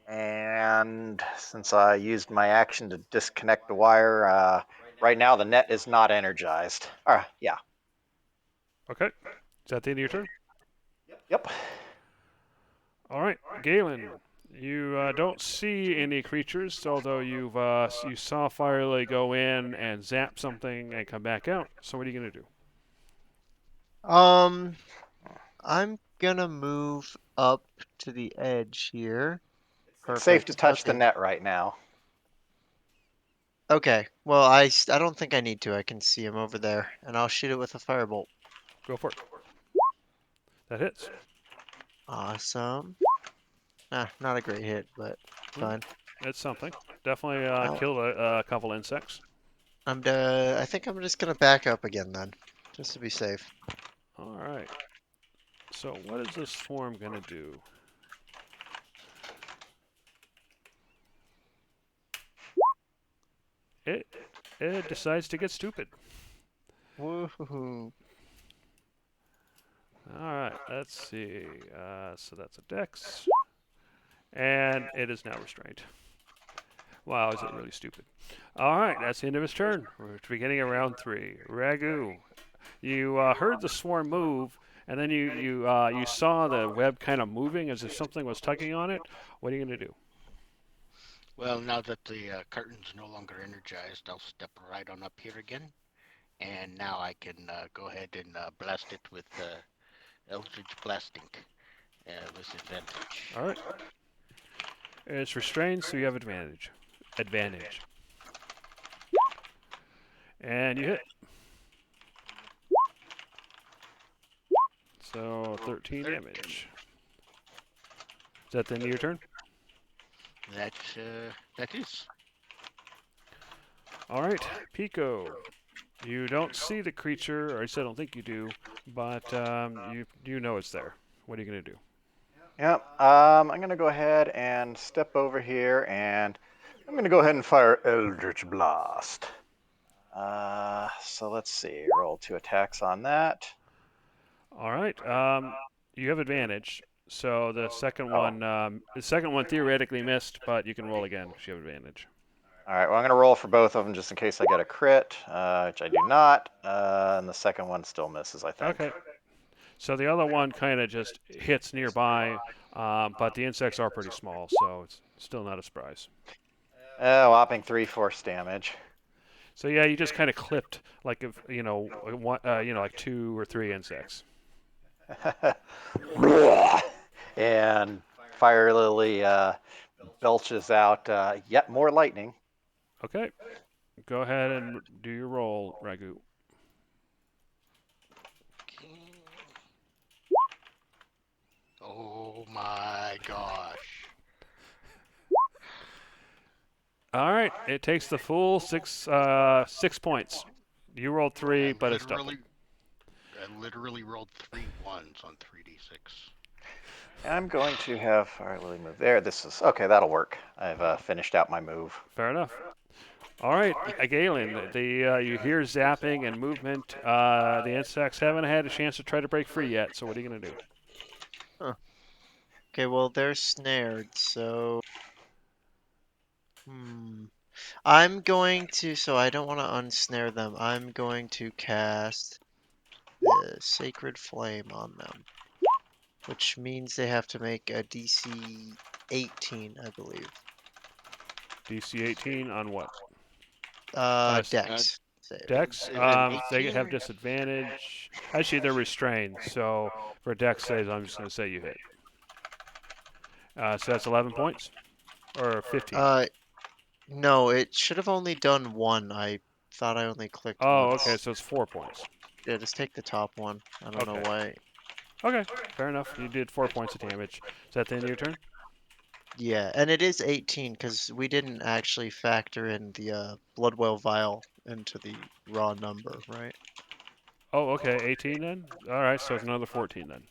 And since I used my action to disconnect the wire, right now the net is not energized. Yeah. Okay. Is that the end of your turn? Yep. All right, Galen. You don't see any creatures, although you saw Firelay go in and zap something and come back out. So what are you gonna do? I'm gonna move up to the edge here. It's safe to Perfect. touch the Nothing. net right now. Okay. Well, I don't think I need to. I can see him over there, and I'll shoot it with a firebolt. Go for it. That hits. Awesome. Not a great hit, but Mm, fine. it's something. Definitely Uh, killed a couple insects. I think I'm just gonna back up again then, just to be safe. All right. So what is this swarm gonna do? It it decides to get stupid. Woohoo. All right. Let's see. So that's a dex, and it is now restrained. Wow, is it really stupid? All right, that's the end of his turn. We're beginning of round 3. Ragu, you heard the swarm move, and then you saw the web kind of moving as if something was tugging on it. What are you going to do? Well, now that the curtain's no longer energized, I'll step right on up here again. And now I can go ahead and blast it with Eldritch Blasting with advantage. All right, it's restrained, so you have advantage. Advantage, and you hit. So 13 damage. Is that the end of your turn? That that is. All right, Pico. You don't see the creature, or at least I don't think you do, but you know it's there. What are you going to do? Yep. I'm gonna go ahead and step over here, and I'm gonna go ahead and fire Eldritch Blast. So let's see. Roll 2 attacks on that. All right. You have advantage. So Oh. the second one theoretically missed, but you can roll again because you have advantage. All right. Well, I'm gonna roll for both of them just in case I get a crit, which I do not. And the second one still misses, I think. Okay. So the other one kind of just hits nearby, but the insects are pretty small, so it's still not a surprise. Whopping 3 force damage. So yeah, you just kind of clipped like if one, like 2 or 3 insects. And Fire Lily belches out yet more lightning. Okay. Go ahead and do your roll, Ragu. Oh my gosh. All right. It takes the full 6 points. You rolled 3, I but it's double. literally I literally rolled 3 1s on 3d6. I'm going to have Fire Lily move there. This is okay. That'll work. I've finished out my move. Fair enough. All right, Galen, you hear zapping and movement. The insects haven't had a chance to try to break free yet, so what are you going to do? Huh. Okay, well they're snared, so I'm going to, so I don't want to unsnare them. I'm going to cast the Sacred Flame on them, which means they have to make a DC 18, I believe. DC 18 on what? Uh, Dex save. Dex. is it They 18 have or disadvantage. Actually, they're restrained, so for Dex saves, I'm just going to say you hit. So that's 11 points? Or 15? No, it should have only done one. I thought I only clicked Oh, once. okay, so it's 4 points. Yeah, just take the top one. I don't know Okay. why. Okay, fair enough. You did 4 points of damage. Is that the end of your turn? Yeah, and it is 18 because we didn't actually factor in the Bloodwell vial into the raw number, right? Oh, okay, 18 then. All right, so it's another 14 then.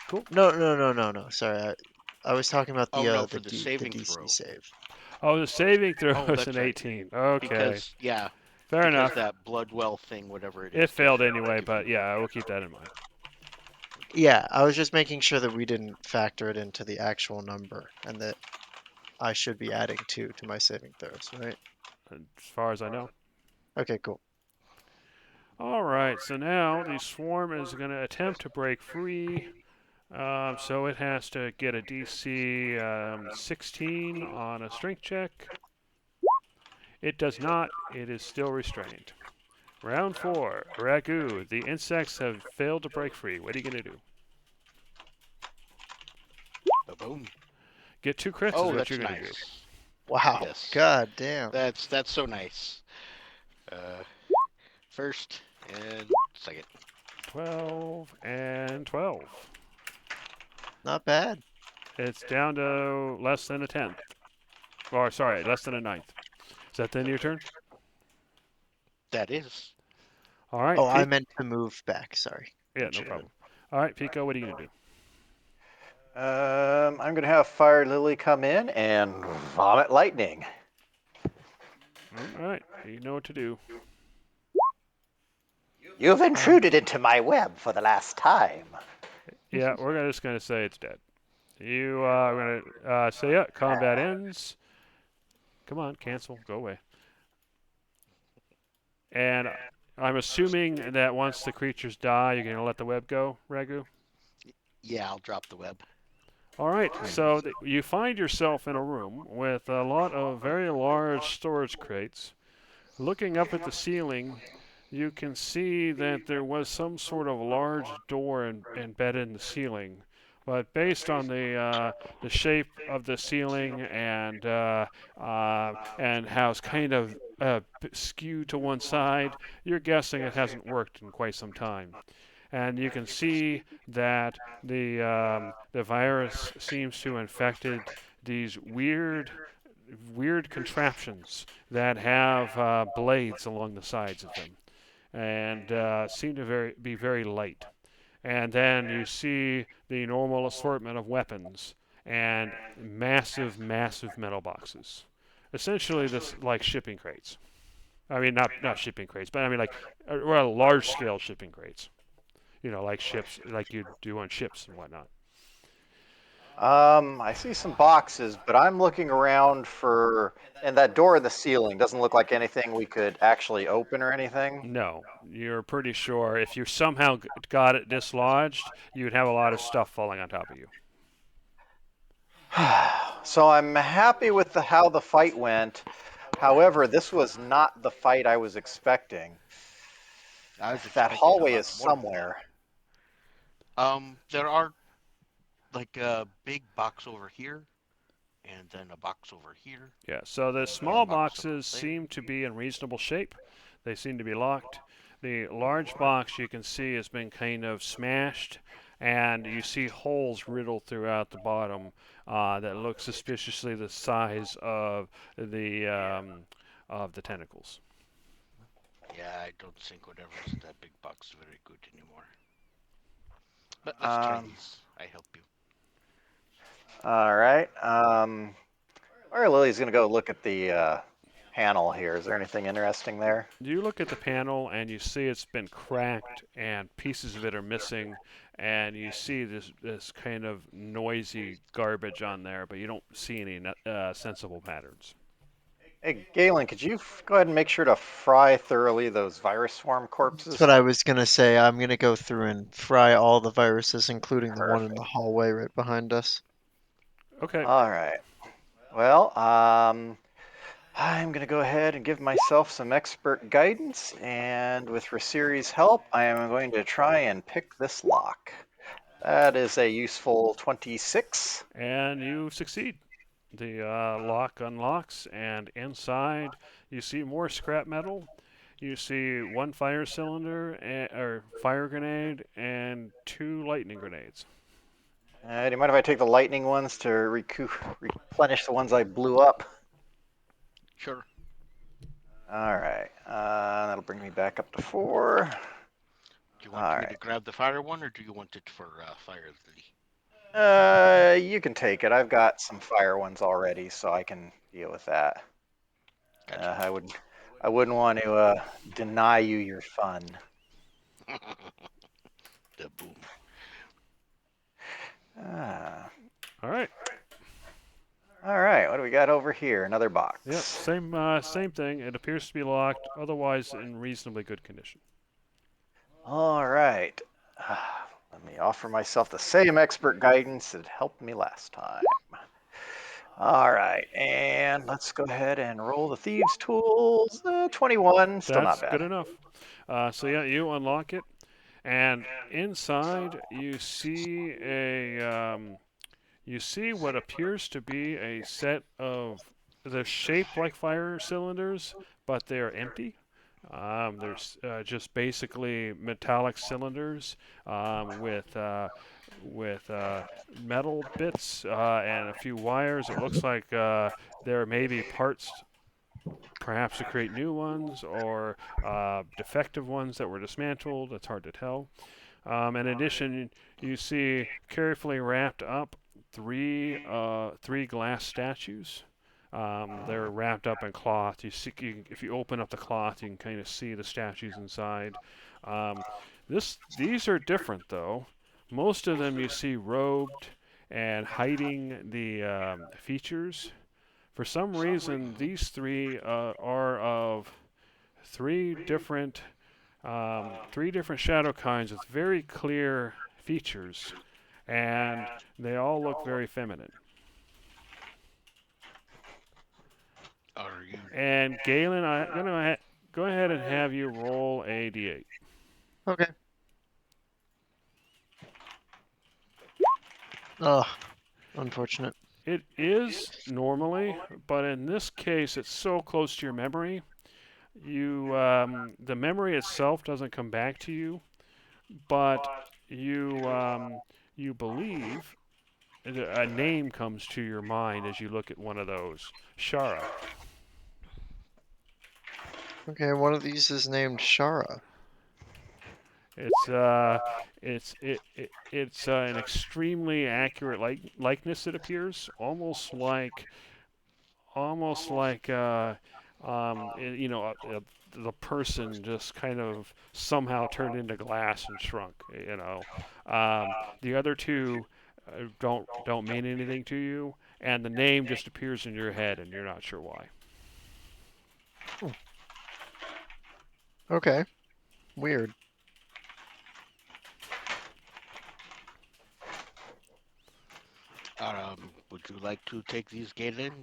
Cool. No. Sorry, I was talking about Oh no, the for the the saving DC throw. save. Oh, the saving throw Oh, is an that's right. 18. Okay, Because yeah, fair because enough. that blood well thing, whatever it It is, does failed anyway, give but you. yeah, I will keep that in mind. Yeah, I was just making sure that we didn't factor it into the actual number, and that I should be adding two to my saving throws, right? As far as I know. Okay, cool. All right, so now the swarm is going to attempt to break free. So it has to get a DC 16 on a strength check. It does not. It is still restrained. Round 4. Ragu. The insects have failed to break free. What are you going to do? Boom. Get 2 crits is Oh, what you're that's going to do. nice. Wow, Yes, god damn. that's so nice. Uh, first and second. 12 and 12. Not bad. It's down to less than a tenth. Or, sorry, less than a ninth. Is that the end of your turn? That is. All right, Oh, I Pete. meant to move back, sorry. Yeah, no problem. All right, Pico, what are you going to do? I'm going to have Fire Lily come in and vomit lightning. All right, you know what to do. You've intruded into my web for the last time. Yeah, we're just going to say it's dead. You are going to say, yeah, combat ends. Come on, cancel, go away. And I'm assuming that once the creatures die, you're going to let the web go, Ragu? Yeah, I'll drop the web. All right, so you find yourself in a room with a lot of very large storage crates. Looking up at the ceiling, you can see that there was some sort of large door embedded in the ceiling. But based on the shape of the ceiling and how it's kind of skewed to one side, you're guessing it hasn't worked in quite some time. And you can see that the virus seems to have infected these weird contraptions that have blades along the sides of them and seem to be very light. And then you see the normal assortment of weapons and massive metal boxes. Essentially, this like shipping crates. I mean, not shipping crates, but I mean like well, large scale shipping crates. Like ships, like you do on ships and whatnot. I see some boxes, but I'm looking around for. And that door in the ceiling doesn't look like anything we could actually open or anything. No, you're pretty sure if you somehow got it dislodged, you would have a lot of stuff falling on top of you. So I'm happy with how the fight went. However, this was not the fight I was expecting. I was That expecting a hallway lot is more than that. somewhere. There are like a big box over here, and then a box over here, Yeah, so the and a small box over boxes there. seem to be in reasonable shape. They seem to be locked. The large box you can see has been kind of smashed, and you see holes riddled throughout the bottom that look suspiciously the size of the tentacles. Yeah, I don't think whatever's in that big box is very good anymore. But let's try Um, these. I help you. all right. Fire Lily's going to go look at the panel here. Is there anything interesting there? You look at the panel and you see it's been cracked and pieces of it are missing, and you see this kind of noisy garbage on there, but you don't see any sensible patterns. Hey, Galen, could you go ahead and make sure to fry thoroughly those virus swarm That's corpses? what I was gonna say. I'm gonna go through and fry all the viruses, including the one in the Perfect. hallway right behind us. Okay, All right. Well, I'm going to go ahead and give myself some expert guidance, and with Rasiri's help, I am going to try and pick this lock. That is a useful 26. and you succeed. The lock unlocks, and inside you see more scrap metal. You see one fire cylinder or fire grenade and two lightning grenades. Do you mind if I take the lightning ones to replenish the ones I blew up? Sure. All right. That'll bring me back up to 4. Do you All want me right. to grab the fire one, or do you want it for fire lily? You can take it. I've got some fire ones already, so I can deal with that. Gotcha. I wouldn't want to deny you your fun. The boom. Ah. All right. All right. What do we got over here? Another Yep. box. Same thing. It appears to be locked, otherwise in reasonably good condition. All right. Let me offer myself the same expert guidance that helped me last time. All right, and let's go ahead and roll the thieves' tools. 21, still not That's bad. good enough. So yeah, you unlock it, and inside you see what appears to be a set of they're shaped like fire cylinders, but they are empty. There's just basically metallic cylinders with metal bits and a few wires. It looks like there may be parts, perhaps to create new ones or defective ones that were dismantled. It's hard to tell. In addition, you see carefully wrapped up three glass statues. They're wrapped up in cloth. If you open up the cloth, you can kind of see the statues inside. Um, these are different though. Most of them you see robed and hiding the features. For some reason, these three are of three different shadow kinds with very clear features, and they all look very feminine. Are you? And Galen, I'm gonna go ahead and have you roll a d8. Okay. Oh, unfortunate. It is normally, but in this case, it's so close to your memory. The memory itself doesn't come back to you, but you believe a name comes to your mind as you look at one of those. Shara. Okay, one of these is named Shara. It's an extremely accurate likeness. It appears almost like the person just kind of somehow turned into glass and shrunk. The other two don't mean anything to you, and the name just appears in your head, and you're not sure why. Okay, weird. Would you like to take these, Galen?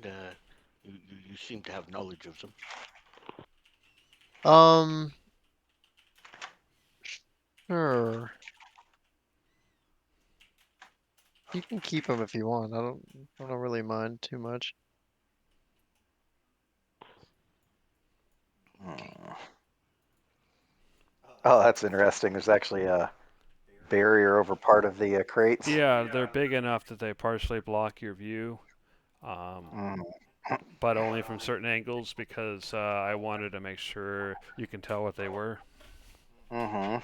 You seem to have knowledge of them. Um, sure. You can keep them if you want. I don't really mind too much. Hmm. Oh, that's interesting. There's actually a barrier over part of the crates. Yeah, they're big enough that they partially block your view, um, Mm. but only from certain angles because I wanted to make sure you can tell what they were. Mm-hmm.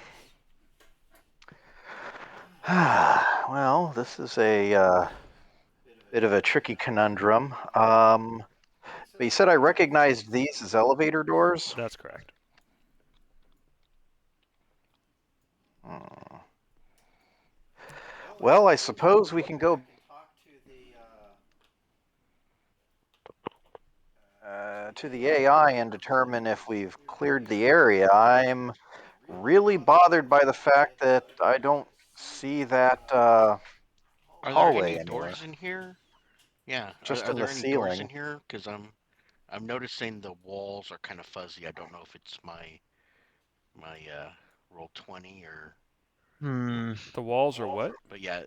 Well, this is a bit of a tricky conundrum. But you said I recognized these as elevator doors? That's correct. Hmm. Well, I suppose we can go to the AI and determine if we've cleared the area. I'm really bothered by the fact that I don't see that Are there hallway any anywhere, doors in here? Yeah. just Are in the there any doors ceiling. in here? Because I'm noticing the walls are kind of fuzzy. I don't know if it's my roll 20 or. Hmm. The walls are what? But yeah,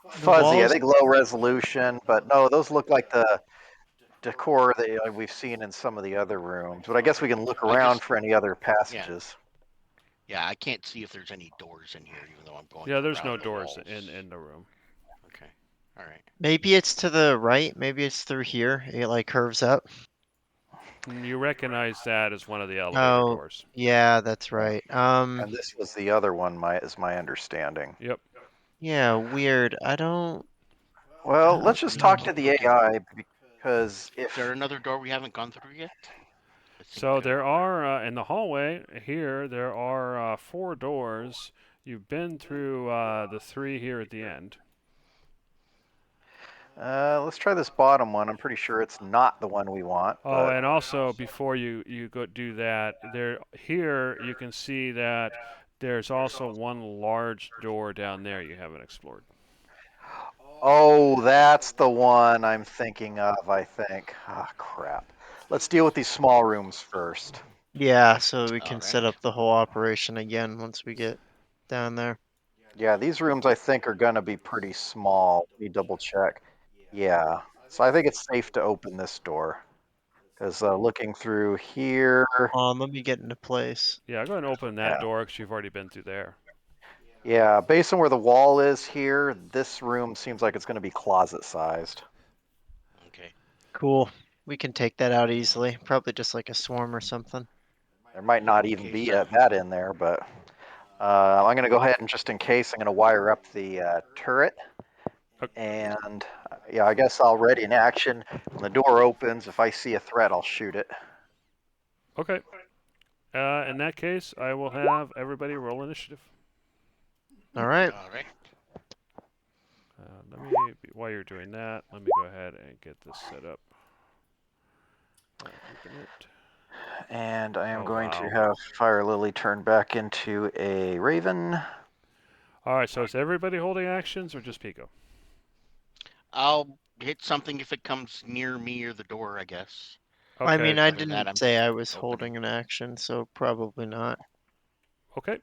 The Fuzzy, I walls. think low resolution, but no, those look like the decor that we've seen in some of the other rooms. But I guess we can look I around just for any other yeah passages. yeah I can't see if there's any doors in here, even though I'm going Yeah, there's no around the doors walls. in the room. Okay. All right. Maybe it's to the right. Maybe it's through here. It like curves up. You recognize that as one of the elevator Oh, doors. yeah, that's Yeah. right. And this was the other one, is my understanding. Yep. Yeah, weird. I don't Well, let's just know. talk to the Okay. AI because Is there another door we haven't gone through yet? I think. So there are in the hallway here. There are 4 doors. You've been through the 3 here at the end. let's try this bottom one. I'm pretty sure it's not the one we want, Oh, but and also before you go do that, there here you can see that there's also one large door down there you haven't explored. oh, that's the one I'm thinking of, I think. Ah, crap. Let's deal with these small rooms first. Yeah, so we All can set right. up the whole operation again once we get down there. Yeah, these rooms I think are going to be pretty small. Let me double check. Yeah, so I think it's safe to open this door because looking through here, Let me get into place. Yeah, go ahead and open that yeah, door because you've already been through there. yeah, based on where the wall is here, this room seems like it's going to be closet sized. Okay. Cool. We can take that out easily. Probably just like a swarm or something. There might not even Okay. be So. that in there, but I'm going to go ahead and just in case, I'm going to wire up the turret. O- And yeah, I guess I'll ready in action. When the door opens, if I see a threat, I'll shoot it. Okay. In that case, I will have everybody roll initiative. All right. All right. Let me, while you're doing that, let me go ahead and get this set up. Open it. And I am Oh, going to wow. have Fire Lily turn back into a raven. All right, so is everybody holding actions or just Pico? I'll hit something if it comes near me or the door, I guess. I Okay. mean, I Other than that, didn't I'm say just I was opening. holding an action, so probably not. Okay.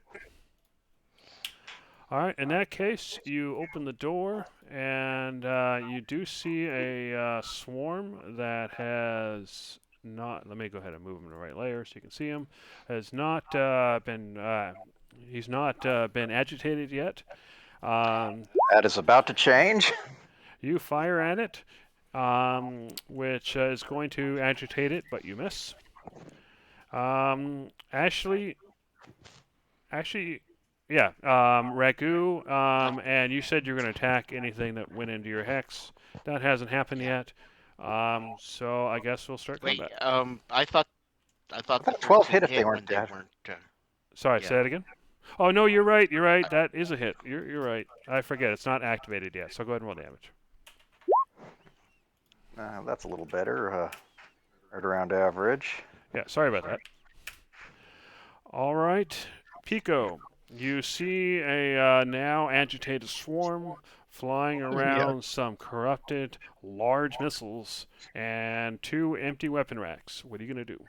All right. In that case, you open the door and you do see a swarm that has not. Let me go ahead and move him to the right layer so you can see him. Has not been. He's not been agitated yet. Um, That is about to change. you fire at it, which is going to agitate it, but you miss. Ashley, actually, yeah, Ragu, and you said you're going to attack anything that went into your hex. That hasn't happened Yeah. yet. So I guess we'll start Wait. combat. I thought I the thought 12 13 hit if they hit weren't when they dead. weren't. Sorry, say Yeah. that again. Oh no, you're right. You're right. I, That is a hit. You're right. I forget. It's not activated yet. So go ahead and roll damage. That's a little better. Right around average. Yeah. Sorry about that. All right, Pico. You see a now agitated swarm flying Yeah. around some corrupted large missiles and 2 empty weapon racks. What are you going to do?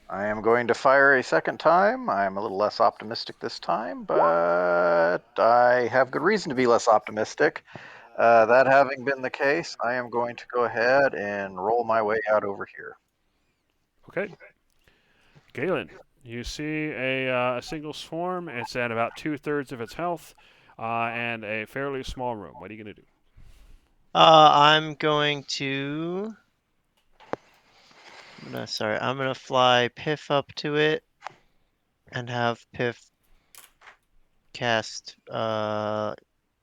I am going to fire a second time. I'm a little less optimistic this time, but I have good reason to be less optimistic. That having been the case, I am going to go ahead and roll my way out over here. Okay. Galen, you see a single swarm. It's at about 2/3 of its health and a fairly small room. What are you going to do? I'm going to. I'm gonna fly Piff up to it and have Piff cast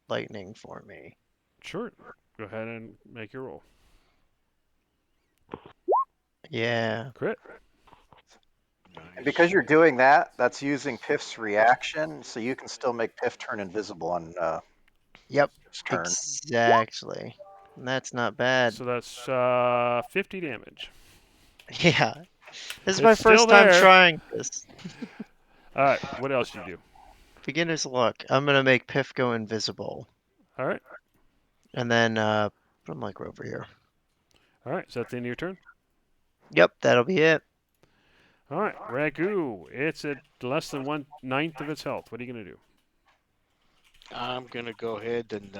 lightning for me. Sure. Go ahead and make your roll. Yeah. Crit. And because nice. you're doing that, that's using Piff's reaction, so you can still make Piff turn invisible on Yep. his turn. Exactly. And that's not bad. So that's 50 damage. Yeah. This is my It's still first time there. trying this. All right. What else do you do? Beginner's luck. I'm gonna make Piff go invisible. All right. And then put him like over here. All right. Is that the end of your turn? Yep, that'll be it. All right. Ragu. It's at less than 1/9 of its health. What are you going to do? I'm gonna go ahead and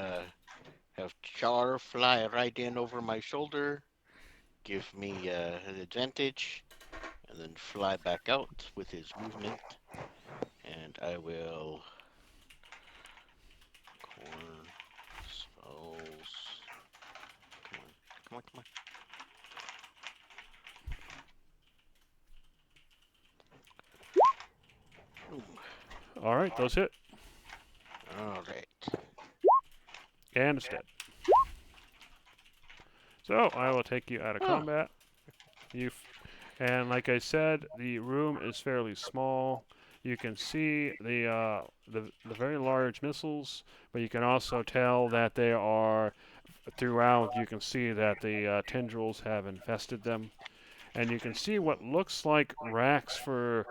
have Char fly right in over my shoulder, give me an advantage, and then fly back out with his movement. And I will corn spells. Come on, come on, come on. All right, those hit, All right. and it's dead. So I will take you out of Huh. combat. And like I said, the room is fairly small. You can see the very large missiles, but you can also tell that they are throughout. You can see that the tendrils have infested them, and you can see what looks like racks for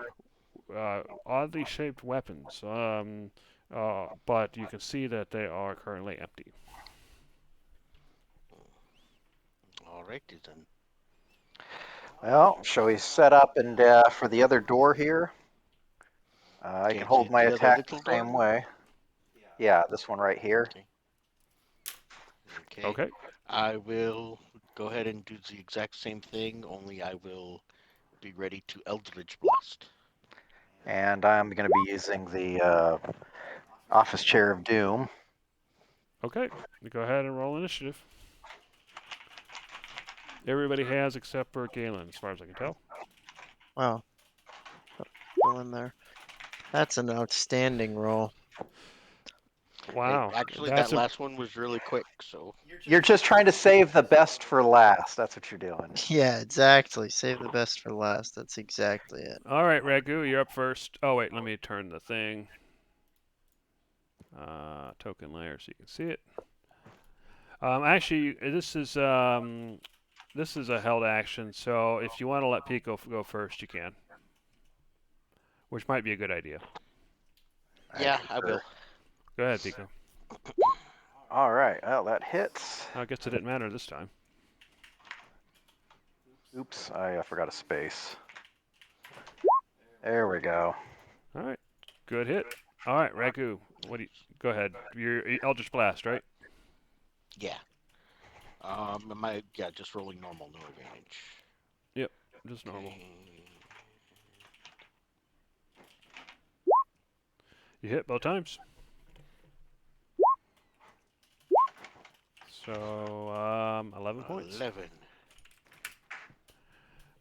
oddly shaped weapons. But you can see that they are currently empty. All righty then. Well, shall we set up and for the other door here? I can Okay, hold my the other attack little the door. same way. Yeah, this one right here. Okay. Okay. Okay. I will go ahead and do the exact same thing, only I will be ready to Eldritch Blast. And I'm going to be using the Office Chair of Doom. Okay. Go ahead and roll initiative. Everybody has except for Galen, as far as I can tell. Wow. Go in there. That's an outstanding roll. Hey, Wow, actually, that that's a last one was really quick, so You're just trying to save the best for last. That's what you're doing. Yeah, exactly. Save the best for last. That's exactly it. all right. Ragu, you're up first. Oh wait, let me turn the thing token layer so you can see it. Actually, this is a held action, so if you want to let Pico go first, you can, which might be a good idea. yeah, I will. Go ahead, Pico. All right. Well, that hits. I guess it didn't matter this time. Oops, I forgot a space. There we go. All right, good hit. All right, Ragu, what do you? Go ahead. You're Eldritch Blast, right? Yeah. Just rolling normal, no advantage. Yep, just normal. Okay. You hit both times. So 11 points. 11.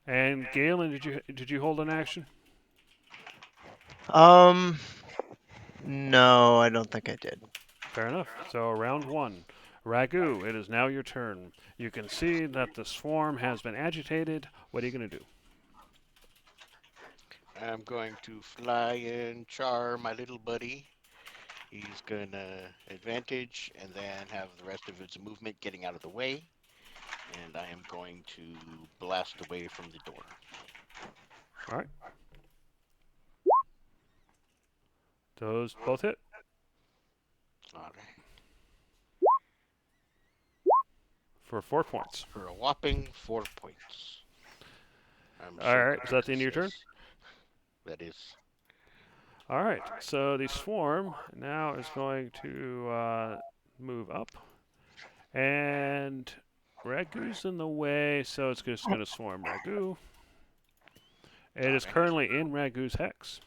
And Galen, did you hold an action? No, I don't think I did. Fair enough. So round one. Ragu, it is now your turn. You can see that the swarm has been agitated. What are you going to do? I'm going to fly and char my little buddy. He's gonna advantage and then have the rest of his movement getting out of the way. And I am going to blast away from the door. All right. Those both hit All right. for 4 points. For a whopping 4 points. I'm All so right. glad Is that the this end of your turn? is- That is. All right. So the swarm now is going to move up. And Ragu's in the way, so it's just going to swarm Ragu. It is Alright. currently in Ragu's hex.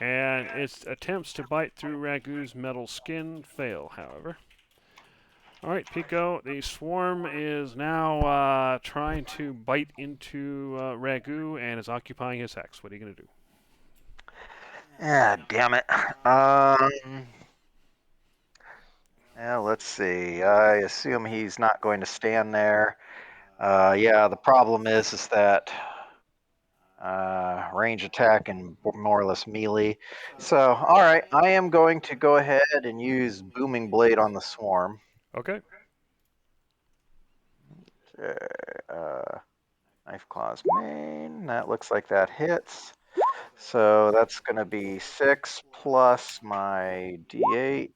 And its attempts to bite through Ragu's metal skin fail, however. All right, Pico, the swarm is now trying to bite into Ragu and is occupying his hex. What are you going to do? Ah, damn it. Yeah, let's see. I assume he's not going to stand there. Yeah, the problem is that range attack and more or less melee. So, all right, I am going to go ahead and use Booming Blade on the swarm. Okay. Knife Claws main. That looks like that hits. So that's going to be 6 plus my d8.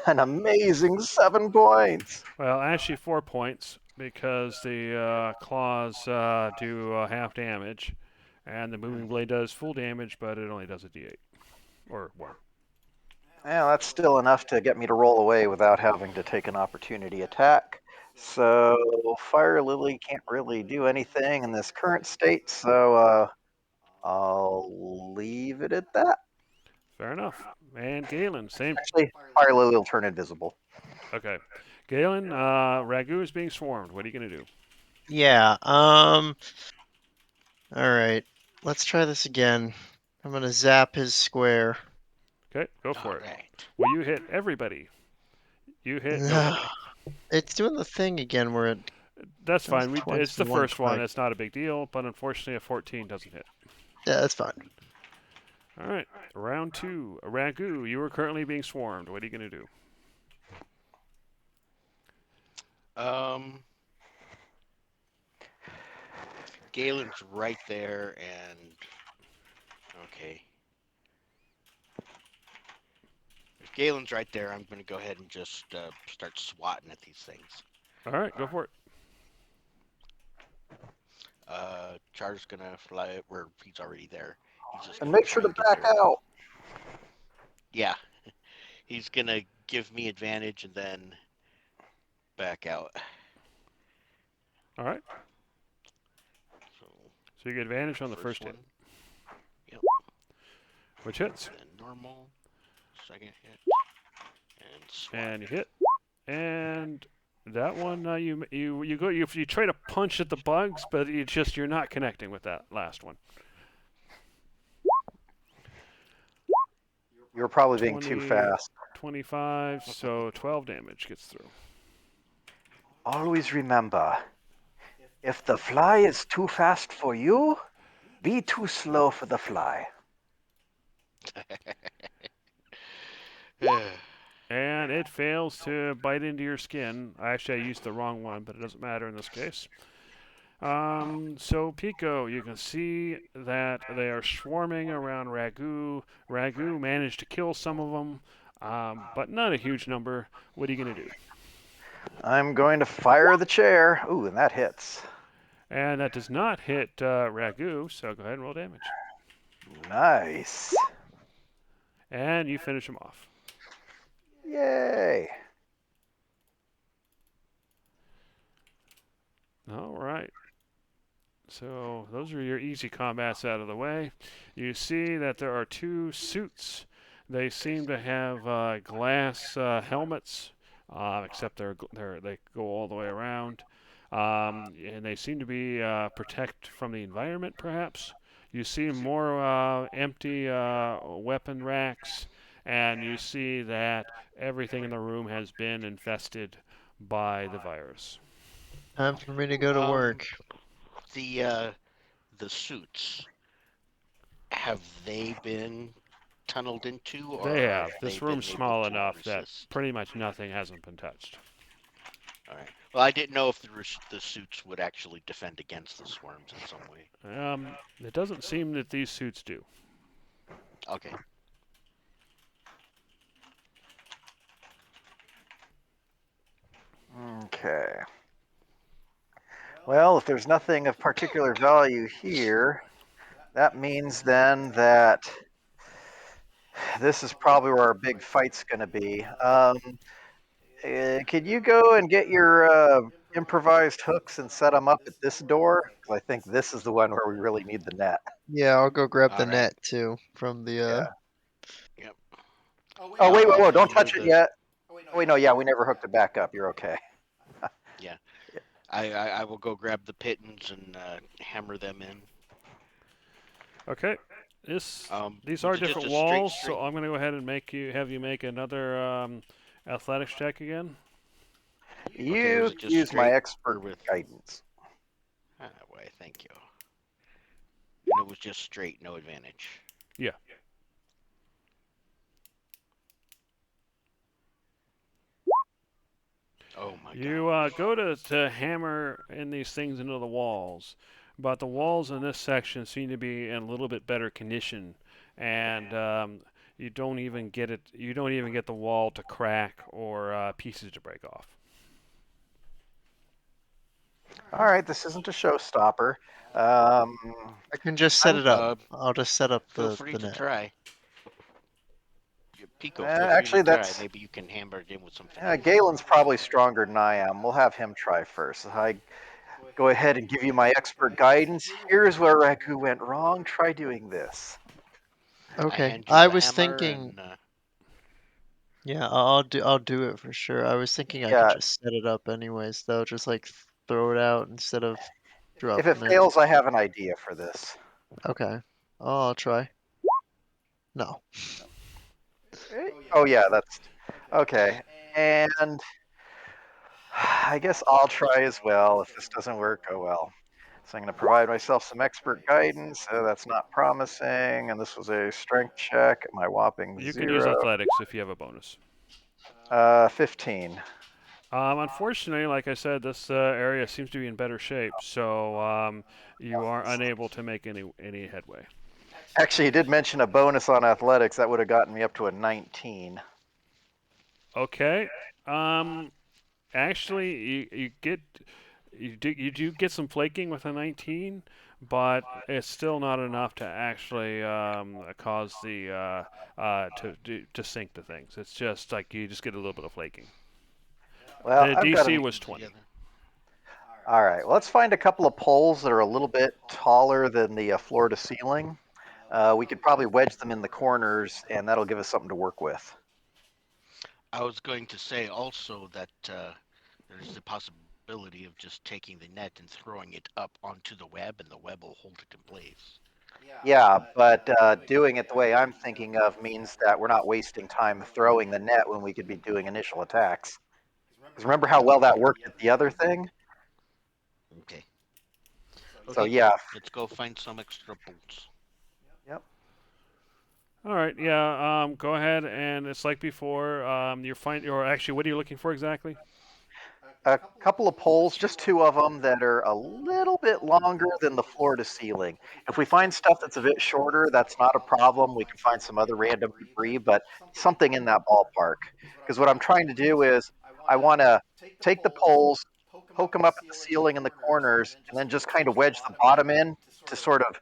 An amazing 7 points. Well, actually 4 points because the claws do half damage, and the moving blade does full damage, but it only does a d8 or 1. Yeah, that's still enough to get me to roll away without having to take an opportunity attack. So Fire Lily can't really do anything in this current state, so I'll leave it at that. Fair enough. And Galen, same. Actually, Fire Lily will turn invisible. Okay. Galen, Ragu is being swarmed. What are you going to do? Yeah, all right. Let's try this again. I'm gonna zap his square. Okay, go for All it. right. Well, you hit everybody. You hit nobody. It's doing the thing again where it That's jumps fine. twice It's the in one first one. click. It's not a big deal, but unfortunately, a 14 doesn't hit. Yeah, that's fine. All right, round 2. Ragu, you are currently being swarmed. What are you going to do? Galen's right there, and okay. If Galen's right there, I'm gonna go ahead and just start swatting at these things. All right, go for it. Char's gonna fly where he's already there. He's just And gonna make try sure to and get back there. out. Yeah, he's gonna give me advantage and then back out. All right, So so you get advantage on the first first hit, one, yep. which hits, Then normal, second hit, and swat. and you hit, and that one you try to punch at the bugs, but you're not connecting with that last one. You're probably being too 20, fast. 25, so 12 damage gets through. Always remember, if the fly is too fast for you, be too slow for the fly. And it fails to bite into your skin. Actually, I used the wrong one, but it doesn't matter in this case. So Pico, you can see that they are swarming around Ragu. Ragu managed to kill some of them, but not a huge number. What are you going to do? I'm going to fire the chair. Ooh, and that hits. And that does not hit Ragu, so go ahead and roll damage. Nice. And you finish him off. Yay. All right. So those are your easy combats out of the way. You see that there are 2 suits. They seem to have glass helmets, except they go all the way around, and they seem to be protect from the environment. Perhaps you see more empty weapon racks, and you see that everything in the room has been infested by the virus. Time for me to go to um, work. the suits, have they been tunneled into, They or have. have they This been room's able small to enough that resist? pretty much nothing hasn't been touched. All right. Well, I didn't know if the suits would actually defend against the swarms in some way. It doesn't seem that these suits do. Okay. Okay. Well, if there's nothing of particular value here, that means then that this is probably where our big fight's going to be. Could you go and get your improvised hooks and set them up at this door? Because I think this is the one where we really need the net. Yeah, I'll go grab the All right. net too from the Yeah. Yep. Oh, wait, I'll don't hammer touch it the. yet. Oh, wait, no, yeah, we never hooked it back up. You're okay. Yeah. I will go grab the pittons and hammer them in. Okay. These are Was it just different a straight walls, so string? I'm going to go ahead and have you make another athletics check again. Okay. Was You it just use my straight or expert with? guidance. Ah, why? Thank you. And it was just straight, no advantage. Yeah. Oh my You gosh. go to hammer in these things into the walls, but the walls in this section seem to be in a little bit better condition, and you don't even get it. You don't even get the wall to crack or pieces to break off. All right, this isn't a showstopper. Um, I can just set it up. Uh, I'll just set up feel free the to net. try. Pico, feel free to actually, try. that's Maybe you can hammer it in with some finesse. Galen's probably stronger than I am. We'll have him try first. I go ahead and give you my expert guidance. Here's where Raku went wrong. Try doing this. I Okay. hand you I the was hammer thinking, and yeah, I'll do it for sure. I was thinking I could Yeah, just set it up anyways though, just like throw it out instead of if it dropping it. fails, I have an idea for this. Okay. I'll try. No. Oh yeah, that's okay. And I guess I'll try as well. If this doesn't work, oh well. So I'm going to provide myself some expert guidance. That's not promising. And this was a strength check. My whopping You can use 0. athletics if you have a bonus. 15. Unfortunately, like I said, this area seems to be in better shape, so you are unable to make any headway. Actually, you did mention a bonus on athletics. That would have gotten me up to a 19. Okay. Um, actually, you do get some flaking with a 19, but it's still not enough to actually cause the to sink the things. It's just like you just get a little bit of flaking. Well, The I've got DC an. was 20. Together. All right, well, let's find a couple of poles that are a little bit taller than the floor to ceiling. We could probably wedge them in the corners, and that'll give us something to work with. I was going to say also that there's the possibility of just taking the net and throwing it up onto the web, and the web will hold it in place. Yeah, but doing it the way I'm thinking of means that we're not wasting time throwing the net when we could be doing initial attacks. Because remember how well that worked at the other thing? Okay. So Okay. yeah, Let's go find some extra bolts. yep. All right, yeah. Go ahead, and it's like before. Or actually, what are you looking for exactly? A couple of poles, just two of them that are a little bit longer than the floor to ceiling. If we find stuff that's a bit shorter, that's not a problem. We can find some other random debris, but something in that ballpark. Because what I'm trying to do is I want to take the poles, poke them up at the ceiling in the corners, and then just kind of wedge the bottom in to sort of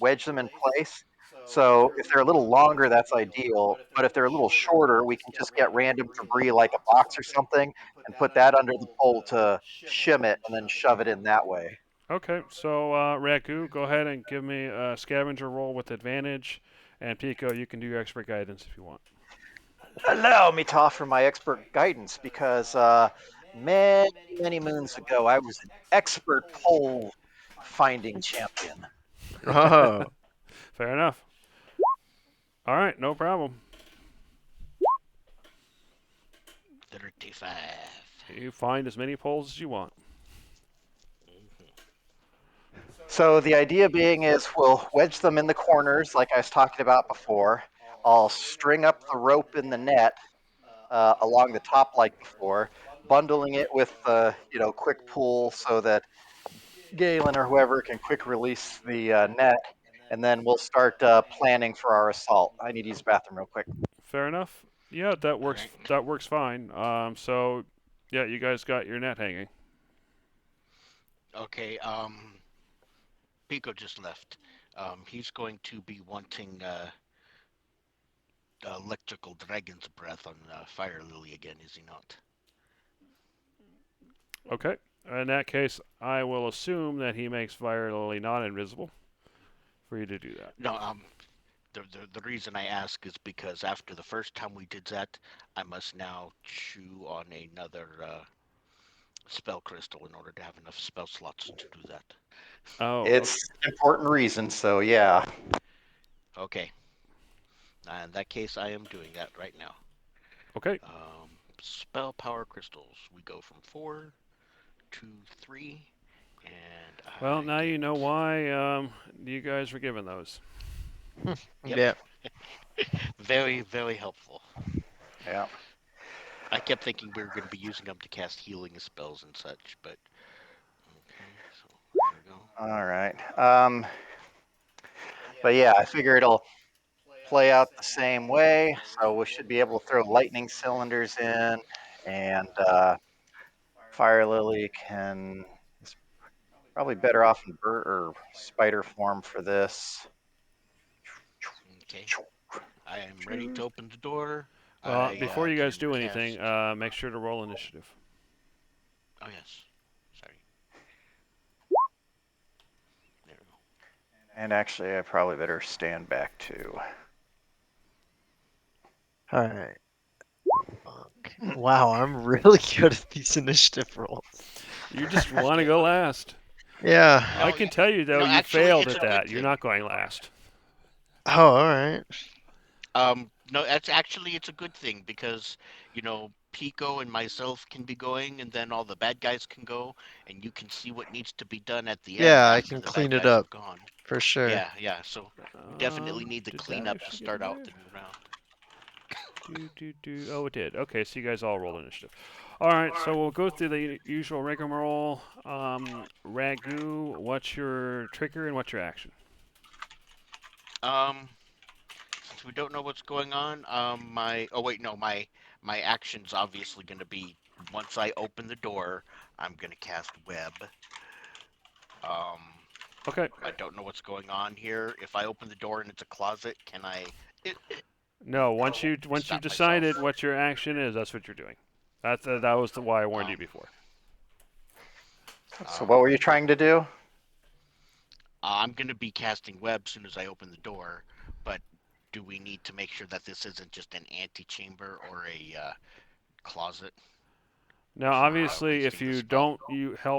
wedge them in place. So if they're a little longer, that's ideal. But if they're a little shorter, we can just get random debris like a box or something and put that under the pole to shim it and then shove it in that way. Okay, so Ragu, go ahead and give me a scavenger roll with advantage, and Pico, you can do your expert guidance if you want. Allow me to offer my expert guidance because many, many moons ago, I was an expert pole finding champion. Oh. Fair enough. All right, no problem. 35. You find as many poles as you want. So the idea being is we'll wedge them in the corners like I was talking about before. I'll string up the rope in the net along the top like before, bundling it with quick pull so that Galen or whoever can quick release the net, and then we'll start planning for our assault. I need to use the bathroom real quick. Fair enough. Yeah, that All works. right. That works fine. So, yeah, you guys got your net hanging. Okay. Pico just left. He's going to be wanting electrical dragon's breath on Fire Lily again, is he not? Okay. In that case, I will assume that he makes Fire Lily not invisible for you to do that. No. The reason I ask is because after the first time we did that, I must now chew on another spell crystal in order to have enough spell slots to do that. Oh, It's an important reason, so yeah. Okay. In that case, I am doing that right now. okay. Spell power crystals. We go from 4 to 3, and Well, I now get. you know why you guys were given those. Yep. Yeah. Very, very helpful. Yeah. I kept thinking we were going to be using them to cast healing spells and such, but okay. So there we go. All right. But yeah, I figure it'll play out the same way. So we should be able to throw lightning cylinders in, and Fire Lily can is probably better off in bird or spider form for this. Okay. I am ready to open the door. Well, I before you guys can do anything, cast. make sure to roll initiative. Oh yes. Sorry. There we go. And actually, I probably better stand back too. All right. Okay. Wow, I'm really good at these initiative rolls. You just want to go last. Yeah. I No, can tell you though, no. you Actually, failed it's at a good that. You're thing. not going last. Oh, all right. No, it's a good thing because, Pico and myself can be going, and then all the bad guys can go, and you can see what needs to be done at the end Yeah, I after can the bad clean it guys up have gone. for sure. Yeah, yeah. So we definitely need the Did that cleanup to actually get start in out there? the new round. Oh, it did. Okay, so you guys all rolled initiative. All right, so we'll go through the usual rigmarole. Ragu, what's your trigger and what's your action? Um, since we don't know what's going on, my oh wait, no, my action's obviously gonna be once I open the door, I'm gonna cast web. Um, Okay. I don't know what's going on here. If I open the door and it's a closet, can I No, once you've stop myself? decided what your action is, that's what you're doing. That was why I warned you Um, before. So um, what were you trying to do? I'm gonna be casting web as soon as I open the door, but do we need to make sure that this isn't just an antechamber or a closet Now, before obviously, if wasting the you spell? don't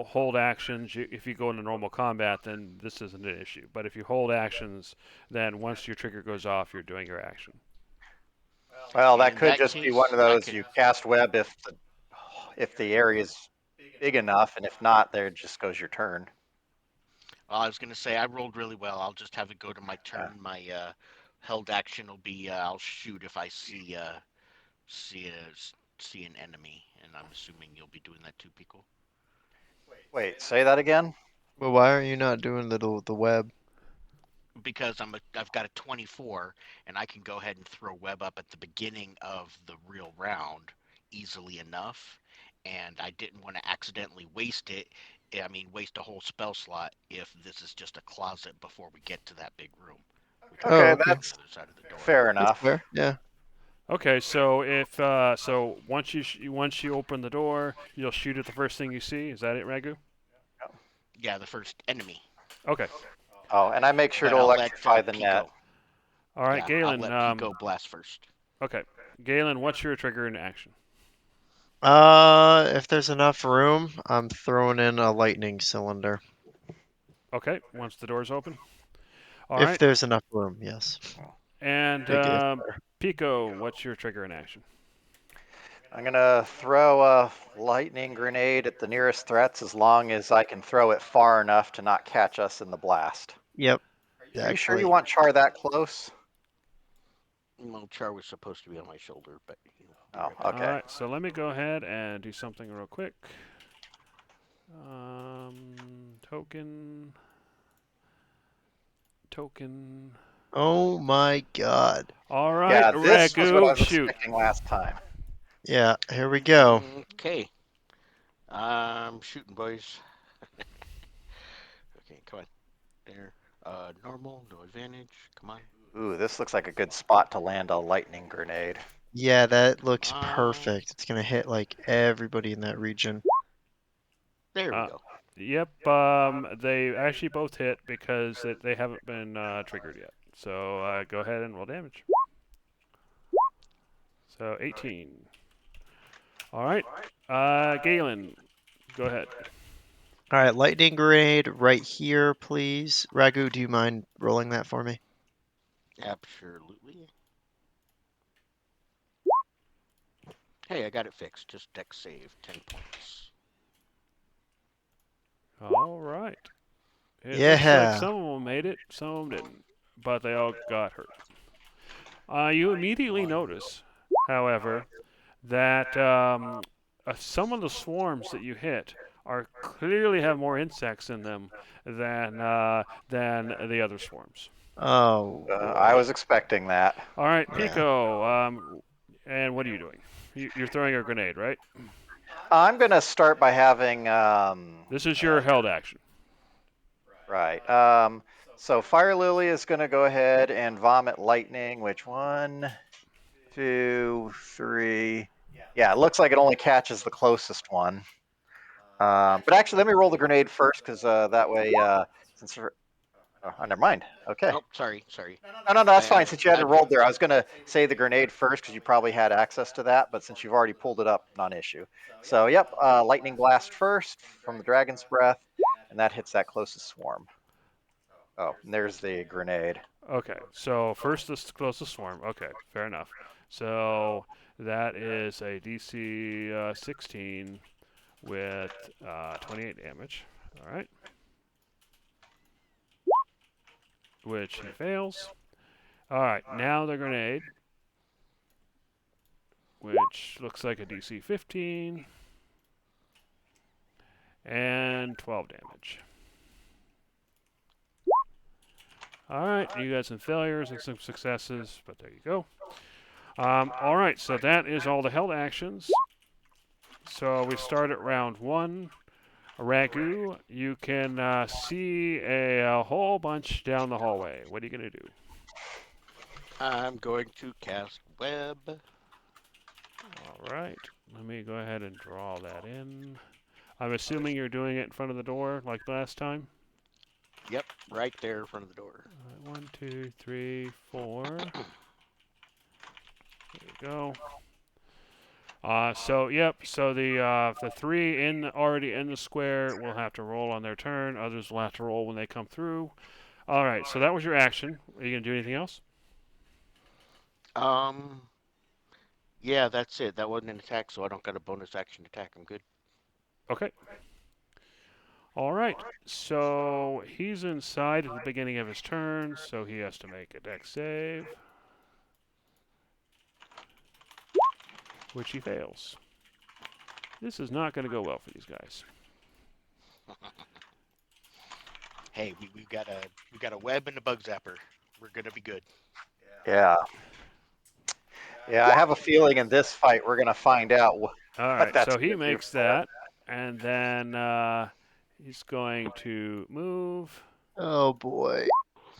hold actions, if you go into normal combat, then this isn't an issue. But if you hold actions, then once your trigger goes off, you're doing your action. Well, that In could that just be one case, of I those could. you cast web if the area's big enough, and if not, there just goes your turn. I was gonna say I rolled really well. I'll just have it go to my Uh, turn. My held action will be I'll shoot if I see see an enemy, and I'm assuming you'll be doing that too, Pico. Wait, say that again. But why are you not doing the web? Because I've got a 24, and I can go ahead and throw web up at the beginning of the real round easily enough, and I didn't want to accidentally waste it. I mean, waste a whole spell slot if this is just a closet before we get to that big room, which would Oh, Okay, be on okay. the that's other side of the door. fair That's enough. fair. Yeah. Okay, so if so, once you open the door, you'll shoot at the first thing you see. Is that it, Ragu? Yeah, the first enemy, Okay. Oh, and I make sure but to I'll let electrify the net. Pico. All right, Yeah, I'll Galen. let Pico blast first. Okay, Galen, what's your trigger and action? If there's enough room, I'm throwing in a lightning cylinder. Okay, once the door's open. All If right, there's enough room, yes. and Big if. Pico, what's your trigger and action? I'm gonna throw a lightning grenade at the nearest threats as long as I can throw it far enough to not catch us in the blast. Yep, Are you sure you exactly. want Char that close? Well, Char was supposed to be on my shoulder, but be Oh, right back. All okay. right, so let me go ahead and do something real quick. Token, token. Oh my god. All right, Yeah, this was what I Ragu, was shoot. expecting last time. Yeah, here we go. Okay, I'm shooting, boys. Okay, come on. There. Normal, no advantage. Come on. Ooh, this looks like a good spot to land a lightning grenade. Yeah, that Come looks on. perfect. It's gonna hit like everybody in that region. There we Uh, go. yep, they actually both hit because they haven't been triggered yet. So go ahead and roll damage. So 18. All right, Galen, go ahead. All right, lightning grenade right here, please. Ragu, do you mind rolling that for me? Absolutely. Hey, I got it fixed. Just deck save, 10 points. All right. It looks like Yeah. some of them made it, some of them didn't, but they all got hurt. You immediately notice, however, that some of the swarms that you hit are clearly have more insects in them than the other swarms. Oh I boy. was expecting that. All right, Yeah. Pico, and what are you doing? You're throwing a grenade, right? I'm gonna start by having This is your held action. right. So Fire Lily is gonna go ahead and vomit lightning. Which one, two, three? Yeah, it looks like it only catches the closest one. But actually, let me roll the grenade first, because that way, since never mind. Okay. Oh, sorry. No, that's I, fine. I've, Since you hadn't I've, rolled there, I was gonna say the grenade first because you probably had access to that. But since you've already pulled it up, non-issue. So yep, lightning blast first from the dragon's breath, and that hits that closest swarm. Oh, and there's the grenade. Okay, so first this closest swarm. Okay, fair enough. So that is a DC 16 with 28 damage. All right, which he fails. All right, now the grenade, which looks like a DC 15 and 12 damage. All right, you got some failures and some successes, but there you go. All right, so that is all the held actions. So we start at round one. Ragu, you can see a whole bunch down the hallway. What are you going to do? I'm going to cast web. All right, let me go ahead and draw that in. I'm assuming you're doing it in front of the door like last time? Yep, right there in front of the door. All right, 1, 2, 3, 4. There you go. So the three already in the square will have to roll on their turn. Others will have to roll when they come through. All right, so that was your action. Are you gonna do anything else? Um, yeah, that's it. That wasn't an attack, so I don't got a bonus action attack. I'm good. Okay. All right. So he's inside at the beginning of his turn, so he has to make a dex save, which he fails. This is not going to go well for these guys. Hey, we've got a web and a bug zapper. We're gonna be good. Yeah. Yeah, I have a feeling in this fight we're going to find out what All right. that's So he going to do makes for them. that, and then he's going to move. Oh boy.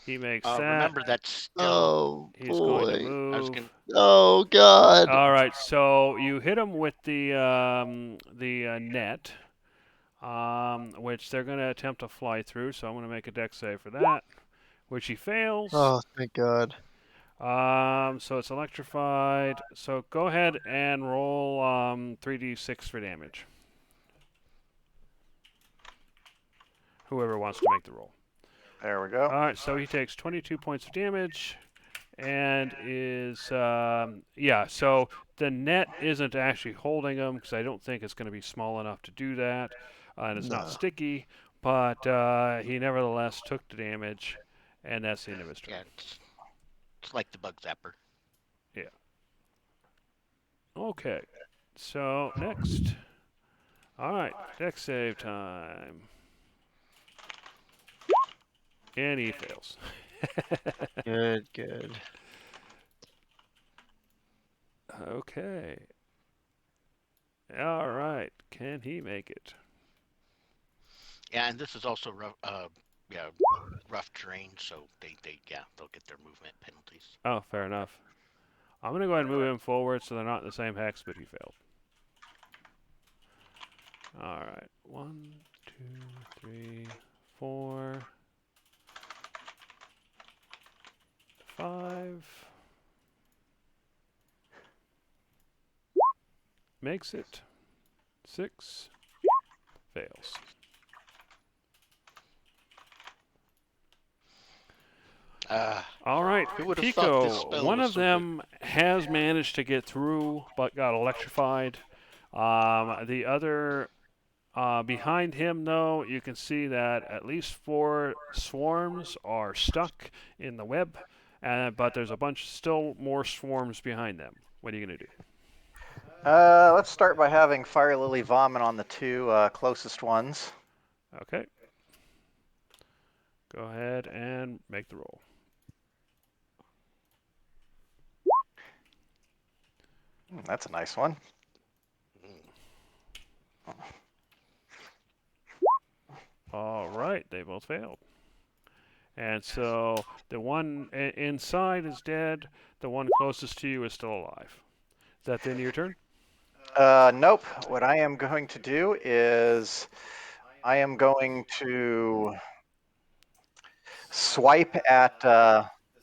He makes that. Remember that's still. Oh He's going to boy. I was move. gonna. Oh god. All right. So you hit him with the net, which they're going to attempt to fly through. So I'm going to make a dex save for that, which he fails. Oh, thank god. So it's electrified. So go ahead and roll 3d6 for damage. Whoever wants to make the roll. There we go. All right, so he takes 22 points of damage and is So the net isn't actually holding him because I don't think it's going to be small enough to do that, and it's not No. sticky. But he nevertheless took the damage, and that's the end of his turn. Yeah, it's like the bug zapper. Yeah. Okay. So next. All right, dex save time. And he fails. Good, good. Okay. All right. Can he make it? Yeah, and this is also rough. Yeah, rough terrain, so they'll get their movement penalties. Oh, fair enough. I'm going to go ahead and move him forward so they're not in the same hex, but he failed. All right. 1, 2, 3, 4, 5. Makes it. 6. Fails. All right, Who would have thought this Pico. spell One was of so them has managed to get through, but got electrified. The other, behind him, though, you can see that at least 4 swarms are stuck in the web, but there's a bunch, still more swarms behind them. What are you gonna do? Let's start by having Fire Lily vomit on the 2 closest ones. Okay. Go ahead and make the roll. That's a nice one. All right, they both failed. And so the one inside is dead. The one closest to you is still alive. Is that the end of your turn? Nope. What I am going to do is I am going to swipe at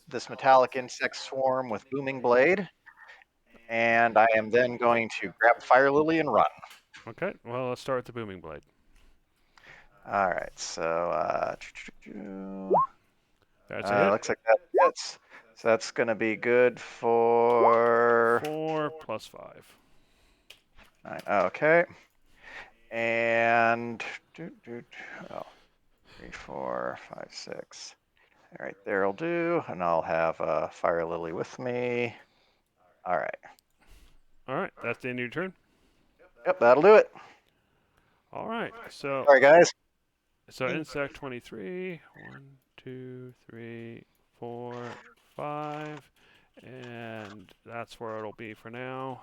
this metallic insect swarm with Booming Blade, and I am then going to grab Fire Lily and run. Okay, well, let's start with the booming blade. All right, so That's it. Looks like that hits. So that's going to be good for 4 plus 5. 9. Okay. And oh, 3, 4, 5, 6. All right, there'll do. And I'll have Fire Lily with me. All right. All right, that's the end of your turn. Yep, that'll do it. All right, so All right, guys. insect 23. 1, 2, 3, 4, 5, and that's where it'll be for now.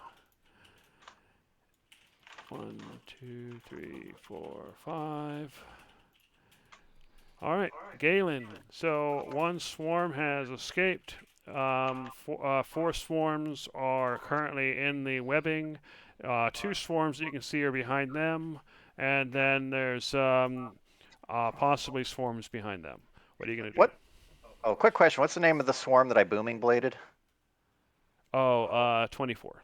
1, 2, 3, 4, 5. All right, Galen. So one swarm has escaped. 4 swarms are currently in the webbing. 2 swarms that you can see are behind them, and then there's possibly swarms behind them. What are you gonna do? What? Oh, quick question. What's the name of the swarm that I booming bladed? Oh, 24.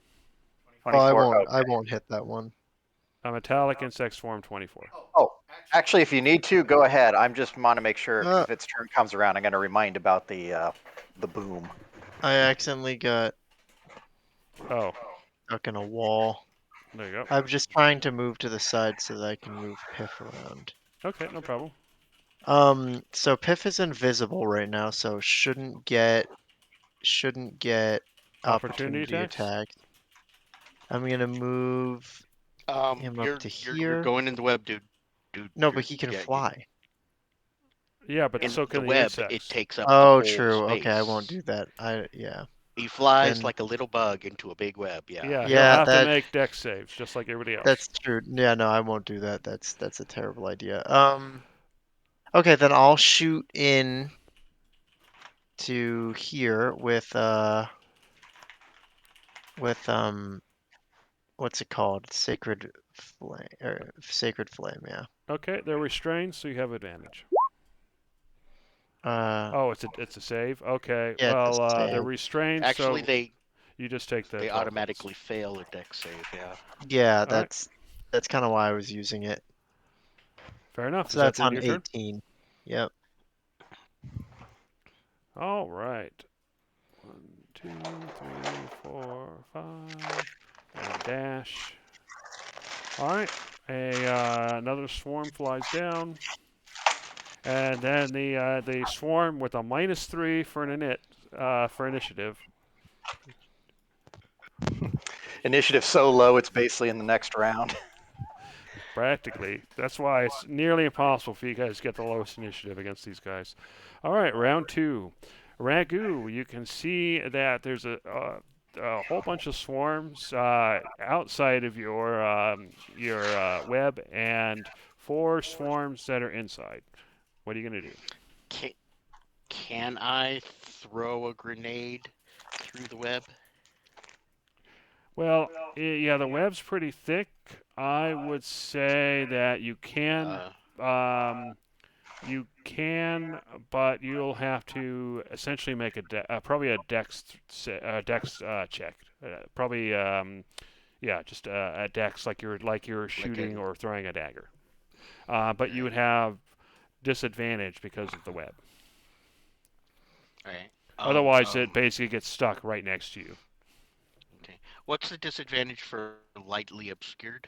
Oh, I 24. won't. Oh, I won't hit that one. A metallic insect swarm 24. oh, actually, if you need to, go ahead. I'm just want to make sure because Uh, if its turn comes around, I'm going to remind about the boom. I accidentally got Oh, stuck in a wall. there you go. I'm just trying to move to the side so that I can move Piff around. Okay, no problem. So Piff is invisible right now, so shouldn't get Opportunity opportunity attacks. attack. I'm gonna move him up You're to you're here. going in the web, dude. Dude, No, you're but he can yeah. fly. Yeah, but In so the can the web, it insects. takes up the Oh, whole true. Okay, I won't space. do that. Yeah. He flies Then like a little bug into a big web. Yeah. Yeah, he'll yeah, have to that make dex saves just like everybody else. that's true. Yeah, no, I won't do that. That's a terrible idea. Okay, then I'll shoot in to here with what's it called? Sacred flame, yeah. Okay, they're restrained, so you have advantage. Uh Oh, it's a save. Okay, yeah, it's well a they're save. restrained, Actually, so they you just take the they 12 points. automatically fail a dex save. Yeah. Yeah, All right, that's kind of why I was using it. fair enough. So Is that that's the end of on your turn? 18. Yep. All right. 1, 2, 3, 4, 5, and dash. All right. Another swarm flies down, and then the swarm with a -3 for an for initiative. Initiative so low, it's basically in the next round. Practically. That's why it's nearly impossible for you guys to get the lowest initiative against these guys. All right, round 2. Ragu, you can see that there's a whole bunch of swarms outside of your web and 4 swarms that are inside. What are you going to do? Can, can I throw a grenade through the web? Well, yeah, the web's pretty thick. I would say that you can. Uh, Um, You can, but you'll have to essentially make probably a dex check. Probably yeah, just a dex like you're like a shooting or throwing a dagger. But you would right. have disadvantage because of the web. All right. Otherwise, it basically gets stuck right next to you. Okay. What's the disadvantage for lightly obscured?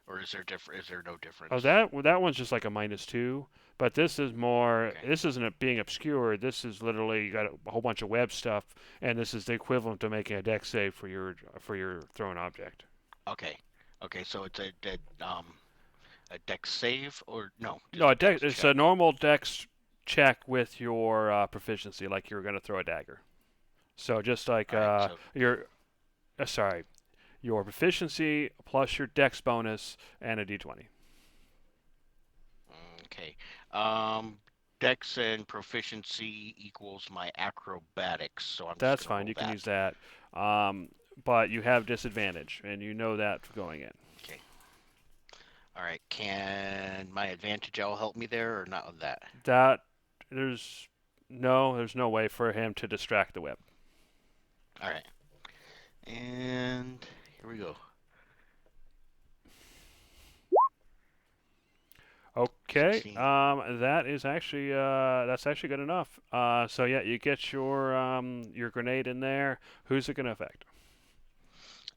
Or is there different? Is there no Oh, difference? that one's just like a -2. But this is more. Okay. This isn't it being obscured. This is literally you got a whole bunch of web stuff, and this is the equivalent to making a dex save for your thrown object. Okay. Okay. So it's a dex save or no? No, Just a dex it's a check. normal dex check with your proficiency, like you're going to throw a dagger. So just like All right. So sorry, your proficiency plus your dex bonus and a d20. okay. Um, dex and proficiency equals my acrobatics. So I'm just That's gonna fine. roll You can that. use that. But you have disadvantage, and you know that going in. Okay. All right. Can my advantage owl help me there or not with that? That there's there's no way for him to distract the web. All right. And here we go. Okay. 16. That is actually that's actually good enough. So yeah, you get your grenade in there. Who's it gonna affect?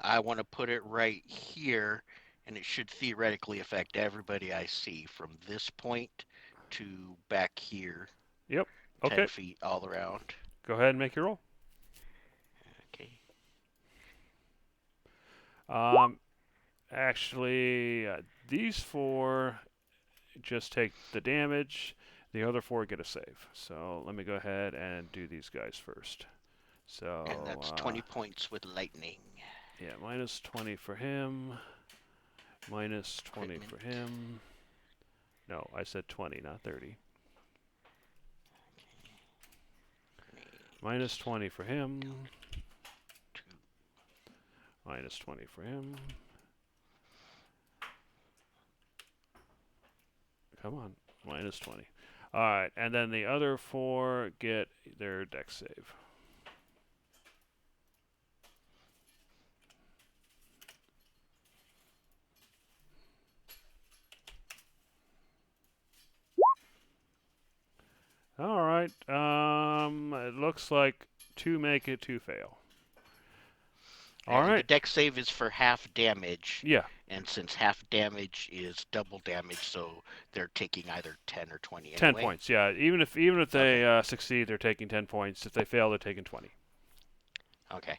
I want to put it right here, and it should theoretically affect everybody I see from this point to back here, Yep. 10 Okay. feet all around. Go ahead and make your roll. Okay. Um, actually, these four just take the damage. The other four get a save. So let me go ahead and do these guys first. And So that's 20 points with lightning. yeah, minus 20 for him. Minus 20 Equipment. for him. No, I said 20, not 30. Minus Grenades. 20 for him. Two. Minus 20 for him. Come on. Minus 20. Alright, and then the other four get their dex save. Alright, it looks like two make it, two fail. And the Alright, deck save is for half damage. yeah, And since half damage is double damage, so they're taking either 10 or 20 10 anyway. points, yeah. Even if they Okay. succeed, they're taking 10 points. If they fail, they're taking 20. Okay.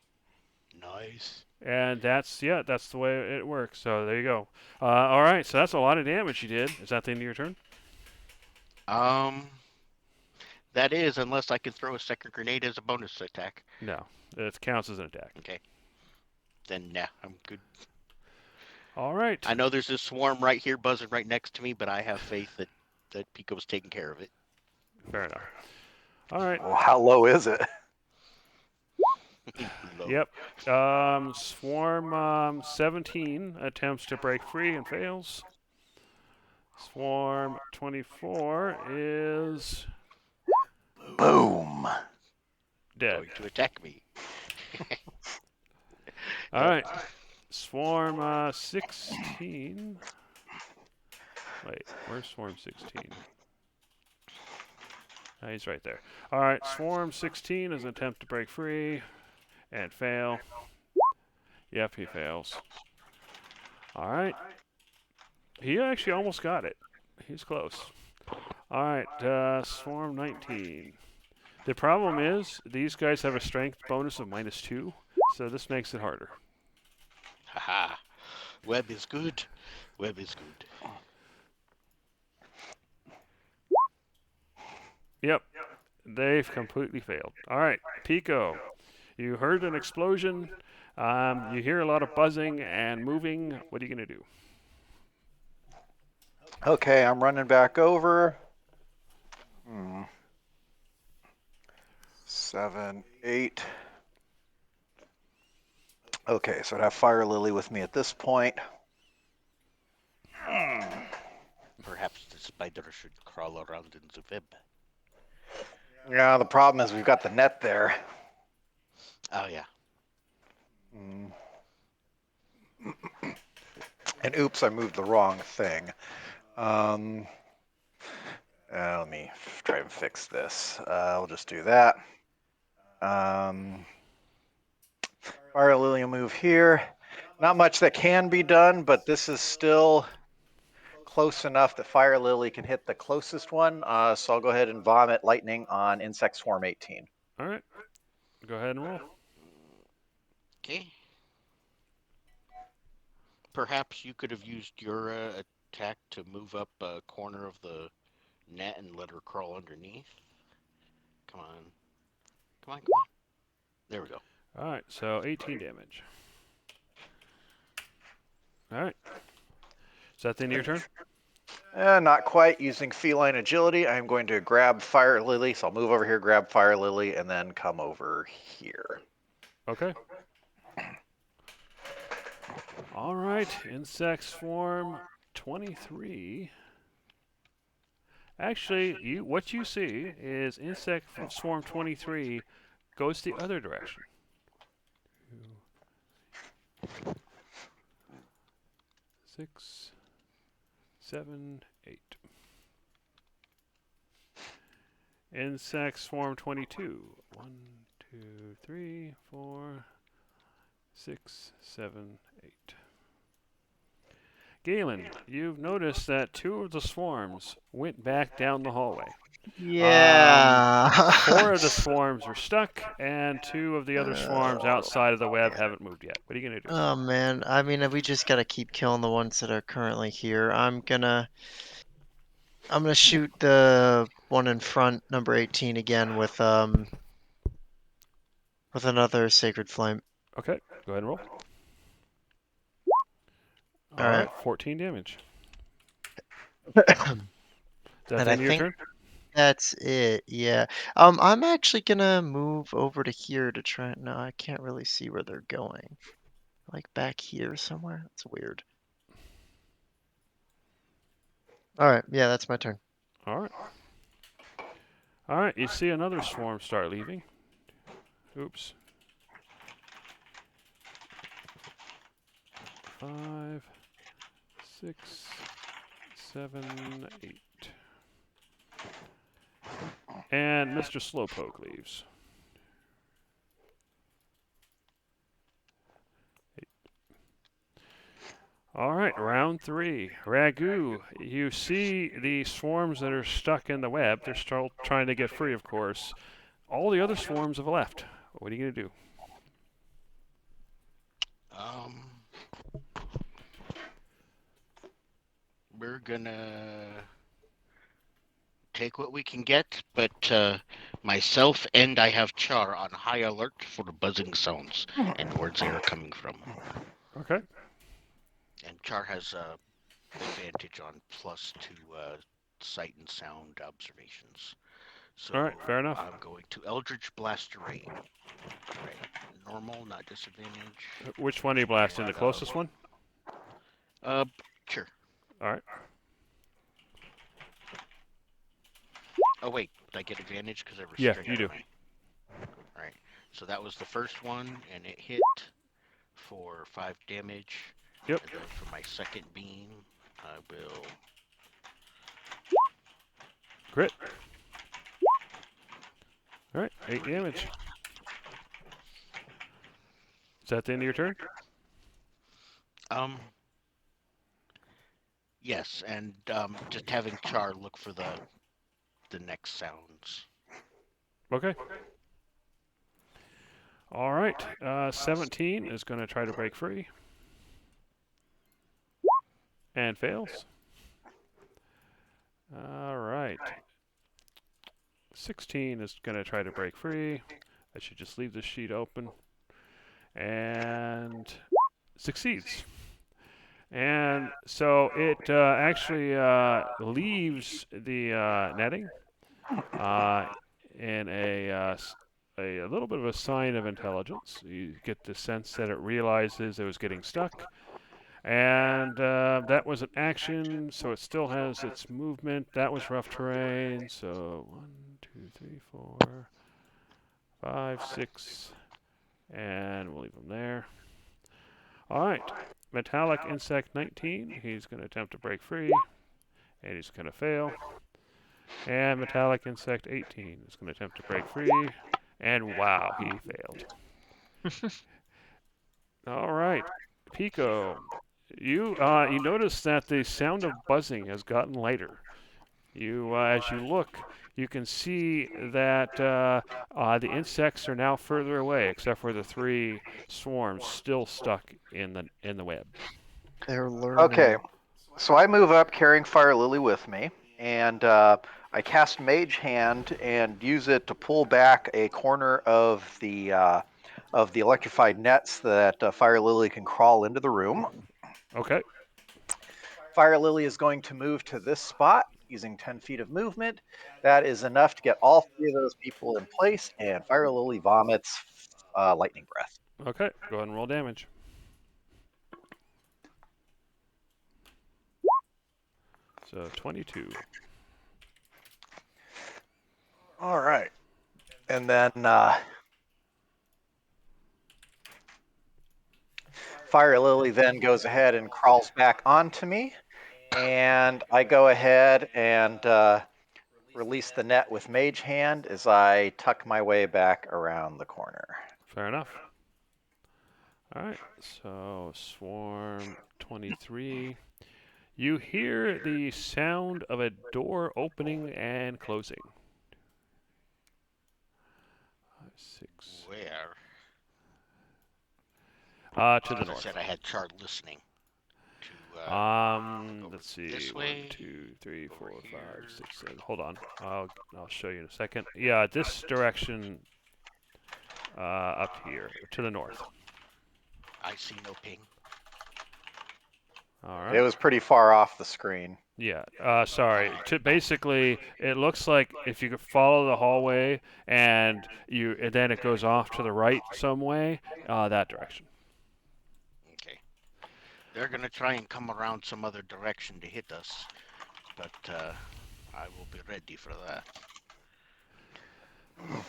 Nice. And that's the way it works. So there you go. All right, so that's a lot of damage you did. Is that the end of your turn? Um, that is, unless I can throw a second grenade as a bonus attack. No, it counts as an attack. Okay. Then, nah, I'm good. All right. I know there's this swarm right here buzzing right next to me, but I have faith that Pico's taking care of it. Fair enough. All right. Well, how low is it? Low. Yep. Swarm 17 attempts to break free and fails. Swarm 24 is Boom. dead. Going to attack me. All right. Swarm 16. Wait, where's Swarm 16? Oh, he's right there. All right, Swarm 16 is an attempt to break free and fail. Yep, he fails. All right. He actually almost got it. He's close. All right, Swarm 19. The problem is these guys have a strength bonus of -2, so this makes it harder. Haha. Web is good. Web is good. Yep, they've completely failed. All right, Pico, you heard an explosion. You hear a lot of buzzing and moving. What are you going to do? Okay, I'm running back over. 7, 8. Okay, so I'd have Fire Lily with me at this point. Perhaps the spider should crawl around in the web. Yeah, the problem is we've got the net there. Oh, yeah. And oops, I moved the wrong thing. Let me try and fix this. I'll just do that. Fire Lily will move here. Not much that can be done, but this is still close enough that Fire Lily can hit the closest one. So I'll go ahead and vomit lightning on Insect Swarm 18. All right, go ahead and roll. Okay. Perhaps you could have used your attack to move up a corner of the net and let her crawl underneath. Come on. Come on, come on. There we go. All right, so 18 damage. All right. Is that the end of your turn? Not quite. Using feline agility, I'm going to grab Fire Lily. So I'll move over here, grab Fire Lily, and then come over here. Okay. All right, Insect Swarm 23. Actually, what you see is Insect Swarm 23 goes the other direction. 6, 7, 8. Insect swarm 22. 1, 2, 3, 4, 6, 7, 8. Galen, you've noticed that 2 of the swarms went back down the hallway. Yeah. 4 of the swarms are stuck, and 2 of the other swarms Oh, outside of the web man. haven't moved yet. What are you gonna do? Oh man, I mean, we just gotta keep killing the ones that are currently here. I'm gonna shoot the one in front, number 18 again with another Sacred Flame. Okay, go ahead and roll. All All right. right, 14 damage. Is that And the I end of your think turn? that's it. Yeah. I'm actually gonna move over to here to try. No, I can't really see where they're going. Like back here somewhere. That's weird. All right. Yeah, that's my turn. All right. All right, you see another swarm start leaving. Oops. 5, 6, 7, 8. And Mr. Slowpoke leaves. All right, round 3. Ragu, you see the swarms that are stuck in the web. They're still trying to get free, of course. All the other swarms have left. What are you going to do? Um, we're gonna take what we can get, but myself and I have Char on high alert for the buzzing sounds and where they are coming from. Okay. And Char has advantage on plus to sight and sound observations. So All right, fair enough. I'm going to Eldritch Blast Array. Right. Normal, not disadvantage. Which one are you blasting? The closest one? Uh, sure. All right. Oh wait, did I get advantage because I Yeah, restricted you do. All right. So that was the first one, and it hit for 5 damage. Yep. And then for my second beam, I will. Crit. All right, 8 damage. Is that the end of your turn? Um. Yes, and just having Char look for the next sounds. Okay. All right. 17 is going to try to break free. And fails. All right. 16 is going to try to break free. I should just leave this sheet open. And succeeds. And so it actually leaves the netting in a little bit of a sign of intelligence. You get the sense that it realizes it was getting stuck. And that was an action, so it still has its movement. That was rough terrain. So 1, 2, 3, 4, 5, 6, and we'll leave him there. All right, Metallic Insect 19. He's going to attempt to break free, and he's going to fail. And Metallic Insect 18 is going to attempt to break free, and wow, he failed. All right, Pico. You notice that the sound of buzzing has gotten lighter. As you look, you can see that the insects are now further away, except for the 3 swarms still stuck in the web. They're Okay, learning. so I move up carrying Fire Lily with me, and I cast Mage Hand and use it to pull back a corner of the electrified nets that Fire Lily can crawl into the room. Okay. Fire Lily is going to move to this spot using 10 feet of movement. That is enough to get all 3 of those people in place, and Fire Lily vomits lightning breath. Okay. Go ahead and roll damage. So 22. All right. And then Fire Lily then goes ahead and crawls back onto me And I go ahead and release the net with Mage Hand as I tuck my way back around the corner. Fair enough. All right, so Swarm 23. You hear the sound of a door opening and closing. 5, 6. Where? To the Because I north. said I had Char listening to over Let's see. this 1, way, 2, 3, over 4, 5, here. 6, 7. Hold on. I'll show you in a second. Yeah, this direction. Up here to the north. I see no ping. All It right. was pretty far off the screen. Yeah. Sorry. Basically, it looks like if you could follow the hallway and then it goes off to the right some way, that direction. Okay. They're gonna try and come around some other direction to hit us, but I will be ready for that.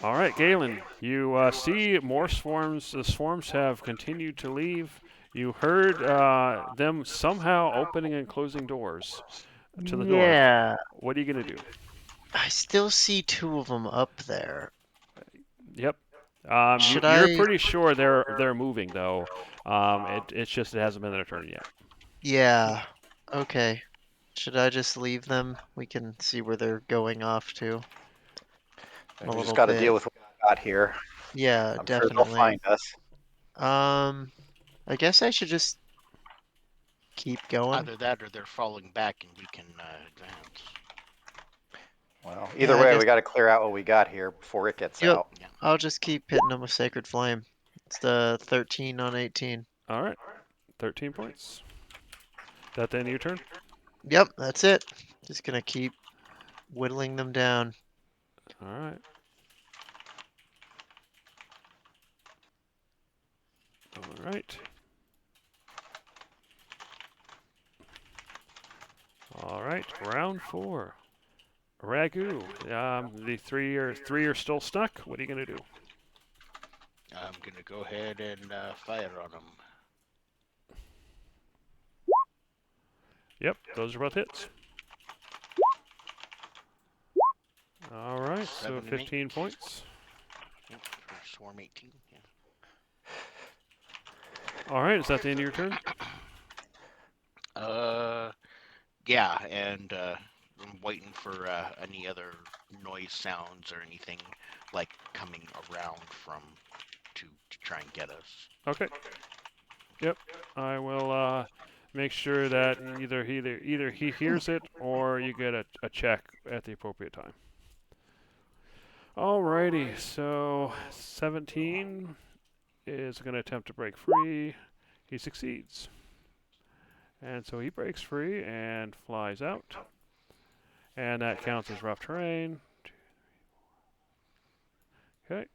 All right, Galen. You see more swarms. The swarms have continued to leave. You heard them somehow opening and closing doors to the north. Yeah, What are you gonna do? I still see two of them up there. Yep. Should You're I? pretty sure they're moving though. It's just it hasn't been their turn yet. Yeah. Okay. Should I just leave them? We can see where they're going off to in a We just little got to deal bit. with what we got here. Yeah, I'm sure they'll definitely. find us. I guess I should just keep going. Either that or they're falling back and we can advance. Well, Yeah, either I way, guess. we got to clear out what we got here before it gets Yep. out. Yeah. I'll just keep hitting them with Sacred Flame. It's the 13 on 18. All right, 13 points. That the end of your turn? Yep, that's it. Just gonna keep whittling them down. All right. All right. All right. Round 4. Ragu. The three are still stuck. What are you gonna do? I'm gonna go ahead and fire on them. Yep, those are both hits. All right, so 7 and 8. 15 points. Yep, for Swarm 18. Yeah. All right, is that the end of your turn? Yeah, and I'm waiting for any other noise sounds or anything like coming around from to try and get us. Okay. Yep. I will make sure that either he hears it or you get a check at the appropriate time. Alrighty, so 17 is going to attempt to break free. He succeeds. And so he breaks free and flies out. And that counts as rough terrain. Okay.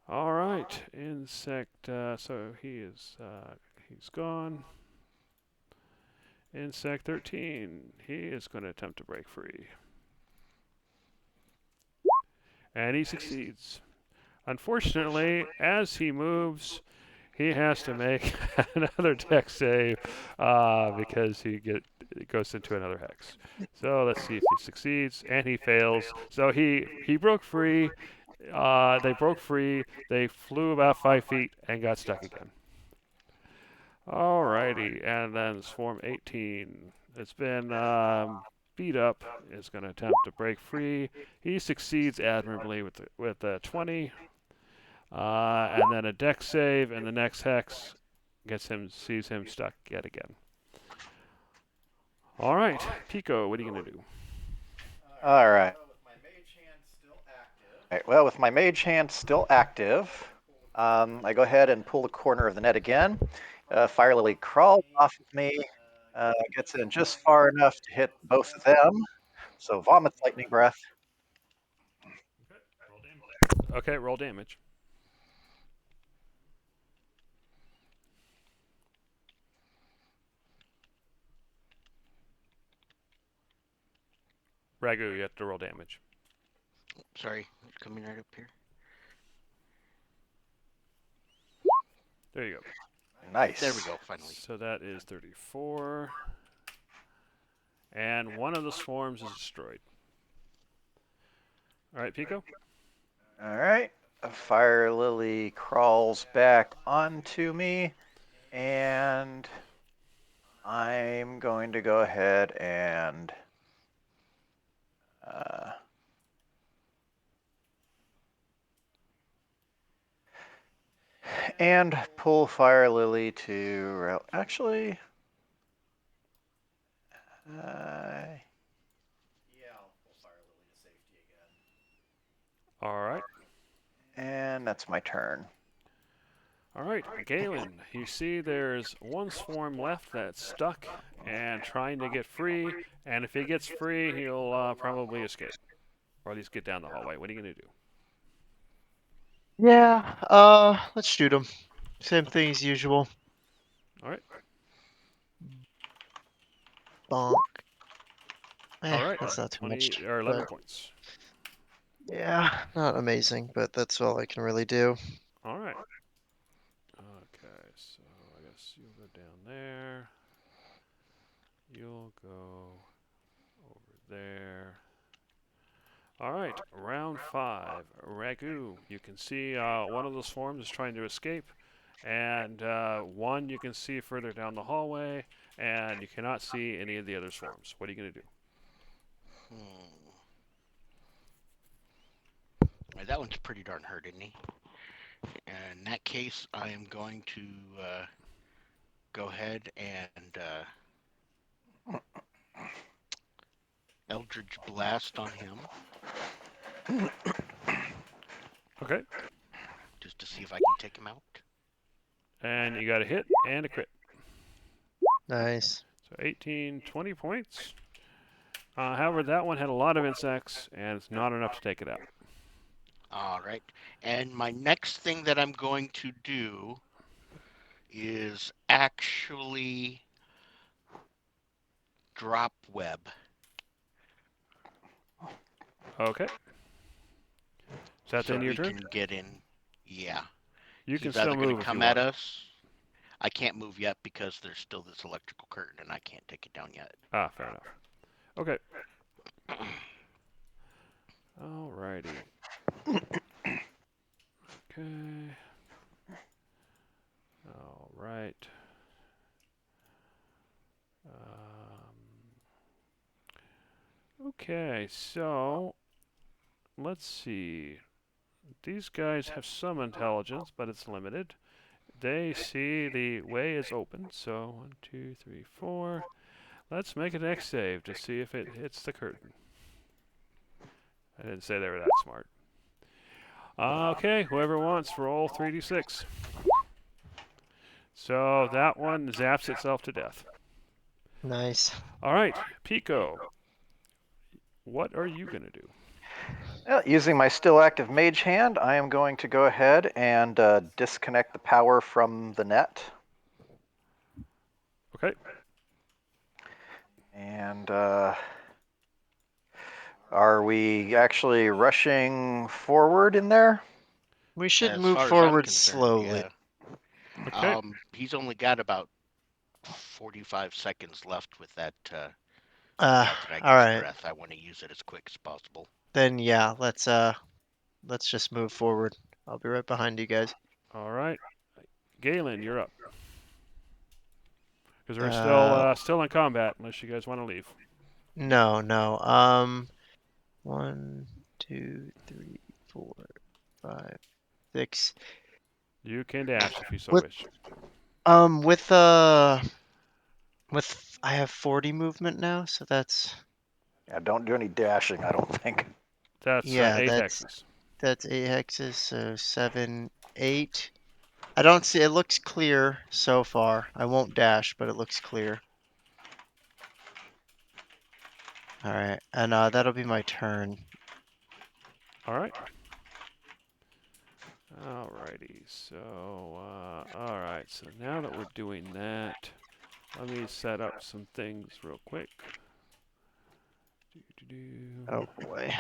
All right, insect. So he's gone. Insect 13. He is going to attempt to break free. And he succeeds. Unfortunately, as he moves, he has to make another dex save because it goes into another hex. So let's see if he succeeds, and he fails. So he broke free. They broke free. They flew about 5 feet and got stuck again. Alrighty, and then Swarm 18. It's been beat up. Is going to attempt to break free. He succeeds admirably with a 20. And then a dex save, and the next hex sees him stuck yet again. All right, Pico, what are you gonna do? All right. Well, with my mage hand still active, I go ahead and pull the corner of the net again. Fire Lily crawls off of me, gets in just far enough to hit both of them. So vomits lightning breath. Okay, roll damage. Ragu, you have to roll damage. Sorry, it's coming right up here. There you go. Nice. There we go. Finally. So that is 34. And one of the swarms is destroyed. All right, Pico. All right. A fire lily crawls back onto me, and I'm going to go ahead and pull fire lily to actually. Yeah, I'll pull fire lily to safety again. All right. And that's my turn. All right, Galen, you see there's one swarm left that's stuck and trying to get free, and if he gets free, he'll probably escape, or at least get down the hallway. What are you going to do? Yeah. Let's shoot him. Same thing as usual. All right. Bonk. All right, That's not too 20 much. or 11 But points. yeah, not amazing, but that's all I can really do. All right. Okay, so I guess you'll go down there. You'll go over there. All right, round 5. Ragu, you can see one of the swarms is trying to escape, and one you can see further down the hallway, and you cannot see any of the other swarms. What are you going to do? That one's pretty darn hurt, isn't he? In that case, I am going to go ahead and Eldritch Blast on him. Okay. Just to see if I can take him out. And you got a hit and a crit. Nice. So 18, 20 points. However, that one had a lot of insects, and it's not enough to take it out. All right. And my next thing that I'm going to do is actually drop web. Okay. Is that the so end of your we turn? can get in. Yeah. You can He's still either going move to if you come want. at us. I can't move yet because there's still this electrical curtain and I can't take it down yet. Ah, fair enough. Okay. Alrighty. Okay. All right. Okay, so let's see. These guys have some intelligence, but it's limited. They see the way is open, so 1, 2, 3, 4. Let's make an X save to see if it hits the curtain. I didn't say they were that smart. Okay, whoever wants, roll 3d6. So that one zaps itself to death. Nice. All right, Pico, what are you going to do? Well, using my still active mage hand, I am going to go ahead and disconnect the power from the net. Okay. And are we actually rushing forward in there? We should As move far as I'm forward concerned, slowly. yeah. Okay. He's only got about 45 seconds left with that All dragon's right. breath. I want to use it as quick as possible. Then yeah, let's just move forward. I'll be right behind you guys. All right. Galen, you're up. Because we're Uh, still in combat, unless you guys want to leave. no, no. 1, 2, 3, 4, 5, 6. You can dash if you so With wish. with uh with I have 40 movement now, so that's Yeah, don't do any dashing, I don't think. That's yeah, 8 that's hexes. that's 8 hexes, so 7, 8. I don't see it looks clear so far. I won't dash, but it looks clear. All right, and that'll be my turn. All right. Alrighty. So, all right. So now that we're doing that, let me set up some things real quick. Do-do-do. Oh boy.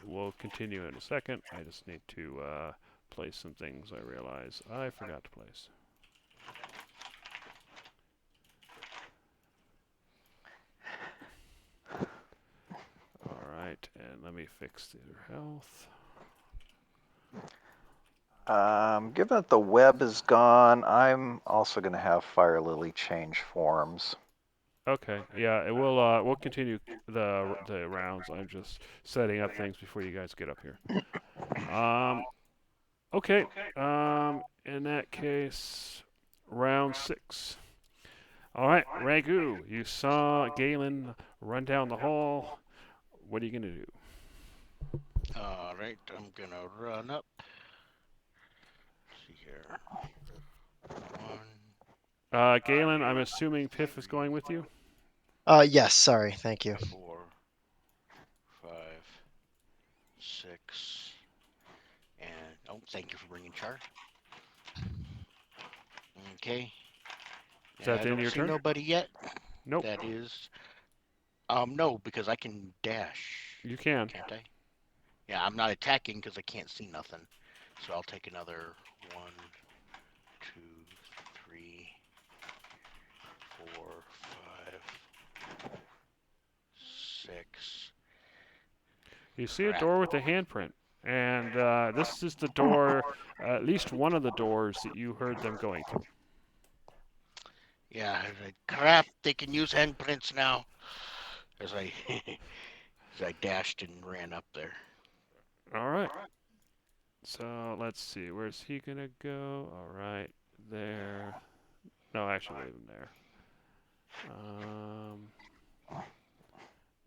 we'll continue in a second. I just need to place some things I realize I forgot to place. All right, and let me fix their health. Given that the web is gone, I'm also going to have Fire Lily change forms. Okay, yeah, it will. We'll continue the rounds. I'm just setting up things before you guys get up here. Okay. In that case, round 6. All right, Ragu, you saw Galen run down the hall. What are you gonna do? All right, I'm gonna run up. Let's see here. 1, Galen, I'm assuming Piff is going with you. Yes, sorry, thank you. 4, 5, 6, and oh, thank you for bringing Char. Okay. Is that I the end of don't your see turn? nobody yet. Nope. That is, no, because I can dash, You can. can't I? Yeah, I'm not attacking because I can't see nothing. So I'll take another 1, 2, 3, 4, 5, 6. You see a Crap. door with a handprint, and this is the door, at least one of the doors that you heard them going through. Yeah, crap. They can use handprints now. As I as I dashed and ran up there. All right. So let's see. Where's he gonna go? All right, there. No, actually, we'll leave him there.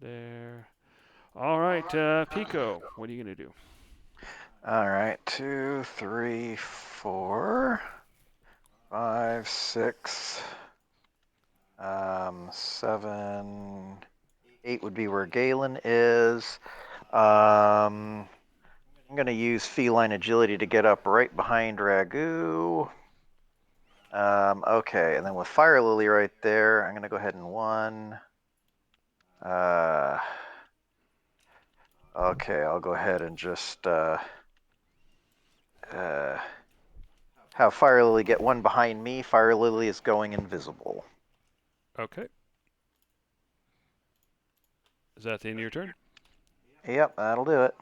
There. All right, Pico. What are you gonna do? All right, 2, 3, 4, 5, 6, 7, 8 would be where Galen is. I'm going to use feline agility to get up right behind Ragu. Okay, and then with Fire Lily right there, I'm going to go ahead and 1. Okay, I'll go ahead and just have Fire Lily get 1 behind me. Fire Lily is going invisible. Okay. Is that the end of your turn? Yep, that'll do it.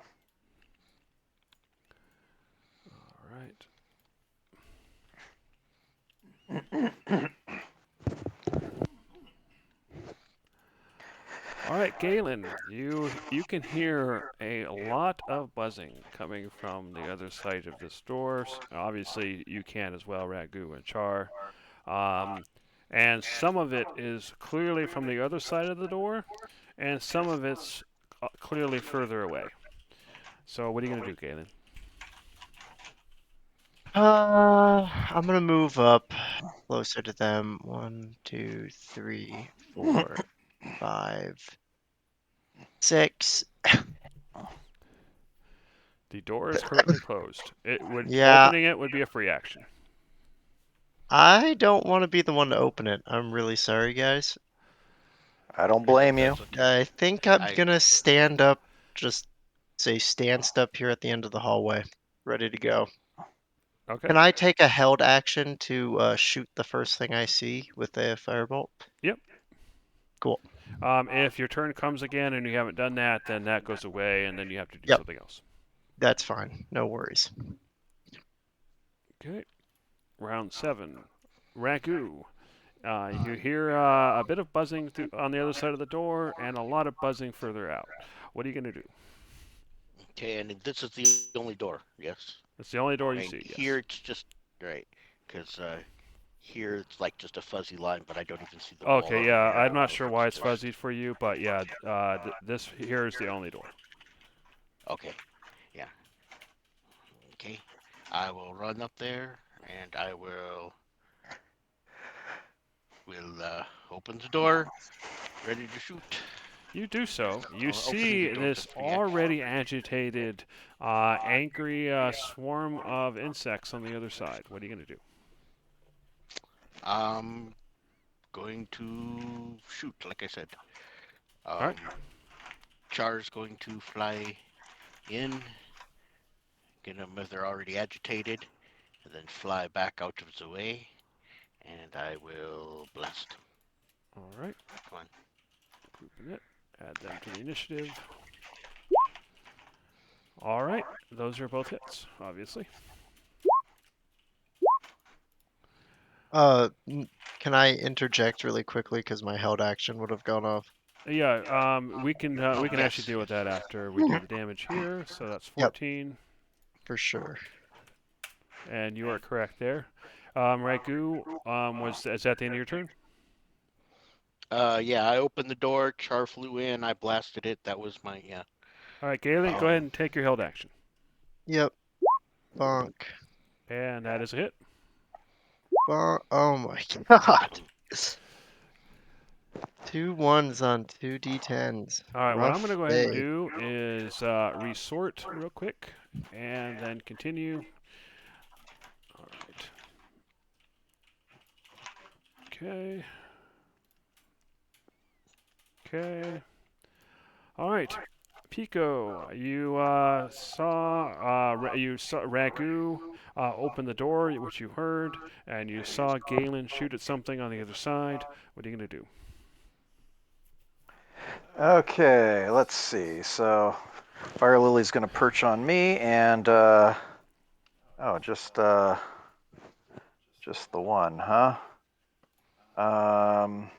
All right. All right, Galen, you can hear a lot of buzzing coming from the other side of this door. Obviously, you can as well, Ragu and Char. And some of it is clearly from the other side of the door, and some of it's clearly further away. So, what are you going to do, Galen? I'm gonna move up closer to them. 1, 2, 3, 4, 5, 6. The door is currently closed. It would Yeah, opening it would be a free action. I don't want to be the one to open it. I'm really sorry, guys. I don't blame you. That's okay. I think I'm I gonna stand up, just say stand up here at the end of the hallway, ready to go. Okay. Can I take a held action to shoot the first thing I see with a firebolt? Yep. Cool. If your turn comes again and you haven't done that, then that goes away, and then you have to do Yep, something else. that's fine. No worries. Okay. Round 7. Ragu. You hear a bit of buzzing on the other side of the door and a lot of buzzing further out. What are you going to do? okay, and this is the only door. Yes. It's the only door you And see, here yes. it's just right, because here it's like just a fuzzy line, but I don't even see the wall Okay, from yeah, here. I I'm don't not know if sure it's why it's just fuzzy for you, but yeah, this here is the only door. okay. Yeah. Okay. I will run up there and I will open the door, ready to shoot. You do so. You Opening the see door is a this free action. already agitated, angry swarm of insects on the other side. What are you going to do? I'm going to shoot, like I said. All right. Um, Char's going to fly in, get them if they're already agitated, and then fly back out of the way, and I will blast them. All right. Come on. Grouping it. Add them to the initiative. All right. Those are both hits, obviously. Can I interject really quickly because my held action would have gone off? Yeah. We can actually Yes, deal with yes. that after we do the damage here. So that's Yep, 14, for sure. and you are correct there. Ragu, is that the end of your turn? Yeah, I opened the door, Char flew in, I blasted it. That was my, yeah. All right, Galen, go ahead Um, and take your held action, Yep. Bonk. and that is a hit. Bonk. Oh my god. 2 1s on 2 d10s. All right, what I'm going to Rough go ahead and day. do is resort real quick, and then continue. All right. Okay. Okay. All right. Pico, you saw Ragu open the door, which you heard, and you saw Galen shoot at something on the other side. What are you going to do? Okay, let's see. So, Fire Lily's going to perch on me, and just the one, huh? Um,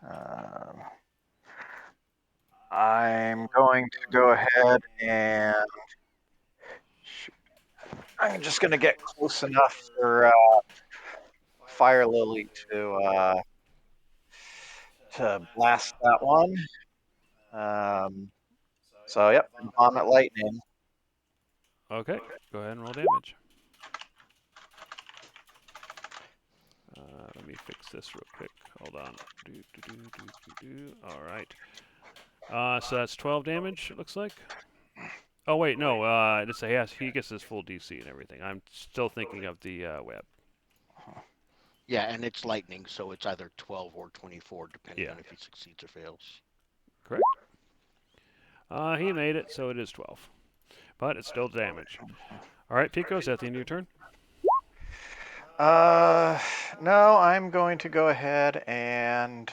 um, I'm going to go ahead and shoot. I'm just going to get close enough for Fire Lily to blast that one. So yep, bomb at lightning. Okay, go ahead and roll damage. Let me fix this real quick. Hold on. All right. So that's 12 damage, it looks like. Oh, wait, no. He gets his full DC and everything. I'm still thinking of the web. yeah, and it's lightning, so it's either 12 or 24, depending Yeah, on if he succeeds or fails. correct. He made it, so it is 12. But it's still damage. All right, Pico, is that the end of your turn? Uh, no, I'm going to go ahead and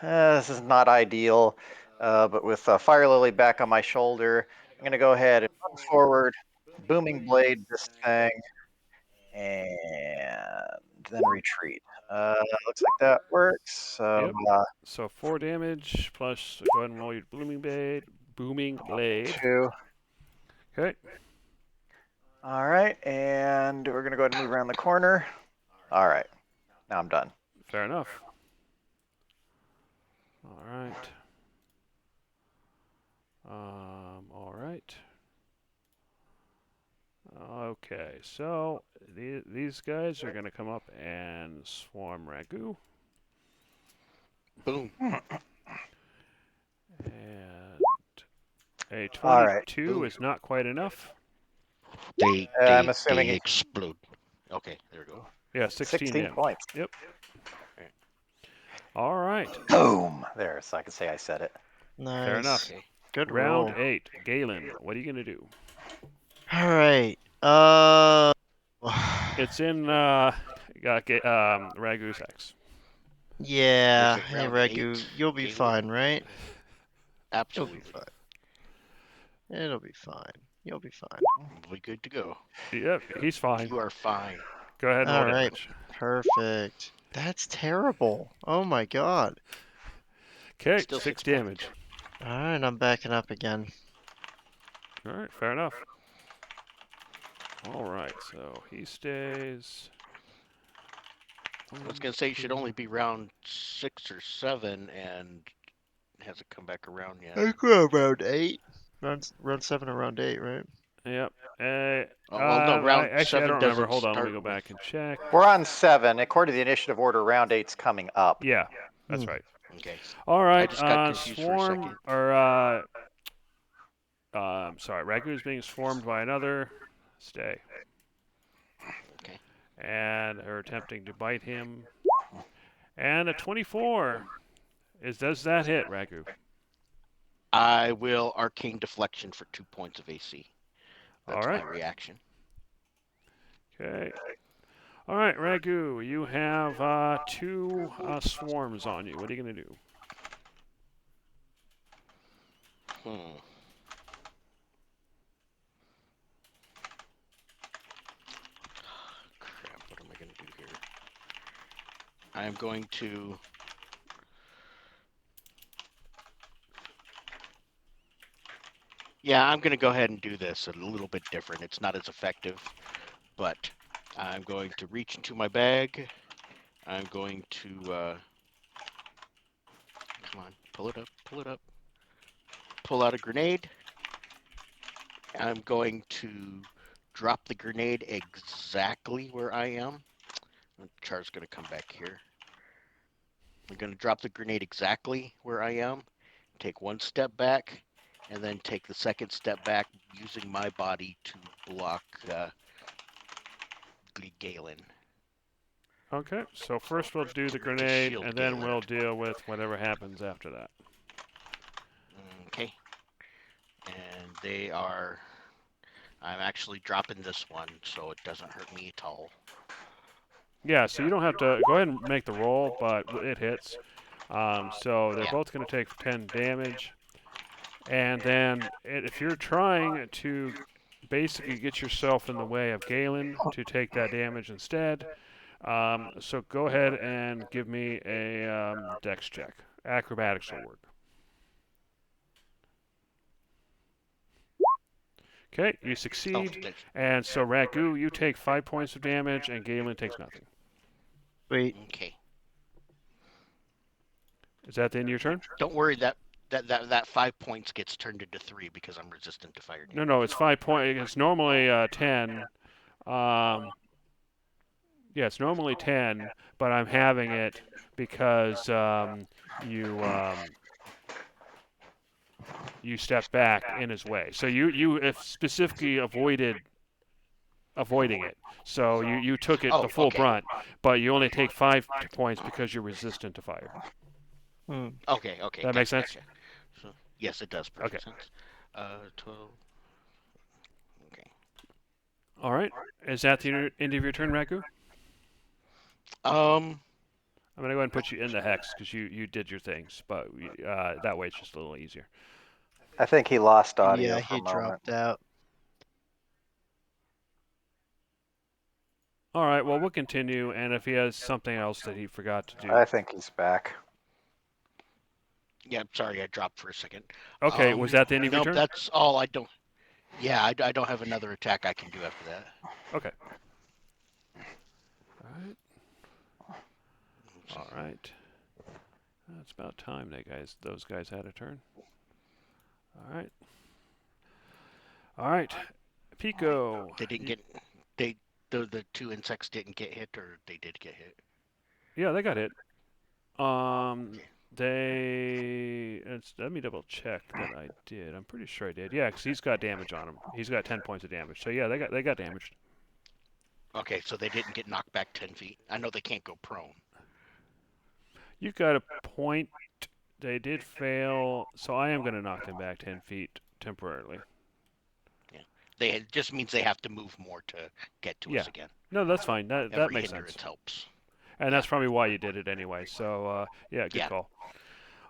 this is not ideal, but with Fire Lily back on my shoulder, I'm going to go ahead and run forward, booming blade this thing, and then retreat. Looks like that works. So Yep. So 4 damage plus. Go ahead and roll your booming blade. Booming blade. 2. Okay. All right, and we're going to go ahead and move around the corner. All right, now I'm done. Fair enough. All right. All right. Okay, so these guys are going to come up and swarm Ragu. Boom. And a All right. 22 Boom. is not quite enough. I'm assuming They it's explode. Okay, there we go. Yeah, 16 16 damage. points. Yep. Right. All right. Boom. There, so I can say I said it. Fair enough. Nice. Okay. Good Round roll. 8. Galen, what are you going to do? All right. It's in Ragu's X. Yeah. Was it Hey, round Ragu, 8, you'll be Galen? fine, right? You'll be Absolutely. fine. It'll be fine. You'll be fine. We'll be good to go. Yep, he's fine. You are fine. Go ahead and roll All right. damage. Perfect. That's terrible. Oh my god. Okay, Still 6 6 points. damage. All right, I'm backing up again. All right, fair enough. All right, so he stays. I was going to say it should only be round 6 or 7, and it hasn't come back around yet. I go around 8. Round 7 or round 8, right? Yep. Oh, well, no, round I 7 don't remember. doesn't Hold on, let me start go with. back and check. We're on 7. According to the initiative order, round 8's coming up. Yeah, that's Hmm. right. Okay. All I right, just got confused for a swarm second. or sorry, Ragu is being swarmed by another. Stay. Okay. And are attempting to bite him. And a 24 does that hit Ragu? I will arcane deflection for 2 points of AC. All That's right. my reaction. Okay. All right, Ragu, you have 2 swarms on you. What are you going to do? Hmm. Crap, what am I going to do here? I am going to... Yeah, I'm going to go ahead and do this a little bit different. It's not as effective, but I'm going to reach into my bag. I'm going to... come on, pull it up, pull it up. Pull out a grenade. I'm going to drop the grenade exactly where I am. Char's going to come back here. I'm going to drop the grenade exactly where I am, take 1 step back, and then take the 2nd step back using my body to block Galen. Okay, so first we'll do the To grenade, shield and then Galen. we'll deal with whatever happens after that. Okay. And they are... I'm actually dropping this one so it doesn't hurt me at all. Yeah, so you don't have to go ahead and make the roll, but it hits. So they're Yeah. both going to take 10 damage. And then if you're trying to basically get yourself in the way of Galen to take that damage instead, so go ahead and give me a dex check. Acrobatics will work. Okay, you Oh, succeed. And so Ragu, you take 5 points of damage, and Galen takes nothing. Wait. okay. Is that the end of your turn? Don't worry, that 5 points gets turned into 3 because I'm resistant to fire damage. No, it's 5 points. It's normally 10. Yeah, it's normally 10, but I'm having it because you you stepped back in his way. So you have specifically avoiding it. So you took it Oh, the full okay. brunt, but you only take 5 points because you're resistant to fire. Okay, okay, That makes gotcha, sense? gotcha. So, yes, it does Okay. perfect sense. 12. Okay. All right. Is that the end of your turn, Raku? Um, I'm gonna go ahead and put you in the hex because you did your things, but that way it's just a little easier. I think he lost audio Yeah, for he a moment. dropped out. All right. Well, we'll continue, and if he has something else that he forgot to do. I think he's back. yeah, sorry, I dropped for a second. Okay. Was that the end of your Nope, turn? that's all. I don't. Yeah, I don't have another attack I can do after that. Okay. All right. All right. It's about time those guys had a turn. All right. All right. Pico. They didn't get. They the 2 insects didn't get hit, or they did get hit. Yeah, they got hit. Okay. Let me double check that I did. I'm pretty sure I did. Yeah, because he's got damage on him. He's got 10 points of damage. So yeah, they got damaged. Okay, so they didn't get knocked back 10 feet. I know they can't go prone. You got a point. They did fail, so I am going to knock them back 10 feet temporarily. Yeah, it just means they have to move more to get to Yeah. us again. No, that's fine. That Every makes hindrance sense. helps. And that's probably why you did it anyway. So yeah, good Yeah. call.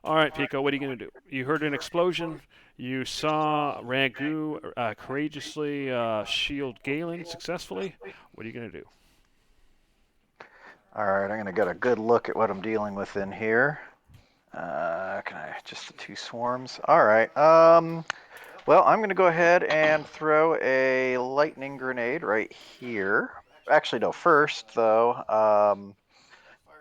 All right, Pico, what are you going to do? You heard an explosion. You saw Ragu courageously shield Galen successfully. What are you going to do? All right, I'm going to get a good look at what I'm dealing with in here. Can I just the 2 swarms? All right. Well, I'm going to go ahead and throw a lightning grenade right here. Actually, no. First, though,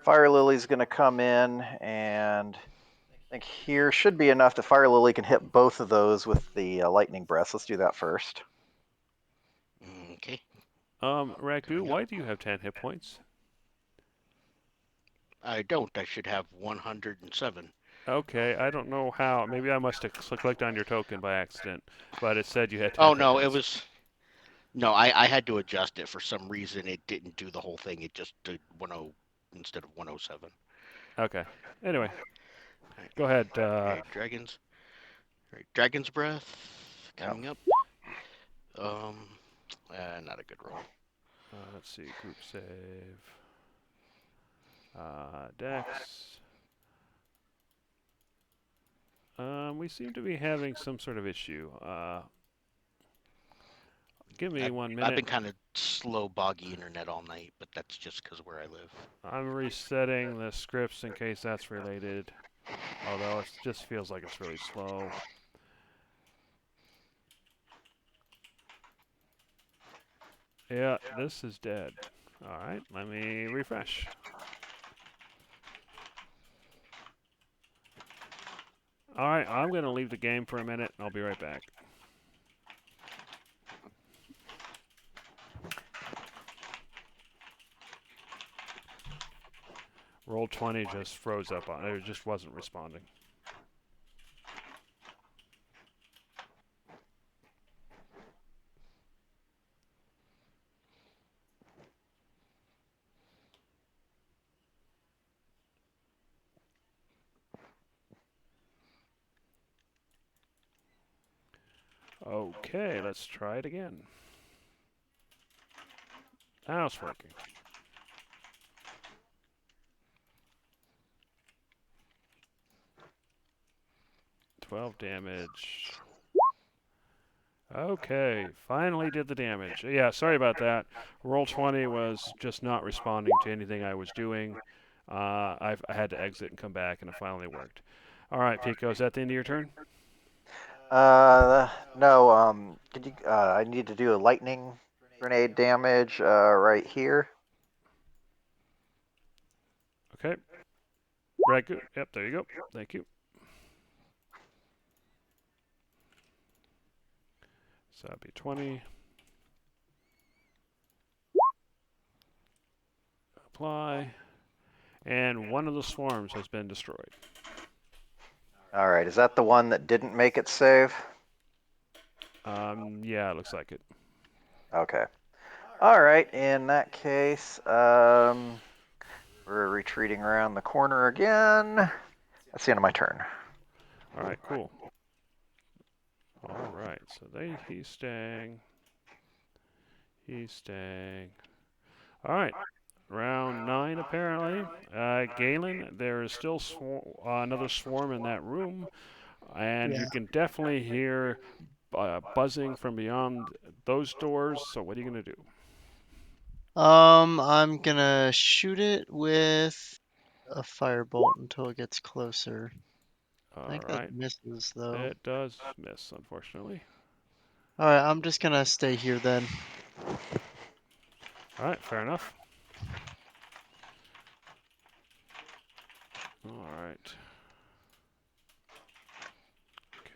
Fire Lily's going to come in, and I think here should be enough that Fire Lily can hit both of those with the lightning breath. Let's do that first. Okay. Ragu, why do you have 10 hit points? I don't. I should have 107. Okay, I don't know how. Maybe I must have clicked on your token by accident, but it said you had 10 Oh hit no, points. it was. No, I had to adjust it for some reason. It didn't do the whole thing. It just did 10 instead of 107. Okay. Anyway, Right. go ahead. Okay, dragons. Right, Dragon's Breath Yep. coming up. Not a good roll. Let's see, group save. Dex. We seem to be having some sort of issue. Give me I've, 1 I've minute. been kind of slow, boggy internet all night, but that's just because where I live. I'm resetting the scripts in case that's related. Although it just feels like it's really slow. Yeah, this is dead. Alright, let me refresh. Alright, I'm going to leave the game for a minute and I'll be right back. Roll 20 just froze up on it. It just wasn't responding. Okay, let's try it again. Now it's working. 12 damage. Okay, finally did the damage. Yeah, sorry about that. Roll 20 was just not responding to anything I was doing. I had to exit and come back, and it finally worked. All right, Pico, is that the end of your turn? No. Could you? I need to do a lightning grenade damage right here. Okay. Ragu. Yep, there you go. Thank you. So that'd be 20. Apply. And one of the swarms has been destroyed. All right. Is that the one that didn't make it save? Yeah, it looks like it. Okay. All right. In that case, we're retreating around the corner again. That's the end of my turn. All right, cool. All right, so he's staying. He's staying. All right, round 9 apparently. Galen, there is still another swarm in that room, and Yeah. you can definitely hear buzzing from beyond those doors. So what are you gonna do? I'm gonna shoot it with a firebolt until it gets closer. I All think that right, misses though. it does miss, unfortunately. Alright, I'm just gonna stay here then. All right, fair enough. All right.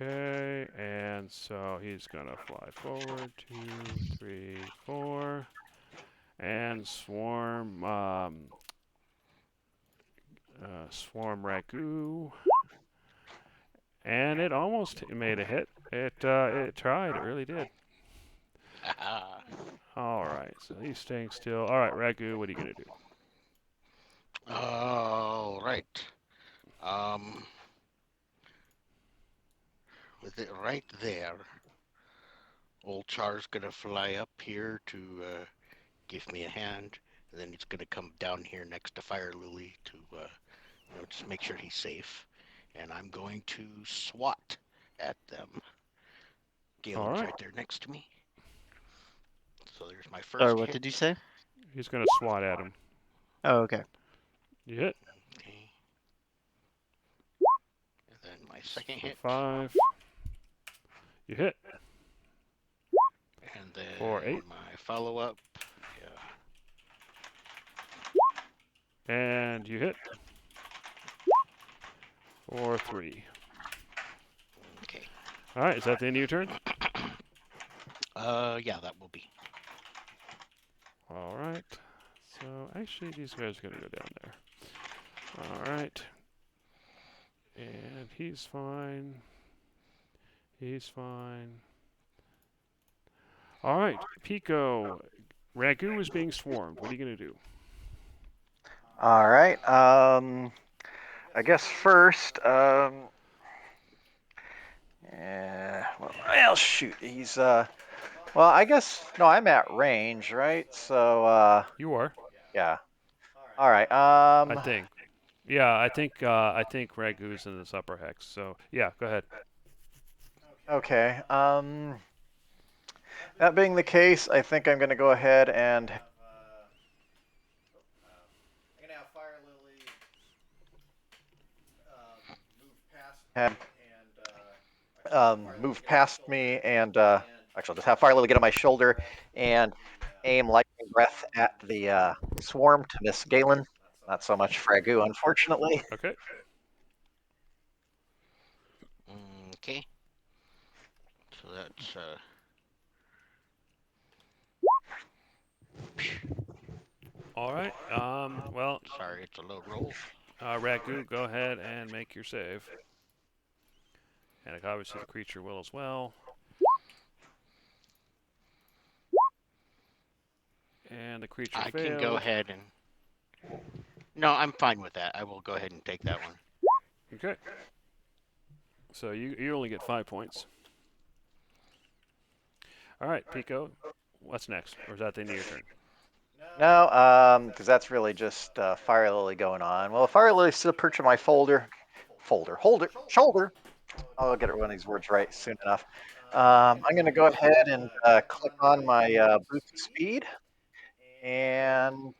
Okay, and so he's gonna fly forward, 2, 3, 4, and swarm ragu, and it almost made a hit. It tried, it really did. All right, so he's staying still. All right, ragu, what are you gonna do? All right. Um, with it right there, old Char's gonna fly up here to give me a hand, and then he's gonna come down here next to Fire Lily to, just make sure he's safe. And I'm going to swat at them. All Galen's right, right there next to me. So there's my Sorry, first what hit. did you say? he's gonna swat at him. Oh, okay. You hit Okay. And then my second for hit. 5. You hit And for then 8, my follow up. Yeah. and you hit for 3. Okay. All right, is that the end of your turn? Yeah, that will be. All right. So actually, these guys are gonna go down there. All right. And he's fine. He's fine. All right, Pico. Ragu is being swarmed. What are you gonna do? All right. I guess first, Yeah. Well, shoot. He's Well, I guess no. I'm at range, right? So You are, yeah. All right. I think. Yeah, I think Ragu's in this upper hex. So yeah, go ahead. Okay. That being the case, I think I'm going to go ahead and I'm going to have Fire Lily move past me, and actually, I'll just have Fire Lily get on my shoulder and aim lightning breath at the swarm to miss Galen. Not so much Fragu, unfortunately. Okay. Okay. So that's All right. Well, sorry, it's a low roll. Ragu, go ahead and make your save. And obviously the creature will as well. And the creature I can go failed. ahead and. No, I'm fine with that. I will go ahead and take that one. Okay. So you only get 5 points. All right, Pico. What's next? Or is that the end of your turn? No, because that's really just Fire Lily going on. Well, Fire Lily's still perched on my shoulder. I'll get one of these words right soon enough. I'm going to go ahead and click on my boost speed, and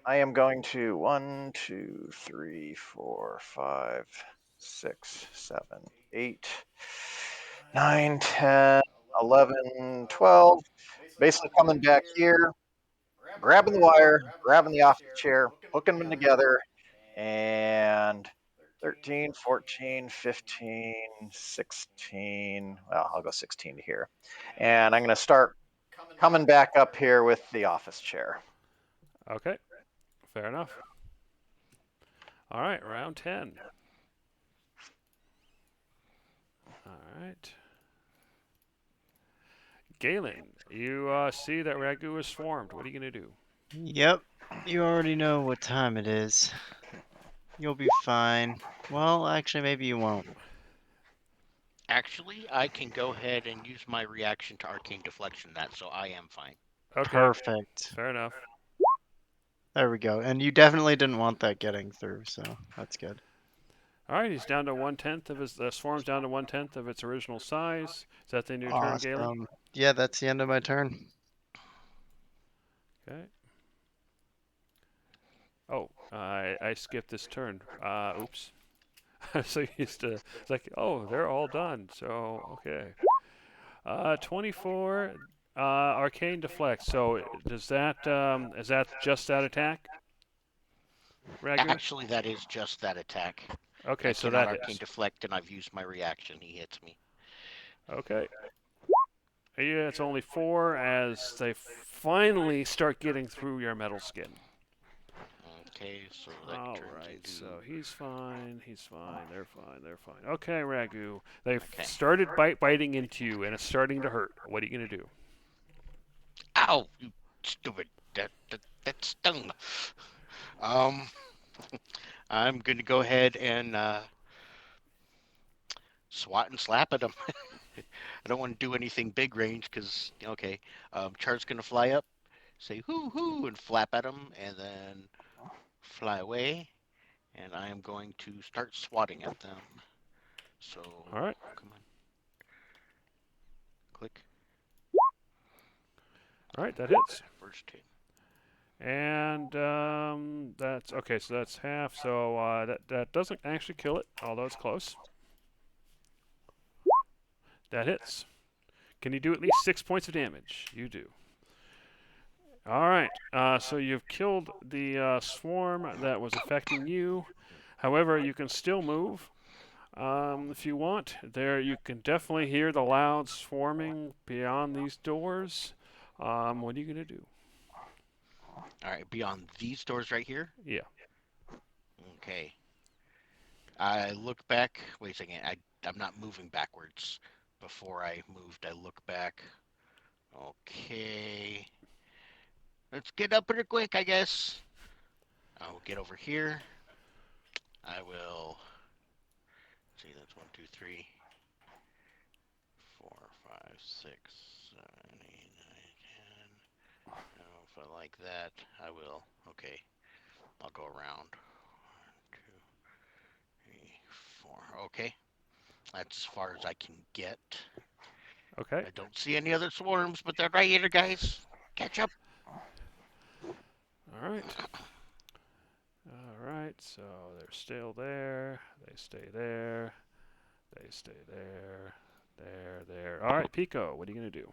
I am going to 1, 2, 3, 4, 5, 6, 7, 8, 9, 10, 11, 12. Basically coming back here, grabbing the wire, grabbing the office chair, hooking them together, and 13, 14, 15, 16. Well, I'll go 16 to here. And I'm going to start coming back up here with the office chair. Okay. Fair enough. All right, round 10. All right. Galen, you see that Ragu is swarmed. What are you going to do? Yep, you already know what time it is. You'll be fine. Well, actually, maybe you won't. Actually, I can go ahead and use my reaction to arcane deflection that, so I am fine. Okay. Perfect. Fair enough. There we go. And you definitely didn't want that getting through, so that's good. All right, he's down to 1/10 of his. The swarm's down to 1/10 of its original size. Is that the end of your turn, Galen? Awesome. Yeah, that's the end of my turn. Okay. Oh, I skipped this turn. Oops. So used to. It's like, oh, they're all done. So okay. 24. Arcane deflect. So does that is that just that attack? Ragu? Actually, that is just that attack. Okay, I so cannot that arcane hits. deflect, and I've used my reaction. He hits me. Okay. Yeah, it's only 4 as they finally start getting through your metal skin. Okay, so that All turns right, into. so he's fine. He's fine. They're fine. They're fine. Okay, Ragu. They've Okay. started biting into you, and it's starting to hurt. What are you gonna do? Ow! You stupid. That stung. Um, I'm gonna go ahead and swat and slap at him. I don't want to do anything big range because okay, Char's gonna fly up, say hoo hoo, and flap at him, and then fly away. And I am going to start swatting at them. So All right. come on, click. All right, that hits. First hit. And that's okay. So that's half. So that doesn't actually kill it, although it's close. That hits. Can you do at least 6 points of damage? You do. All right. So you've killed the swarm that was affecting you. However, you can still move if you want. There, you can definitely hear the loud swarming beyond these doors. What are you gonna do? All right, beyond these doors right here. Yeah. Okay. I look back. Wait a second. I'm not moving backwards. Before I moved, I look back. Okay. Let's get up pretty quick, I guess. I'll get over here. I will. See, that's 1, 2, 3. 4, 5, 6, 7, 8, 9, 10. Now, if I like that, I will. Okay, I'll go around. 1, 2, 3, 4. Okay, that's as far as I can get. Okay. I don't see any other swarms, but they're right here, guys. Catch up. All right. All right. So they're still there. They stay there. They stay there. There. All right, Pico. What are you gonna do?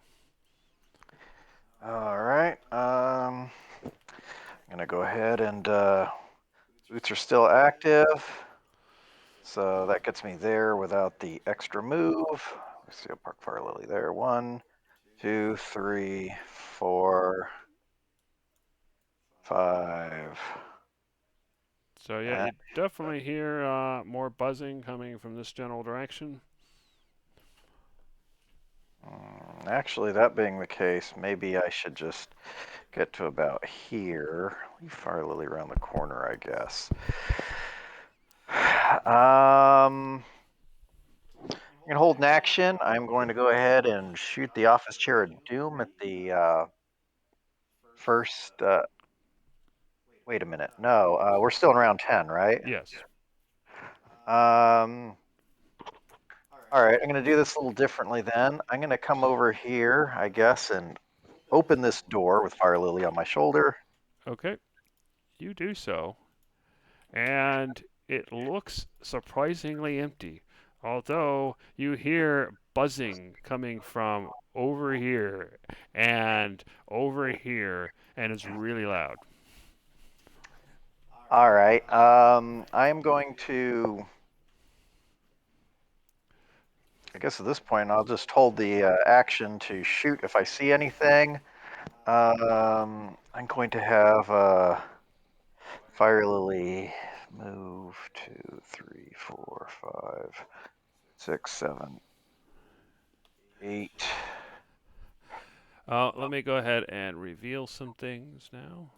All right. I'm gonna go ahead and boots are still active, so that gets me there without the extra move. Let's see, I'll park Fire Lily there. 1, 2, 3, 4, 5. So yeah, you definitely hear more buzzing coming from this general direction. Actually, that being the case, maybe I should just get to about here. Leave Fire Lily around the corner, I guess. I'm gonna hold an action. I'm going to go ahead and shoot the Office Chair of Doom at the first. Wait a minute. No, we're still in round 10, right? Yes. All right, I'm gonna do this a little differently then. I'm gonna come over here, I guess, and open this door with Fire Lily on my shoulder. Okay. You do so, and it looks surprisingly empty. Although you hear buzzing coming from over here and over here, and it's really loud. All right. I'm going to. I guess at this point, I'll just hold the action to shoot if I see anything. I'm going to have Fire Lily move 2, 3, 4, 5, 6, 7, 8. Let me go ahead and reveal some things now.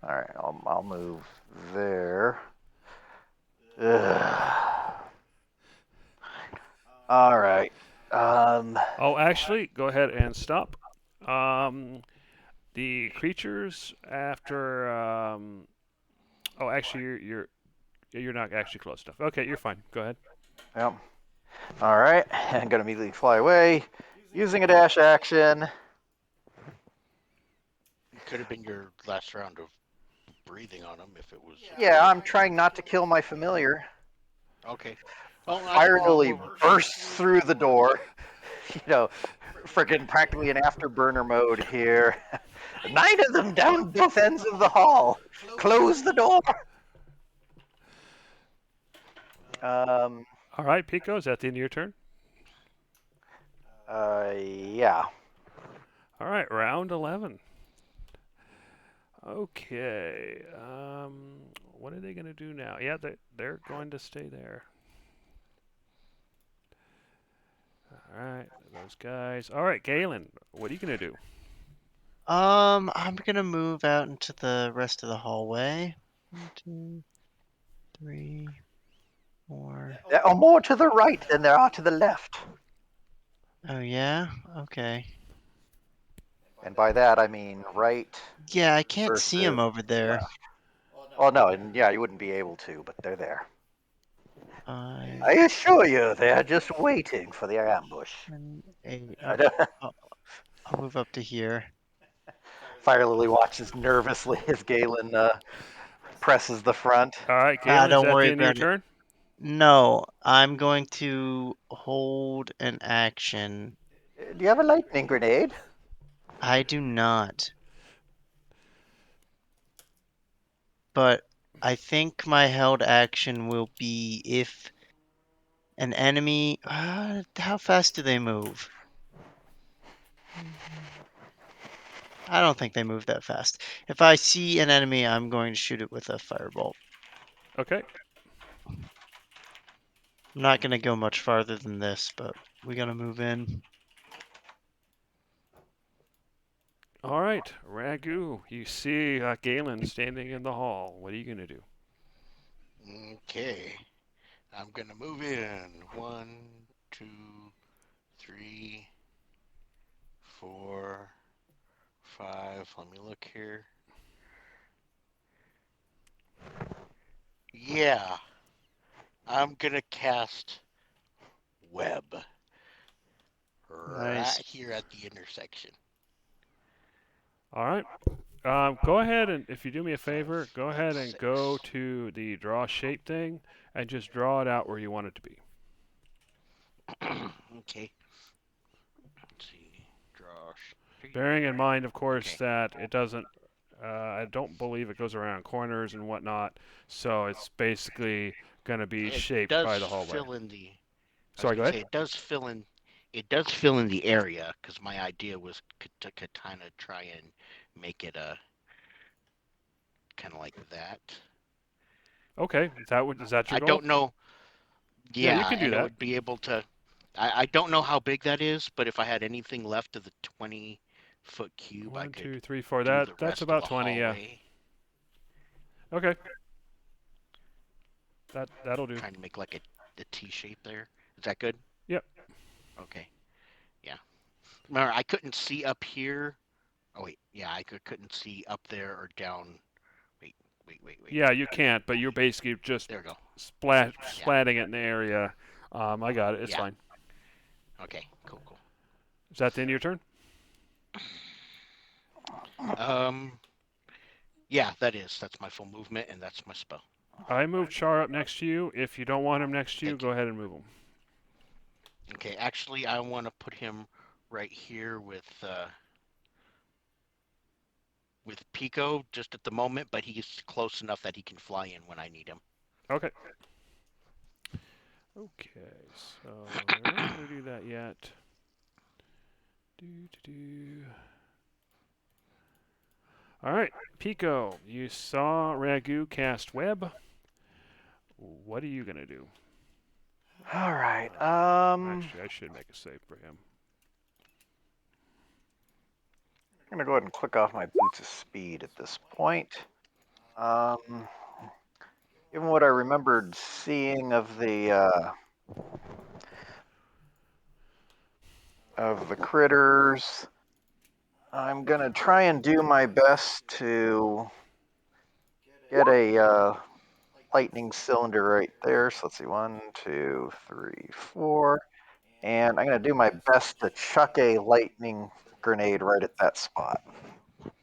All right, I'll move there. Ugh. All right. Oh, actually, go ahead and stop. The creatures after. Oh, actually, you're not actually close enough. Okay, you're fine. Go ahead. Yep. All right. I'm gonna immediately fly away, using a dash action. It could have been your last round of breathing on them if it was. Yeah, I'm trying not to kill my familiar. Okay. Well, I Fire can go. Lily bursts through the door. You know, freaking practically an afterburner mode here. 9 of them down both ends of the hall. Close the door. Um. All right, Pico, is that the end of your turn? Yeah. All right, round 11. Okay. What are they going to do now? Yeah, they're going to stay there. All right, those guys. All right, Galen, what are you going to do? I'm gonna move out into the rest of the hallway. 1, 2, 3, 4. There are more to the right than there are to the left. Oh yeah? Okay. And by that I mean right Yeah, I can't see him versus over there. left. Well, no, and yeah, you wouldn't be able to, but they're there. 5, I assure you, they're just waiting for their ambush. 7, 8. I Okay. don't- I'll move up to here. Fire Lily watches nervously as Galen presses the front. All right, Galen, is Don't that worry the end of your about it. turn? No, I'm going to hold an action. Do you have a lightning grenade? I do not. But I think my held action will be if an enemy. How fast do they move? I don't think they move that fast. If I see an enemy, I'm going to shoot it with a firebolt. Okay. I'm not going to go much farther than this, but we got to move in. All right, Ragu, you see Galen standing in the hall. What are you going to do? Okay. I'm gonna move in. 1, 2, 3, 4, 5. Let me look here. Yeah, I'm gonna cast web right Nice. here at the intersection. All right. Go ahead and, if you do me a 5 favor, go and ahead and go 6. to the draw shape thing and just draw it out where you want it to be. Okay. Let's see. Draw shape. Bearing in mind, of course, Okay. that it doesn't. I don't believe it goes around corners and whatnot, so it's basically going to be It shaped does by the hallway. fill in the. I was Sorry, go gonna ahead. say it does fill in. It does fill in the area because my idea was to kind of try and make it a kind of like that. Okay, is that your I goal? don't know. Yeah, you Yeah, can do and it that. would be able to. I don't know how big that is, but if I had anything left of the 20-foot cube, I One, could two, three, four. do the That's rest of about the 20. Yeah. hallway, Okay. That'll do. trying to make like a T shape there. Is that good? Yep. Okay. Yeah. Remember, I couldn't see up here. Oh wait, yeah, couldn't see up there or down. Wait, wait. Yeah, you can't, but you're basically just There we go. Yeah, splatting it in the area. I got it. It's yeah. fine. Okay, cool. Is that the end of your turn? Um, yeah, that is. That's my full movement, and that's my spell. I moved Char up next to you. If you don't want him next to you, Thank go you. ahead and move him. Okay, actually, I want to put him right here with Pico just at the moment, but he's close enough that he can fly in when I need him. Okay. Okay, so we're not going to do that yet. All right, Pico, you saw Ragu cast web. What are you going to do? All right. Actually, I should make a save for him. I'm gonna go ahead and click off my boots of speed at this point. Given what I remembered seeing of the critters, I'm gonna try and do my best to get a lightning cylinder right there. So let's see, 1, 2, 3, 4, and I'm gonna do my best to chuck a lightning grenade right at that spot.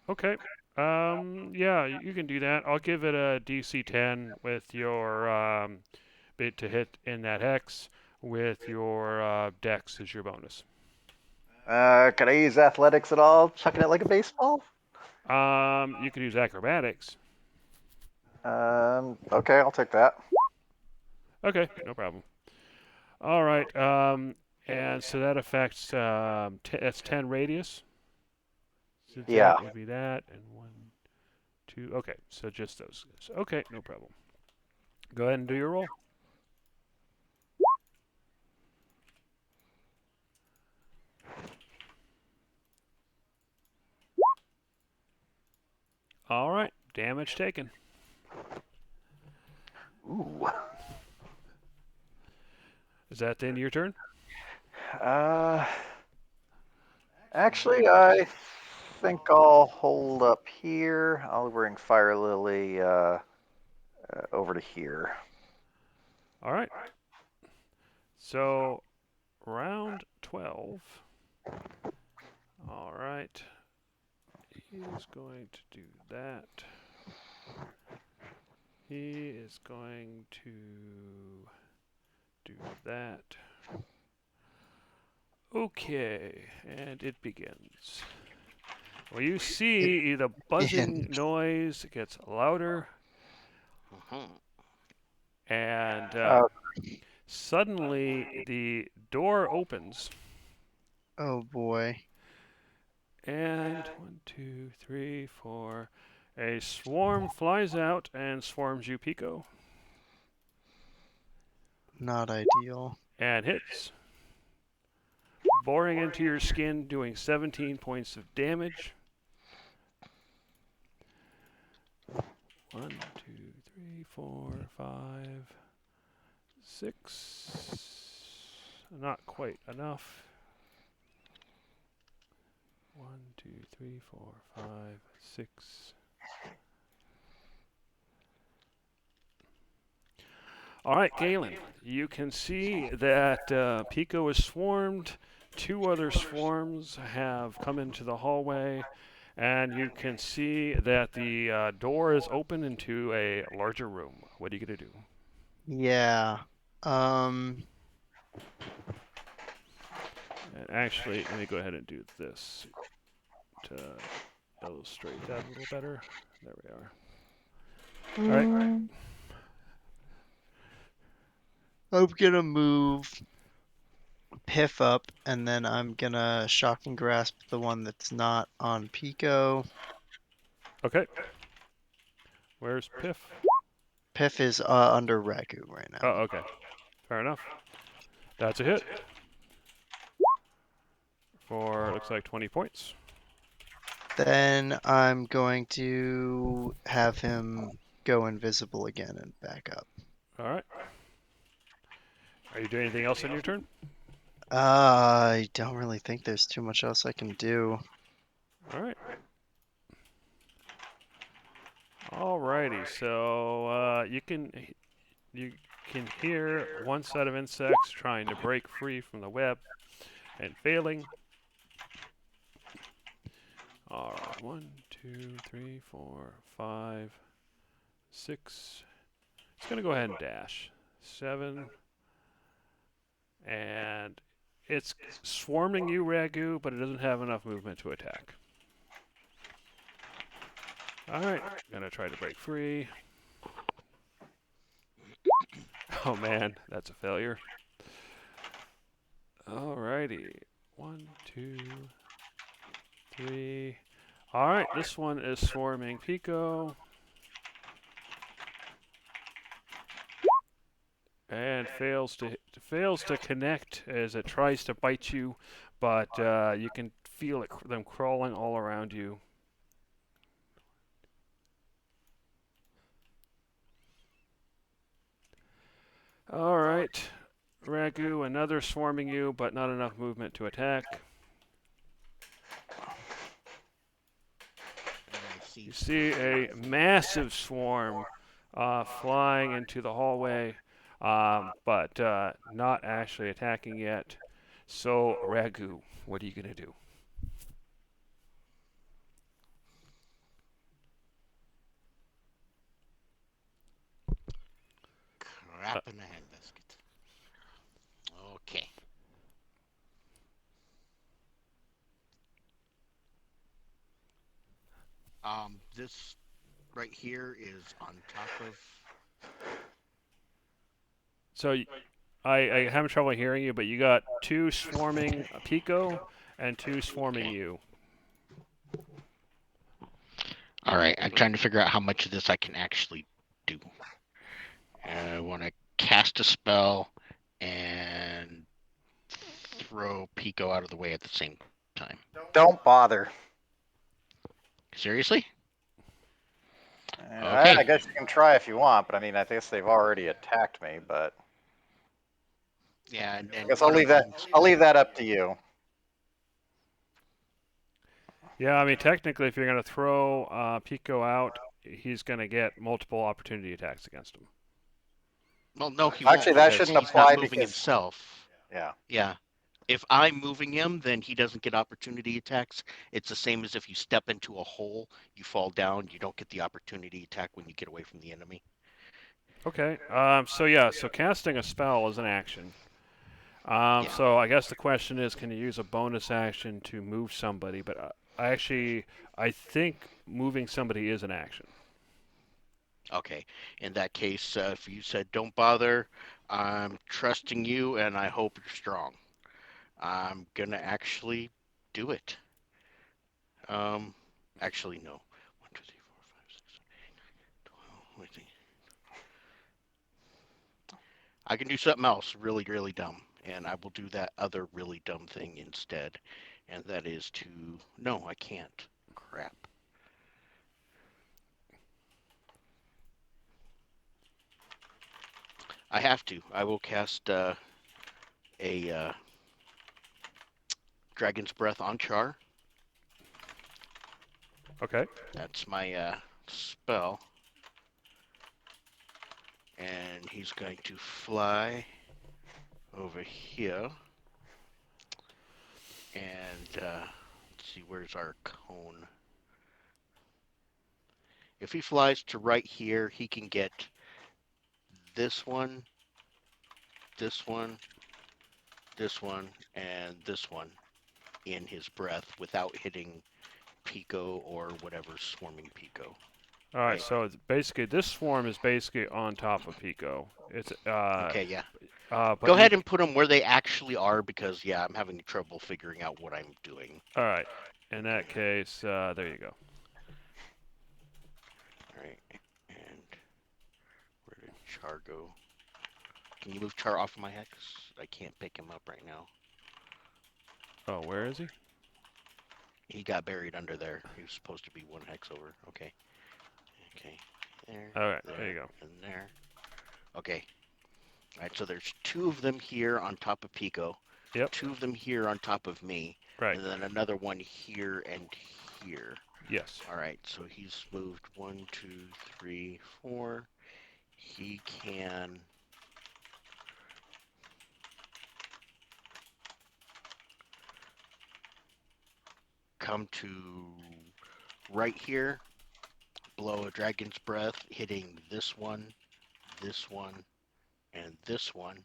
Okay. Yeah, you can do that. I'll give it a DC 10 with your bit to hit in that hex with your dex as your bonus. Can I use athletics at all? Chucking it like a baseball? You can use acrobatics. Okay, I'll take that. Okay, no problem. All right. And so that affects that's 10 radius. So Yeah. that would be that, and 1, 2. Okay, so just those. Okay, no problem. Go ahead and do your roll. All right, damage taken. Ooh. Is that the end of your turn? Uh, actually, I think I'll hold up here. I'll bring Fire Lily over to here. All right. So, round 12. All right. He is going to do that. He is going to do that. Okay, and it begins. Well, you see the buzzing noise gets louder, and suddenly the door opens, Oh boy. and 1, 2, 3, 4. A swarm flies out and swarms you, Pico, Not ideal. and hits, boring into your skin, doing 17 points of damage. 1, 2, 3, 4, 5, 6. Not quite enough. 1, 2, 3, 4, 5, 6. All right, Galen, you can see that Pico is swarmed. 2 other swarms have come into the hallway, and you can see that the door is open into a larger room. What are you going to do? Yeah. And actually, let me go ahead and do this to illustrate that a little better. There we are. All right. I'm gonna move Piff up, and then I'm gonna shock and grasp the one that's not on Pico. Okay. Where's Piff? Piff is under Ragu right Oh, now. okay. Fair enough. That's a hit. For, looks like 20 points. Then I'm going to have him go invisible again and back up. All right. Are you doing anything else on your turn? I don't really think there's too much else I can do. All right. Alrighty. So you can hear one set of insects trying to break free from the web and failing. All right. 1, 2, 3, 4, 5, 6. It's gonna go ahead and dash. 7. And it's swarming you, Ragu, but it doesn't have enough movement to attack. Alright, gonna try to break free. Oh man, that's a failure. Alrighty. 1, 2, 3. Alright, this one is swarming Pico. And fails to connect as it tries to bite you, but you can feel them crawling all around you. All right, Ragu, another swarming you, but not enough movement to attack. You see a massive swarm flying into the hallway, but not actually attacking yet. So, Ragu, what are you going to do? Crap in the handbasket. Okay. This right here is on top of. So, I having trouble hearing you, but you got 2 swarming Pico and 2 swarming Okay. you. All right, I'm trying to figure out how much of this I can actually do. I want to cast a spell and throw Pico out of the way at the same time. Don't bother. Seriously? I Okay. guess you can try if you want, but I mean, I guess they've already attacked me. But Yeah, I and guess one of them. I'll leave that up to you. Yeah, I mean, technically, if you're going to throw Pico out, he's going to get multiple opportunity attacks against him. Well, no, he Actually, won't that because shouldn't he's not apply moving because himself. yeah. Yeah. If I'm moving him, then he doesn't get opportunity attacks. It's the same as if you step into a hole, you fall down, you don't get the opportunity attack when you get away from the enemy. Okay. So casting a spell is an action. Yeah. So I guess the question is, can you use a bonus action to move somebody? But I think moving somebody is an action. Okay. In that case, if you said don't bother, I'm trusting you and I hope you're strong. I'm gonna actually do it. Actually no. 1, 2, 3, 4, 5, 6, 7, 8, 9, 12. Wait. I can do something else really, really dumb, and I will do that other really dumb thing instead, and that is to. No, I can't. Crap. I have to. I will cast a Dragon's Breath on Char. Okay. That's my spell. And he's going to fly over here. And let's see, where's our cone? If he flies to right here, he can get this one, this one, this one, and this one in his breath without hitting Pico or whatever swarming Pico. All right. Right. So it's basically this swarm is basically on top of Pico. It's Okay, yeah. but Go you. ahead and put them where they actually are because, yeah, I'm having trouble figuring out what I'm doing. All right. In that case, there you go. All right. And where did Char go? Can you move Char off of my hex? I can't pick him up right now. Oh, where is he? He got buried under there. He was supposed to be one hex over. Okay. Okay. There. All right. There, There you go. and there. Okay. All right. So there's two of them here on top of Pico. Yep. Two of them here on top of me. Right. And then another one here and here. Yes. All right. So he's moved 1, 2, 3, 4. He can. Come to right here, blow a dragon's breath, hitting this one, and this one.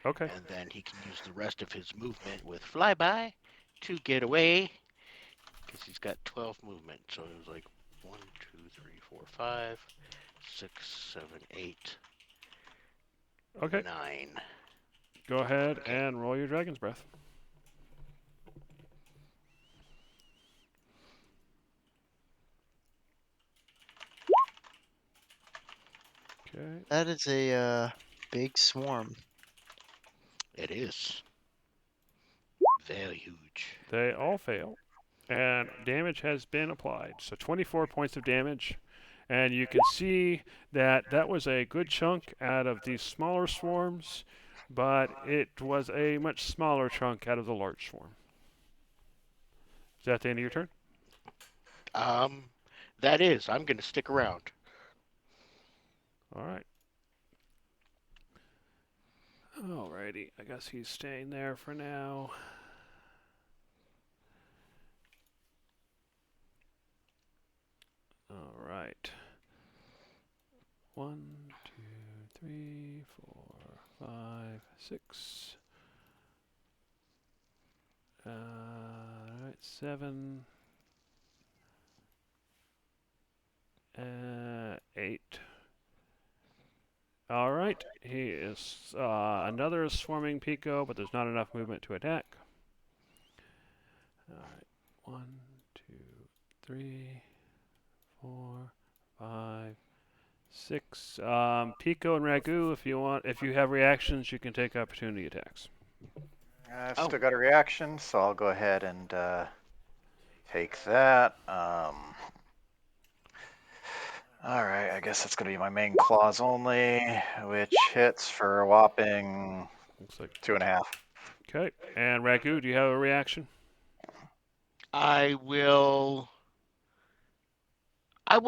Okay. And then he can use the rest of his movement with flyby to get away. Because he's got 12 movement. So it was like 1, 2, 3, 4, 5, 6, 7, 8, Okay. 9. Go ahead Okay. and roll your Dragon's Breath. Okay. That is a big swarm. It is. Very huge. They all fail. And damage has been applied. So 24 points of damage. And you can see that that was a good chunk out of these smaller swarms, but it was a much smaller chunk out of the large swarm. Is that the end of your turn? That is. I'm going to stick around. All right. Alrighty. I guess he's staying there for now. All right. 1, 2, 3, 4, 5, 6. All right, 7. 8. All right, he is another swarming Pico, but there's not enough movement to attack. All right, 1, 2, 3, 4, 5, 6. Pico and Ragu, if you have reactions, you can take opportunity attacks. I've still got a reaction, so I'll go ahead and take that. All right, I guess that's going to be my main claws only, which hits for a whopping Looks like 2.5. okay. And Ragu, do you have a reaction? I will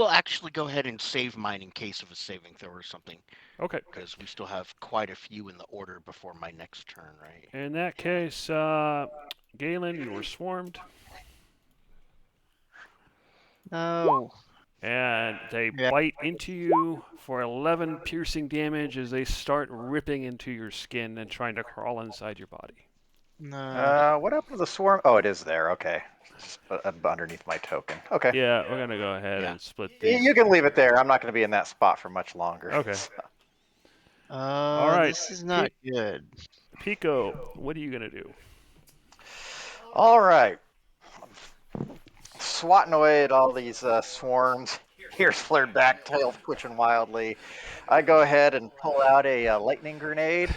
actually go ahead and save mine in case of a saving throw or something. Okay. Because we still have quite a few in the order before my next turn, right? In that case, Galen, you were swarmed, No. and they Yeah. bite into you for 11 piercing damage as they start ripping into your skin and trying to crawl inside your body. No. What happened to the swarm? Oh, it is there. Okay. Just underneath my token. Okay. Yeah, we're going to go ahead Yeah. and split these. You can leave it there. I'm not going to be in that spot for much longer. Okay. All right. This is not good. Pico, what are you going to do? All right. Swatting away at all these swarms. Ears flared back, tail twitching wildly. I go ahead and pull out a lightning grenade,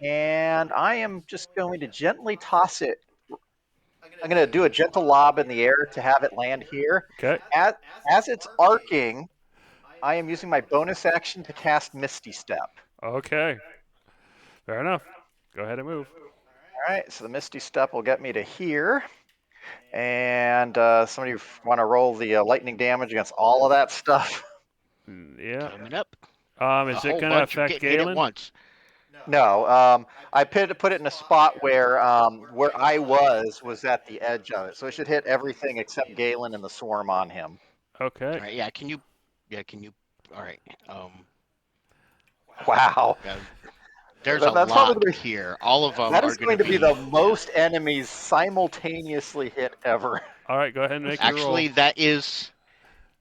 and I am just going to gently toss it. I'm going to do a gentle lob in the air to have it land here. Okay. As it's arcing, I am using my bonus action to cast Misty Step. Okay. Fair enough. Go ahead and move. All right, so the Misty Step will get me to here. And somebody want to roll the lightning damage against all of that stuff? Yeah. Coming up. Is A it whole gonna bunch are affect getting hit at Galen? once. No, I put it in a spot where I was at the edge of it, so it should hit everything except Galen and the swarm on him. Okay. All right. Yeah. Can you? Yeah. Can you? All right. Wow, Uh, there's a that's probably lot here. All of them that are is going to going to be be. the most enemies simultaneously hit ever. All right. Go ahead and make your roll. Actually, that is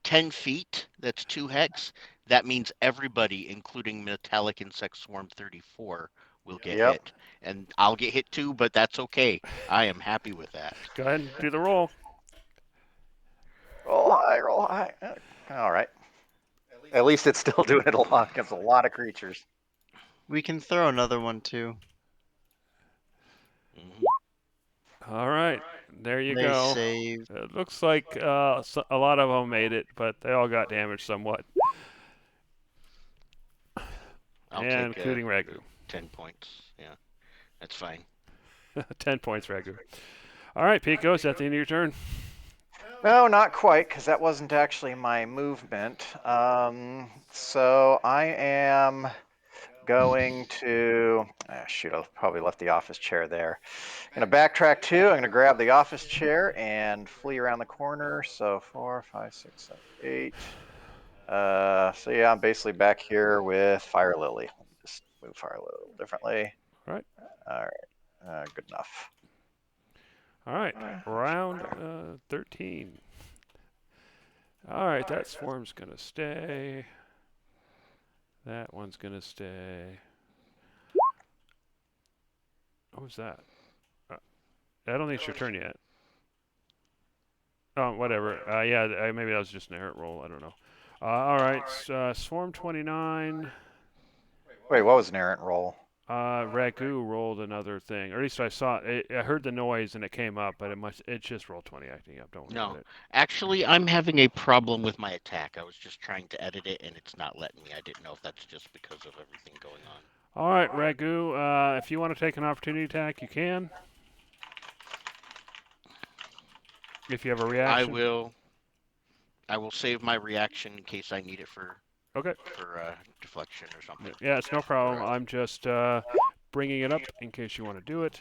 10 feet. That's 2 hex. That means everybody, including Metallic Insect Swarm 34, will get Yep. hit. And I'll get hit too, but that's okay. I am happy with that. Go ahead and do the roll. Roll high, roll high. All right. At least it's still doing it a lot against a lot of creatures. We can throw another one too. Mhm. All right. There you They go. save. It looks like a lot of them made it, but they all got damaged somewhat, I'll and take including Ragu. 10 points. Yeah, that's fine. 10 points, Ragu. All right, Pico, is that the end of your turn? No, not quite, because that wasn't actually my movement. So I am going to. Shoot, I probably left the office chair there. I'm going to backtrack 2. I'm going to grab the office chair and flee around the corner. So 4, 5, 6, 7, 8. So yeah, I'm basically back here with Fire Lily. Let me just move Fire Lily a little differently. All right. All right. Good enough. All right. Round 13. All right, that swarm's going to stay. That one's going to stay. What was that? I don't think it's your turn yet. Oh, whatever. Yeah, maybe that was just an errant roll. I don't know. All right, Swarm 29. Wait, what was an errant roll? Ragu rolled another thing, or at least I saw it. I heard the noise and it came up, but it just rolled 20 acting up. Don't worry No, about it. actually, I'm having a problem with my attack. I was just trying to edit it, and it's not letting me. I didn't know if that's just because of everything going on. All right, Ragu. If you want to take an opportunity attack, you can. If you have a I reaction. will. I will save my reaction in case I need it for Okay. deflection or something. Yeah, it's no problem. I'm just bringing it up in case you want to do it.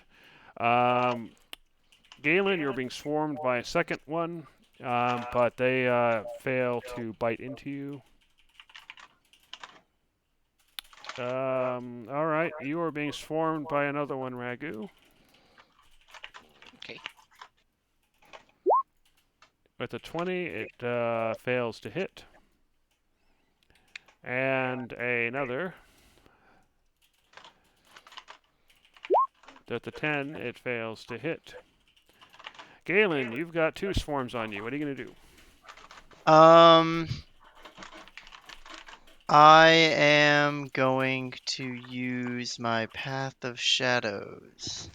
Galen, you're being swarmed by a second one, but they fail to bite into you. All right, you are being swarmed by another one, Ragu. Okay. With a 20, it fails to hit. And another. At the 10, it fails to hit. Galen, you've got 2 swarms on you. What are you going to do? I am going to use my Path of Shadows.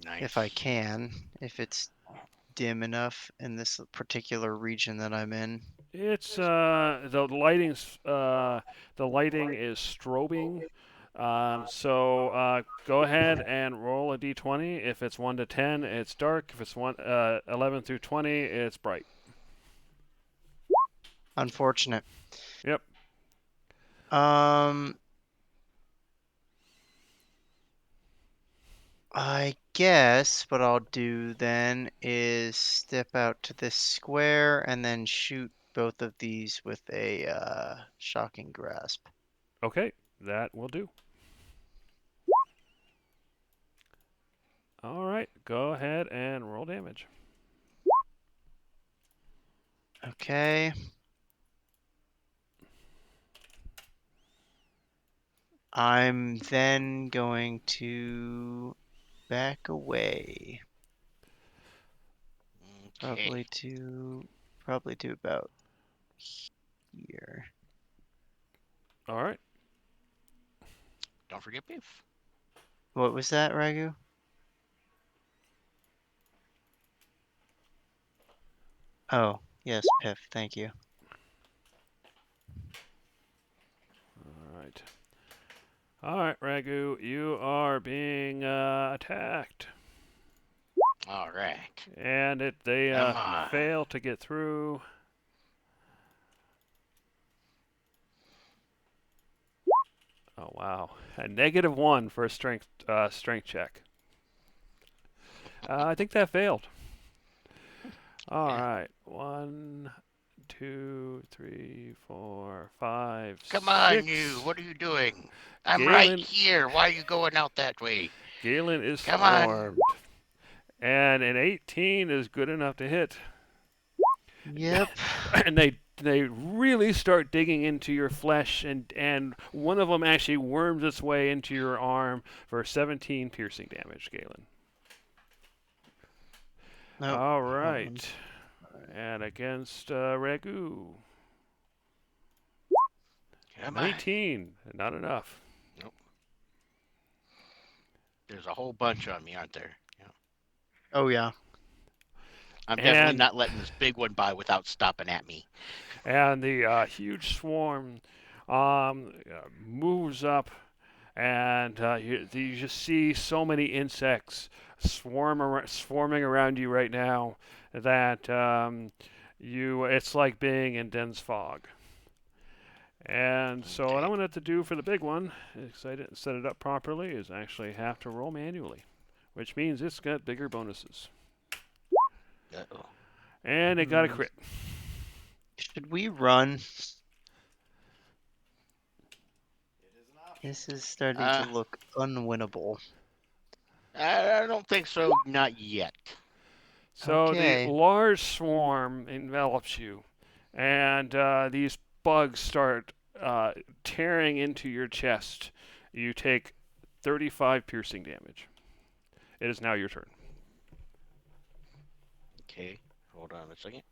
Nice. If I can, if it's dim enough in this particular region that I'm in. It's the lighting is strobing. So go ahead and roll a d20. If it's 1 to 10, it's dark. If it's 11 through 20, it's bright. Unfortunate. Yep. I guess what I'll do then is step out to this square and then shoot both of these with a shocking grasp. Okay, that will do. All right, go ahead and roll damage. Okay. I'm then going to back away. Okay. Probably to about here. All right. Don't forget beef. What was that, Ragu? Oh, yes, Piff, thank you. All right. All right, Ragu, you are being attacked, All right. and they Come on. fail to get through. Oh wow, a -1 for a strength check. I think that failed. All Yeah. right, 1, 2, 3, 4, 5, Come on, you. 6. What are you doing? I'm right Galen, here. Why are you going out that way? Galen is Come on. swarmed, and an 18 is good enough to hit. Yep. And they really start digging into your flesh, and one of them actually worms its way into your arm for 17 piercing damage, Galen. Nope. All Hold on. right, and against Ragu, Come on. 19, not enough. Nope. There's a whole bunch on me, aren't there? Yeah. Oh yeah. I'm definitely And not letting this big one by without stopping at me. and the huge swarm moves up, and you just see so many insects swarming around you right now that it's like being in dense fog. And so what I'm Okay. going to have to do for the big one, because I didn't set it up properly, is actually have to roll manually, which means it's got bigger bonuses. Uh-oh. And it got a Hmm. crit. Should we run? This is starting to Uh, look unwinnable. I don't think so. Not yet. So the Okay. large swarm envelops you, and these bugs start tearing into your chest. You take 35 piercing damage. It is now your turn. Okay. Hold on a second.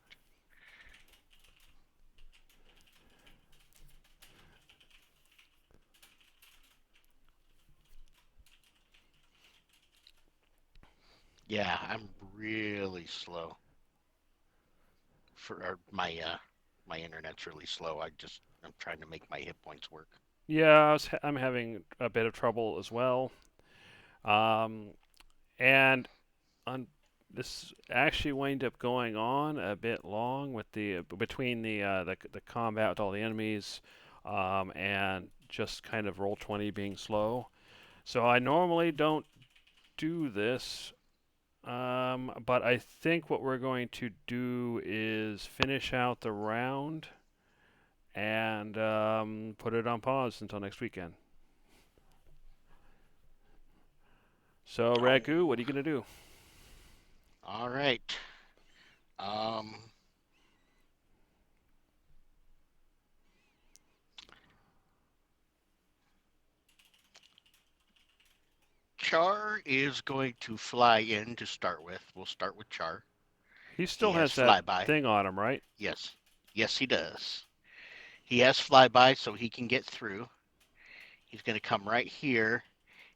Yeah, I'm really slow. My internet's really slow. I'm trying to make my hit points work. Yeah, I'm having a bit of trouble as well. Um, and on this actually wind up going on a bit long with the between the combat with all the enemies, and just kind of roll 20 being slow. So I normally don't do this, but I think what we're going to do is finish out the round and put it on pause until next weekend. So Ragu, Oh, what are you gonna do? all right. Um, Char is going to fly in to start with. We'll start with Char. He He still has has that flyby. thing on him, right? Yes. Yes, he does. He has flyby, so he can get through. He's going to come right here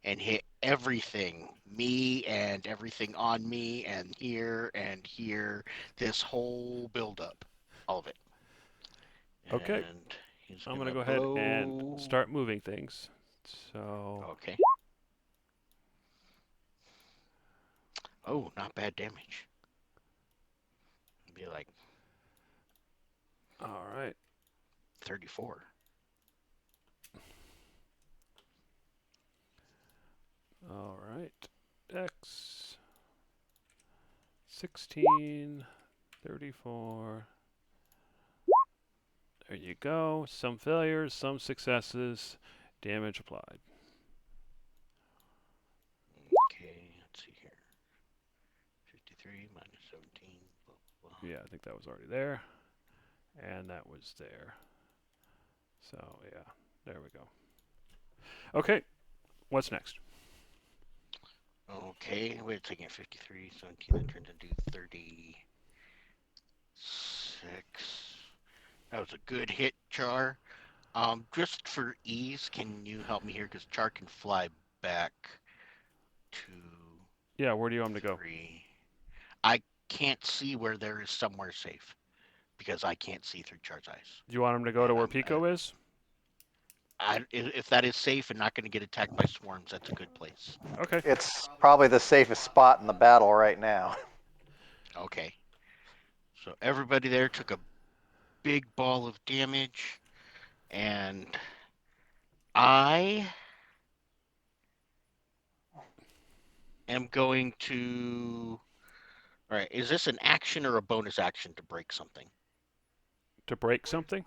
and hit everything, me and everything on me, and here, this whole buildup, all of it. Okay, And he's I'm going gonna to go ahead and blow. start moving things. So, Okay. Oh, not bad damage. Be like all right, 34. all right. Dex 16, 34. There you go. Some failures, some successes. Damage applied. Okay, let's see here. 53 minus 17. Blah, blah, blah. Yeah, I think that was already there, and that was there. So yeah, there we go. Okay, what's next? Okay, we're taking 53, 17, that turns into 36. That was a good hit, Char. Just for ease, can you help me here? Because Char can fly back to Yeah, where do you want him to go? 3. I can't see where there is somewhere safe because I can't see through Char's eyes. Do you want him to go to And where Pico is? if that is safe and not going to get attacked by swarms, that's a good place. Okay. It's probably the safest spot in the battle right now. Okay. So everybody there took a big ball of damage, and I am going to. All right, is this an action or a bonus action to break something? To break something?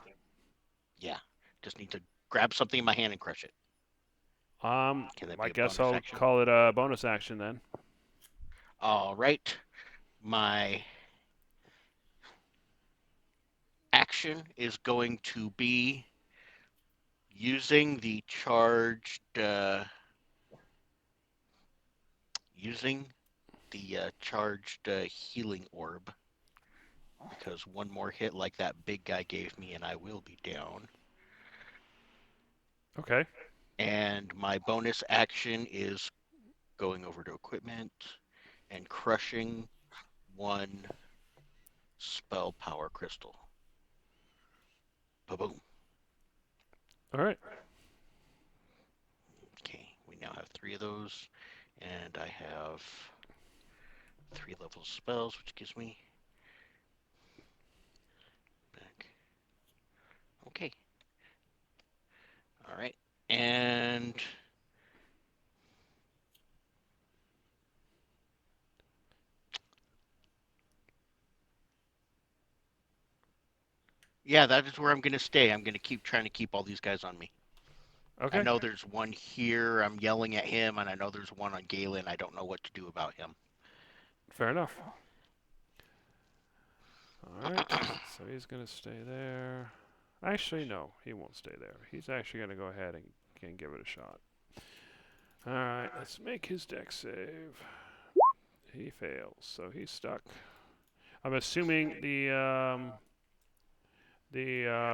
Yeah, just need to grab something in my hand and crush it. Can that I be a guess bonus I'll action? call it a bonus action then. All right, my action is going to be using the charged healing orb, because one more hit like that big guy gave me and I will be down. Okay. And my bonus action is going over to equipment and crushing one spell power crystal. Ba-boom. All right. Okay, we now have 3 of those, and I have 3 level spells, which gives me back. Okay. All right. And yeah, that is where I'm going to stay. I'm going to keep trying to keep all these guys on me. I Okay. know there's one here. I'm yelling at him, and I know there's one on Galen. I don't know what to do about him. Fair enough. All right. So he's going to stay there. Actually, no, he won't stay there. He's actually going to go ahead and give it a shot. All right. Let's make his deck save. He fails, so he's stuck. I'm assuming the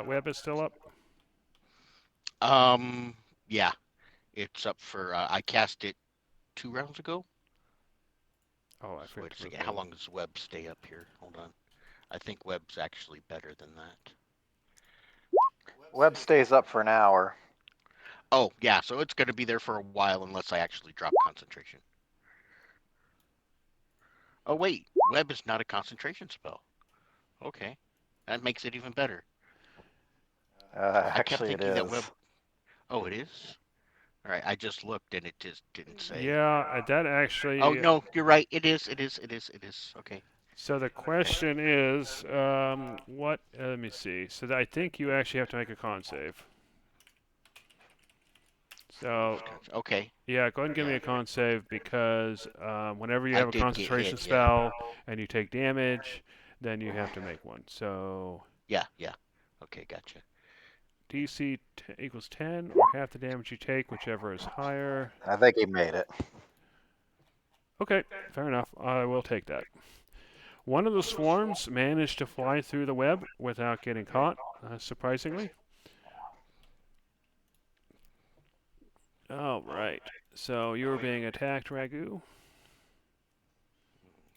web is still up. Um, yeah, it's up for. I cast it 2 rounds ago. Oh, I So forgot wait to a put second. How the. long does web stay up here? Hold on. I think web's actually better than that. Web stays up for an hour. Oh, yeah, so it's going to be there for a while unless I actually drop concentration. Oh, wait, web is not a concentration spell. Okay, that makes it even better. I kept Actually, it thinking that web. is. Oh, it is? All right, I just looked and it just didn't say. Yeah, that Oh, actually. no, you're right. It is, it is, it is, it is. Okay. So the question is, what? Let me see. So I think you actually have to make a con save. So Okay, yeah, go ahead and give me yeah. a con save because whenever you I have a did get concentration hit, yeah. spell and you take damage, then you have to make one. So Yeah, yeah. Okay, gotcha. DC equals 10 or half the damage you take, whichever is higher. I think he made it. Okay, fair enough. I will take that. One of the swarms managed to fly through the web without getting caught, surprisingly. All right. So you were being attacked, Ragu.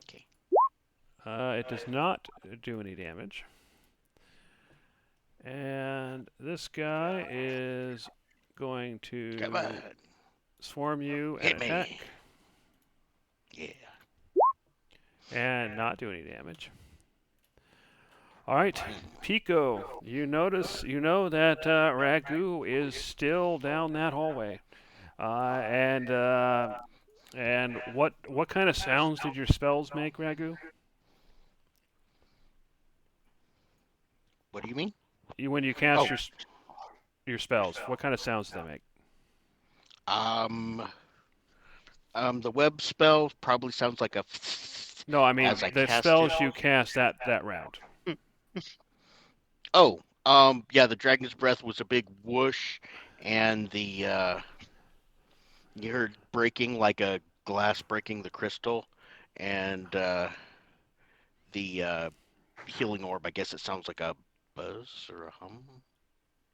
Okay. It does not do any damage. And this guy is going Come on. to swarm you and Hit me. attack Yeah. and not do any damage. All right, Pico, you know that Ragu is still down that hallway. And what kind of sounds did your spells make, Ragu? What do you mean? When you Oh, cast your spells, what kind of sounds do they make? um, the web spell probably sounds like a No, I as mean I the cast it. spells you cast that round. Oh, yeah, the dragon's breath was a big whoosh, and the you heard breaking like a glass breaking the crystal, and the healing orb. I guess it sounds like a buzz or a hum.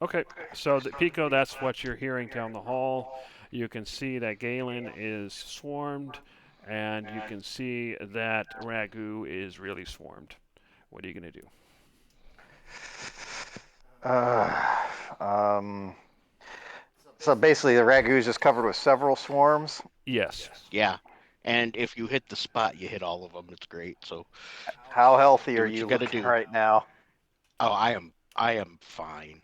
Okay, so Pico, that's what you're hearing down the hall. You can see that Galen is swarmed, and you can see that Ragu is really swarmed. What are you gonna do? Uh, um, So basically, the ragu is just covered with several swarms. Yes. Yeah, and if you hit the spot, you hit all of them. It's great. So How healthy do are what you you got to looking do. right now? Oh, I am fine.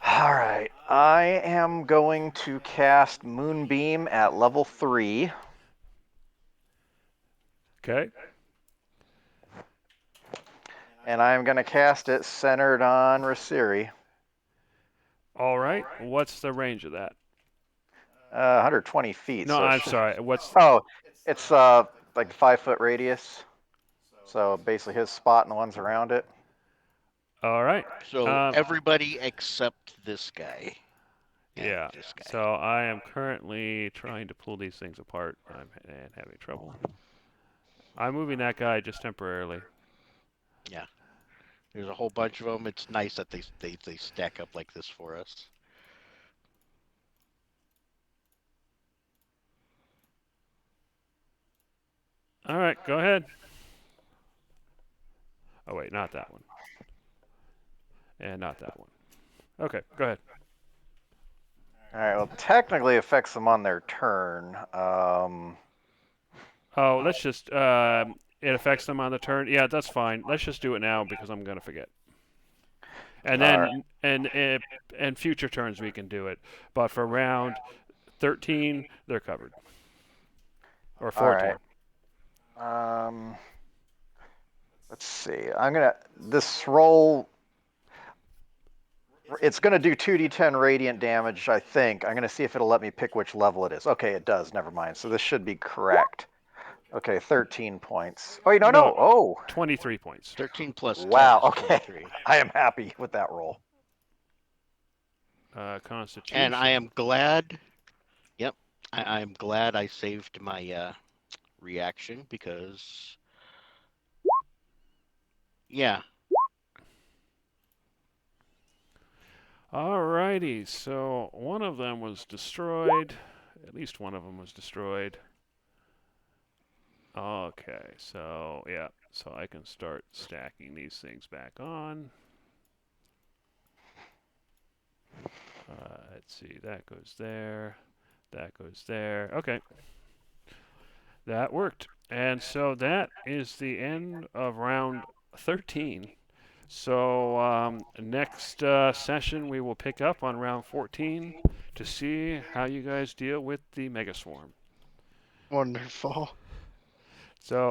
All right, I am going to cast Moonbeam at level 3. Okay. And I'm going to cast it centered on Rasiri. All right. What's the range of that? 120 feet. No, So I'm sorry. What's oh, it's like 5-foot radius. So basically his spot and the ones around it. all right? So everybody except this guy. And Yeah. this guy. So I am currently trying to pull these things apart. And having trouble. I'm moving that guy just temporarily. Yeah. There's a whole bunch of them. It's nice that they stack up like this for us. All right. Go ahead. Oh wait, not that one. And not that one. Okay. Go ahead. All right. Well, technically affects them on their turn. Oh, let's just. It affects them on the turn. Yeah, that's fine. Let's just do it now because I'm gonna forget. And All right. and future turns we can do it. But for round 13, they're covered. Or All 14. right. Let's see. This roll. It's gonna do 2d10 radiant damage, I think. I'm gonna see if it'll let me pick which level it is. Okay, it does. Never mind. So this should be correct. Okay, 13 points. Oh, wait, no. No. Oh, 23 points. 13 plus 10 wow. is Okay. 23. I am happy with that roll. Constitution. And I am glad. Yep. I'm glad I saved my reaction because. Yeah. Alrighty, so one of them was destroyed. At least one of them was destroyed. Okay, so yeah, so I can start stacking these things back on. Let's see, that goes there, that goes there. Okay, that worked. And so that is the end of round 13. So next session we will pick up on round 14 to see how you guys deal with the Mega Swarm. Wonderful. So